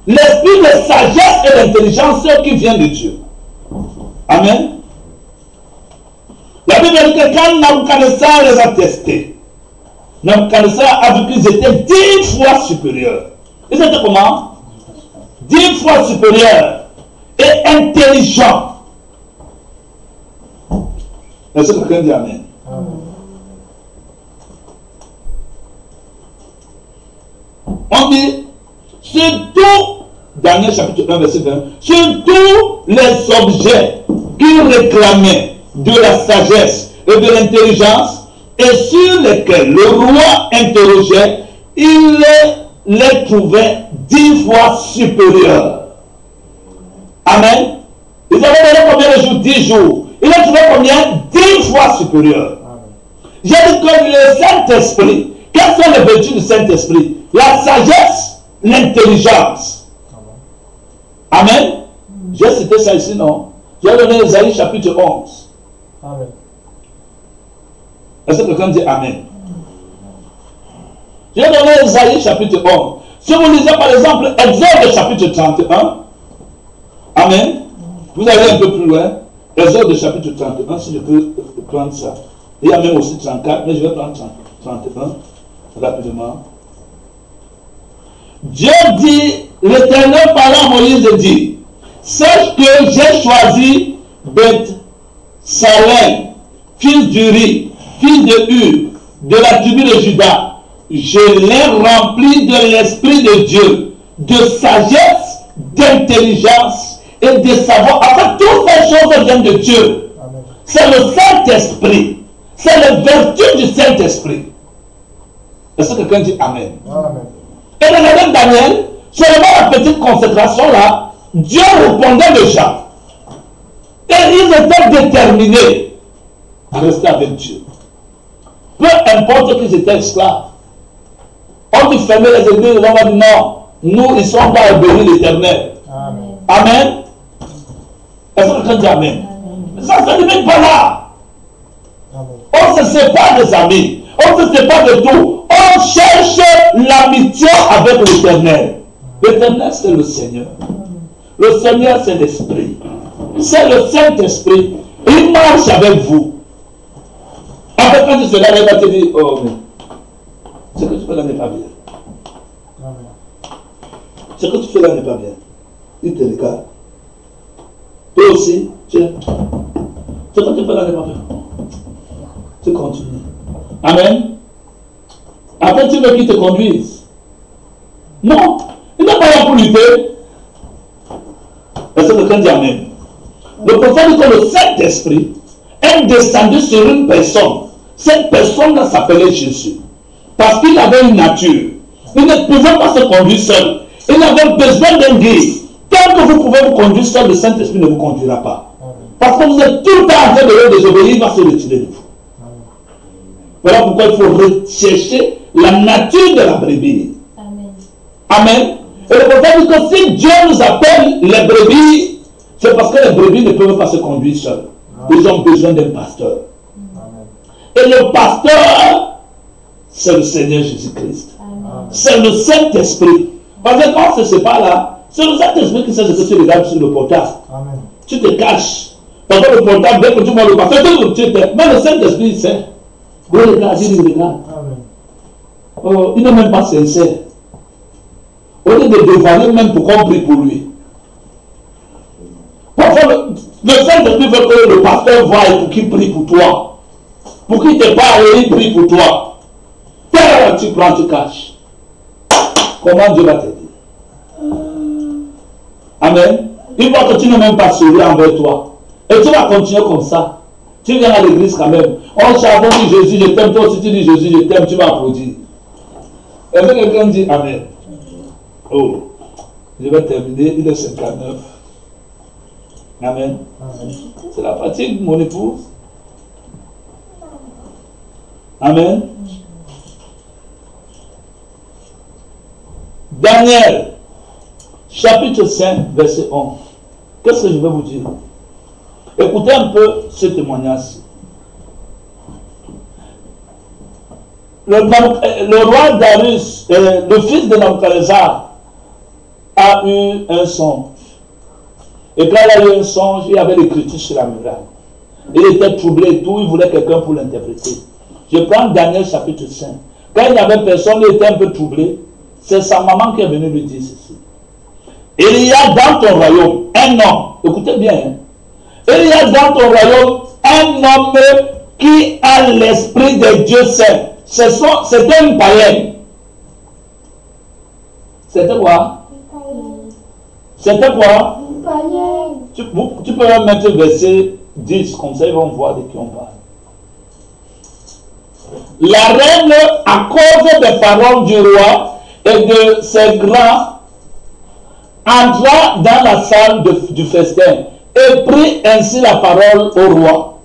1. L'esprit de sagesse et d'intelligence qui vient de Dieu. Amen. La Bible dit que quand Nabucodonosor les a testés, Nabucodonosor a vu qu'ils étaient 10 fois supérieurs. Ils étaient comment? 10 fois supérieurs et intelligents. Est-ce que quelqu'un dit amen? Amen. On dit, surtout, Daniel chapitre 1, verset 20, surtout les objets qu'il réclamait de la sagesse et de l'intelligence et sur lesquels le roi interrogeait, il les trouvait 10 fois supérieurs. Amen. Ils avaient donné combien de jours? 10 jours. Il les trouvait combien? 10 fois supérieurs. J'ai dit que le Saint-Esprit, quelles sont les vertus du Saint-Esprit? La sagesse, l'intelligence. Amen. J'ai cité ça ici, non? J'ai donné Isaïe chapitre 11. Amen. Est-ce que quelqu'un dit Amen? Je vais donner Isaïe chapitre 11. Si vous lisez par exemple Exode chapitre 31, Amen. Vous allez un peu plus loin. Exode chapitre 31, si je peux prendre ça. Il y a même aussi 34, mais je vais prendre 31 rapidement. Dieu dit, l'Éternel parlant à Moïse dit, sache que j'ai choisi Beth-Salem, fils d'Uri, fils de Hur, de la tribu de Juda. Je l'ai rempli de l'Esprit de Dieu, de sagesse, d'intelligence et de savoir. En fait, toutes ces choses viennent de Dieu. C'est le Saint-Esprit. C'est la vertu du Saint-Esprit. Est-ce que quelqu'un dit Amen? Amen. Et regardez Daniel, seulement la petite consécration là, Dieu répondait déjà. Et ils étaient déterminés à rester avec Dieu. Peu importe qu'ils étaient esclaves. On dit fermer les églises, on va dire non, nous ils sont pas obéis l'Éternel. Amen. Amen. Est-ce que quelqu'un dit Amen? Mais ça ne se limite pas là. Amen. On se sépare des amis, on se sépare de tout. On cherche l'amitié avec l'Éternel. L'Éternel, c'est le Seigneur. Le Seigneur, c'est l'Esprit. C'est le Saint-Esprit. Il marche avec vous. Après, quand tu seras là, il va te dire, oh, mais ce que tu fais là n'est pas bien. Amen. Ce que tu fais là n'est pas bien. Il te regarde. Toi aussi, tiens. Ce que tu fais là n'est pas bien. Tu continues. Amen. Après, tu veux qu'il te conduise. Non. Il n'est pas là pour lutter. Est-ce que quelqu'un dit Amen? Le prophète dit que le Saint-Esprit est descendu sur une personne. Cette personne-là s'appelait Jésus. Parce qu'il avait une nature. Il ne pouvait pas se conduire seul. Il avait besoin d'un guide. Tant que vous pouvez vous conduire seul, le Saint-Esprit ne vous conduira pas. Parce que vous êtes tout le temps en train de le désobéir, il va se retirer de vous. Voilà pourquoi il faut rechercher la nature de la brebis. Amen. Amen. Et le prophète dit que si Dieu nous appelle les brebis, c'est parce que les brebis ne peuvent pas se conduire seuls. Ils ont besoin d'un pasteur. Amen. Et le pasteur, c'est le Seigneur Jésus-Christ. C'est le Saint-Esprit. Parce que quand on se sépare là, c'est le Saint-Esprit qui sait ce que tu regardes sur le portable. Amen. Tu te caches. Parce que le portable, dès que tu vois le pasteur, tu te... Mais le Saint-Esprit, il sait. Vous regardez, il regarde. Amen. Oh, il n'est même pas sincère. Au lieu de dévoiler même pour qu'on prie pour lui. Parfois, le Saint-Esprit veut que le pasteur voie et pour qu'il prie pour toi. Pour qu'il te parle et il prie pour toi. Père, tu prends, tu caches. Comment Dieu va te dire? Amen. Il voit que tu n'es même pas sauvé envers toi. Et tu vas continuer comme ça. Tu viens à l'église quand même. On chante, on dit Jésus, je t'aime. Toi aussi, tu dis Jésus, je t'aime. Tu vas applaudir. Est-ce que quelqu'un dit Amen? Oh, je vais terminer. Il est 59. Amen. Amen. C'est la fatigue, mon épouse. Amen. Daniel, chapitre 5, verset 11. Qu'est-ce que je vais vous dire? Écoutez un peu ce témoignage. Le roi Darius, le fils de Nabuchodonosor, a eu un songe. Et quand il a eu un songe, il y avait l'écriture sur la muraille. Il était troublé et tout, il voulait quelqu'un pour l'interpréter. Je prends Daniel chapitre 5. Quand il n'y avait personne, il était un peu troublé. C'est sa maman qui est venue lui dire ceci. Il y a dans ton royaume un homme, écoutez bien, hein, il y a dans ton royaume un homme qui a l'esprit de Dieu saint. C'était une païenne. C'était quoi? C'était quoi? Tu peux même mettre verset 10, comme ça ils vont voir de qui on parle. La reine, à cause des paroles du roi et de ses grands, entra dans la salle du festin et prit ainsi la parole au roi.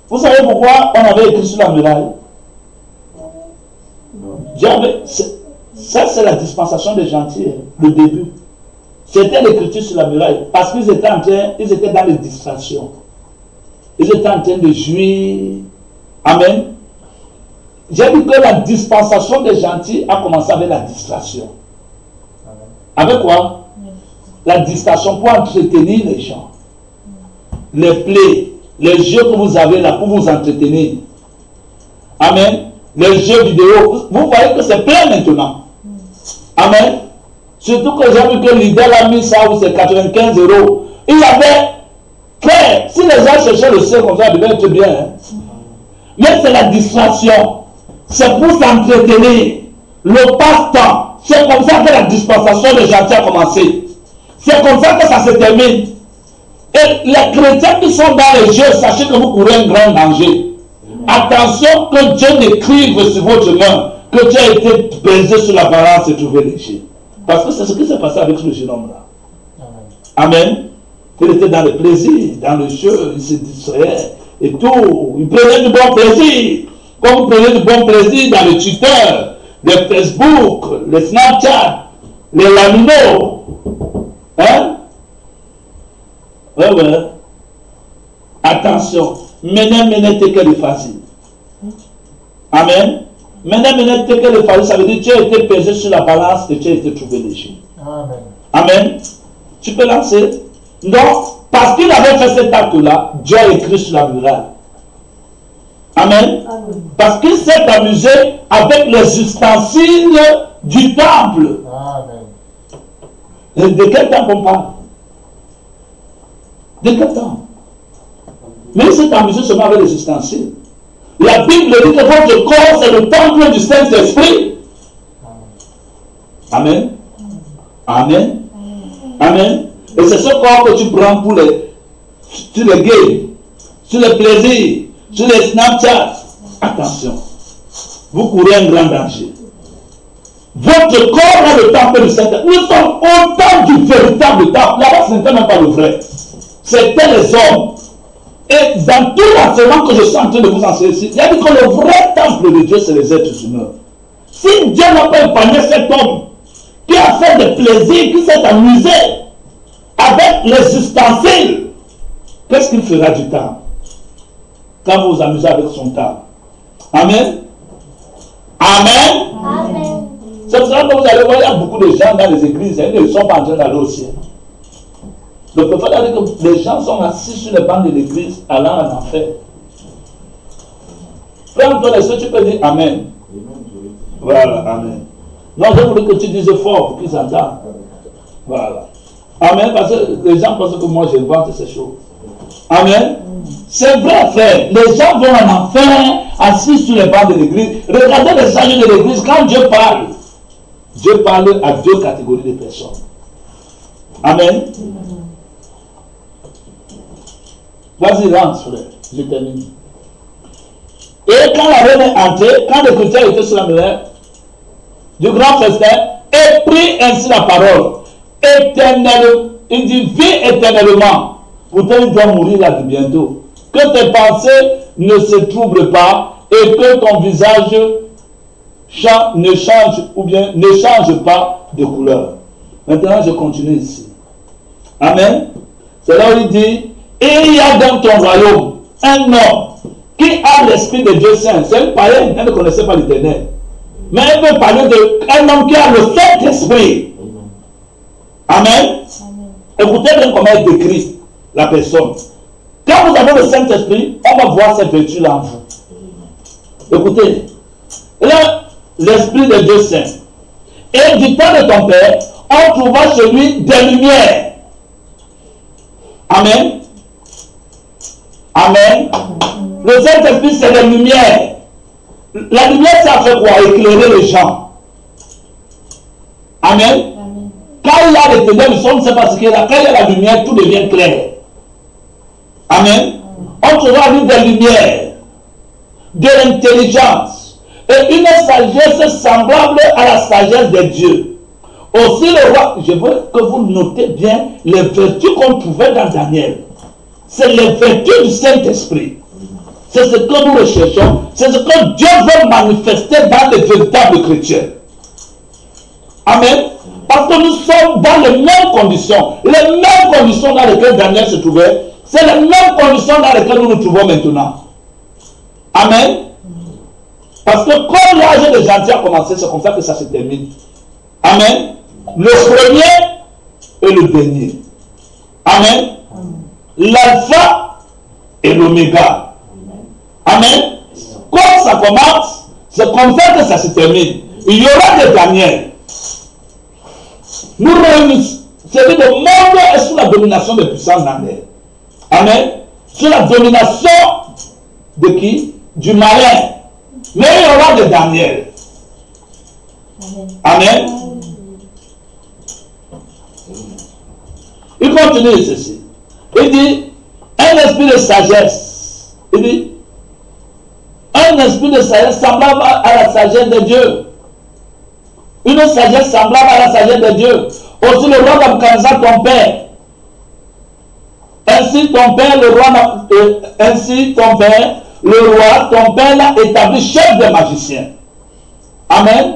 Vous savez pourquoi on avait écrit sur la muraille? Ça c'est la dispensation des gentils, le début. C'était l'écriture sur la muraille parce qu'ils étaient dans les distractions. Ils étaient en train de jouir Amen. J'ai dit que la dispensation des gentils a commencé avec la distraction. Avec quoi? La distraction pour entretenir les gens. Les plaies, les jeux que vous avez là pour vous entretenir. Amen. Les jeux vidéo, vous voyez que c'est plein maintenant. Amen. Surtout que j'ai vu que l'idée a mis ça où c'est 95 €. Il y avait frère, si les gens cherchaient le ciel comme ça, ça devait être bien. Hein? Mais c'est la distraction. C'est pour s'entretenir. Le passe-temps. C'est comme ça que la dispensation des gentils a commencé. C'est comme ça que ça se termine. Et les chrétiens qui sont dans les jeux, sachez que vous courez un grand danger. Attention que Dieu n'écrive sur votre main que tu as été pesé sur la balance et trouvé léger. Parce que c'est ce qui s'est passé avec ce jeune homme-là. Amen. Il était dans le plaisir, dans le jeu, il se distrayait et tout. Il prenait du bon plaisir. Comme vous prenez du bon plaisir dans le Twitter, les Facebook, les Snapchat, les Lamino. Hein? Ouais, ouais. Attention. Menez tekel facile. Amen. Menez tekel facile, ça veut dire que tu as été pesé sur la balance et tu as été trouvé léger. Amen. Amen. Tu peux lancer? Non, parce qu'il avait fait cet acte-là, Dieu a écrit sur la muraille. Amen. Amen. Parce qu'il s'est amusé avec les ustensiles du temple. Amen. De quel temple on parle? De quel temple? Mais il s'est amusé seulement avec les ustensiles. La Bible dit que votre corps, c'est le temple du Saint-Esprit. Amen. Amen. Amen. Et c'est ce corps que tu prends pour sur les games, sur les plaisirs, sur les Snapchat. Attention. Vous courez un grand danger. Votre corps est le temple du Saint-Esprit. Nous sommes au temple du véritable temple. Là-bas, ce n'était même pas le vrai. C'était les hommes. Et dans tout l'enseignement que je suis en train de vous enseigner ici, il y a dit que le vrai temple de Dieu, c'est les êtres humains. Si Dieu n'a pas épargné cet homme qui a fait des plaisirs, qui s'est amusé avec les ustensiles, qu'est-ce qu'il fera du temps quand vous vous amusez avec son temps? Amen. Amen. Amen. C'est pour ça que vous allez voir, il y a beaucoup de gens dans les églises, ils ne sont pas en train d'aller au ciel. Le prophète a dit que les gens sont assis sur les bancs de l'église allant en enfer. Frère Antoine, est-ce que tu peux dire Amen? Voilà, Amen. Non, je voulais que tu dises fort pour qu'ils entendent. Voilà. Amen, parce que les gens pensent que moi j'invente ces choses. Amen. C'est vrai, frère. Les gens vont en enfer assis sur les bancs de l'église. Regardez les sages de l'église. Quand Dieu parle à deux catégories de personnes. Amen. Vas-y, lance, frère. Je termine. Et quand la reine est entrée, quand les chrétiens étaient sur la muraille du grand festin, et prit ainsi la parole. Éternellement, il dit, vis éternellement. Pourtant, il doit mourir là bientôt. Que tes pensées ne se troublent pas et que ton visage ne change ou bien ne change pas de couleur. Maintenant, je continue ici. Amen. C'est là où il dit, et il y a dans ton royaume un homme qui a l'esprit de Dieu Saint. C'est un païen, elle ne connaissait pas l'Éternel. Mais elle veut parler d'un homme qui a le Saint-Esprit. Amen. Écoutez bien comment il décrit la personne. Quand vous avez le Saint-Esprit, on va voir cette vertu-là en vous. Écoutez. Là, l'Esprit de Dieu Saint. Et du temps de ton Père, on trouva chez lui des lumières. Amen. Amen. Le Saint-Esprit, c'est la lumière. La lumière, ça fait quoi? Éclairer les gens. Amen. Quand il y a les ténèbres, on ne sait pas ce qu'il y a là. Quand il y a la lumière, tout devient clair. Amen. On trouvera lui des lumières, de l'intelligence et une sagesse semblable à la sagesse de Dieu. Aussi le roi, je veux que vous notez bien les vertus qu'on trouvait dans Daniel. C'est les vertus du Saint-Esprit. C'est ce que nous recherchons. C'est ce que Dieu veut manifester dans les véritables chrétiens. Amen. Parce que nous sommes dans les mêmes conditions. Les mêmes conditions dans lesquelles Daniel se trouvait, c'est les mêmes conditions dans lesquelles nous nous trouvons maintenant. Amen. Parce que quand l'âge des gentils a commencé, c'est comme ça que ça se termine. Amen. Le premier et le dernier. Amen. L'alpha et l'oméga. Amen. Quand ça commence, c'est comme ça que ça se termine. Il y aura des Daniel. Nous réunissons. C'est-à-dire que le monde est sous la domination des puissances Daniel. Amen. Sous la domination de qui? Du malin. Mais il y aura des Daniel. Amen. Il continue ceci. Il dit, un esprit de sagesse. Il dit, un esprit de sagesse semblable à la sagesse de Dieu. Une sagesse semblable à la sagesse de Dieu. Aussi le roi Nabuchodonosor, ton père. Ainsi ton père, le roi, ton père l'a établi chef des magiciens. Amen.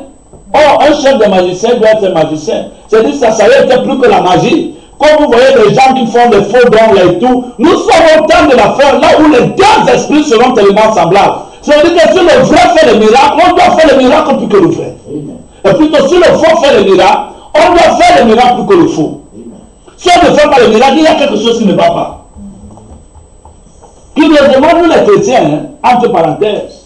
Oh, un chef de magicien doit être magicien. C'est-à-dire que ça savait être plus que la magie. Comme vous voyez les gens qui font des faux dons et tout, nous sommes au temps de la fin, là où les deux esprits seront tellement semblables. C'est-à-dire que si le vrai fait le miracle, on doit faire le miracle plus que le vrai. Et plutôt si le faux fait le miracle, on doit faire le miracle plus que le faux. Si on ne fait pas le miracle, il y a quelque chose qui ne va pas. Qui nous demande, nous les chrétiens, entre parenthèses.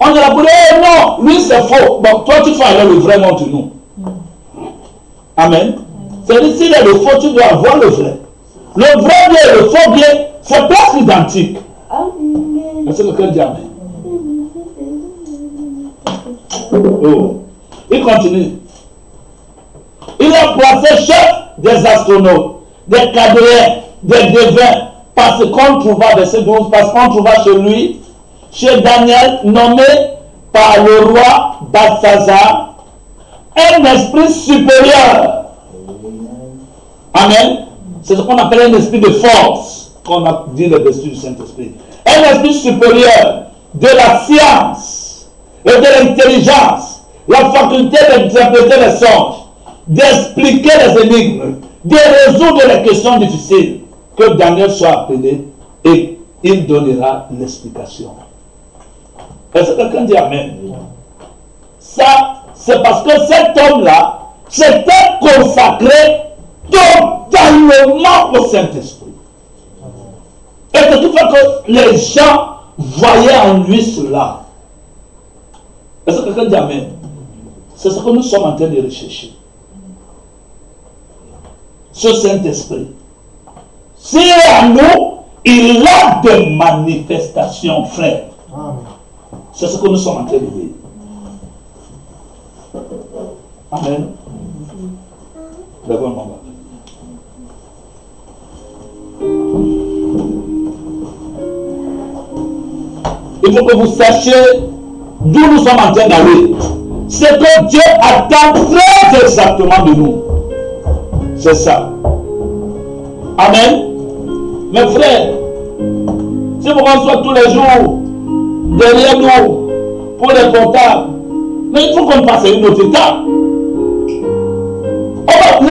On dit la non, lui c'est faux. Bon, toi tu fais alors le vrai, montre-nous. Amen. C'est-à-dire, s'il est le faux, tu dois avoir le vrai. Le vrai bien et le faux bien, c'est presque identique. Est-ce que quelqu'un dit amen? Oh. Il continue. Il a placé chef des astronautes, des cadriers, des devins, parce qu'on trouva, verset 12, parce qu'on trouva chez lui, chez Daniel, nommé par le roi Balthazar, un esprit supérieur. Amen. C'est ce qu'on appelle un esprit de force, qu'on a dit le dessus du Saint-Esprit. Un esprit supérieur de la science et de l'intelligence, la faculté d'interpréter les songes, d'expliquer les énigmes, de résoudre les questions difficiles, que Daniel soit appelé et il donnera l'explication. Est-ce que quelqu'un dit amen? Ça, c'est parce que cet homme-là s'était consacré totalement au Saint-Esprit. Et de toute façon que les gens voyaient en lui cela. Est-ce que quelqu'un dit amen? C'est ce que nous sommes en train de rechercher. Ce Saint-Esprit. S'il est en nous, il a des manifestations, frère. C'est ce que nous sommes en train de dire. Amen. Lève-moi, maman. Il faut que vous sachiez d'où nous sommes en train d'aller. C'est que Dieu attend très exactement de nous. C'est ça. Amen. Mes frères, si vous soit tous les jours derrière nous pour les comptables, mais il faut qu'on passe à une autre étape. On va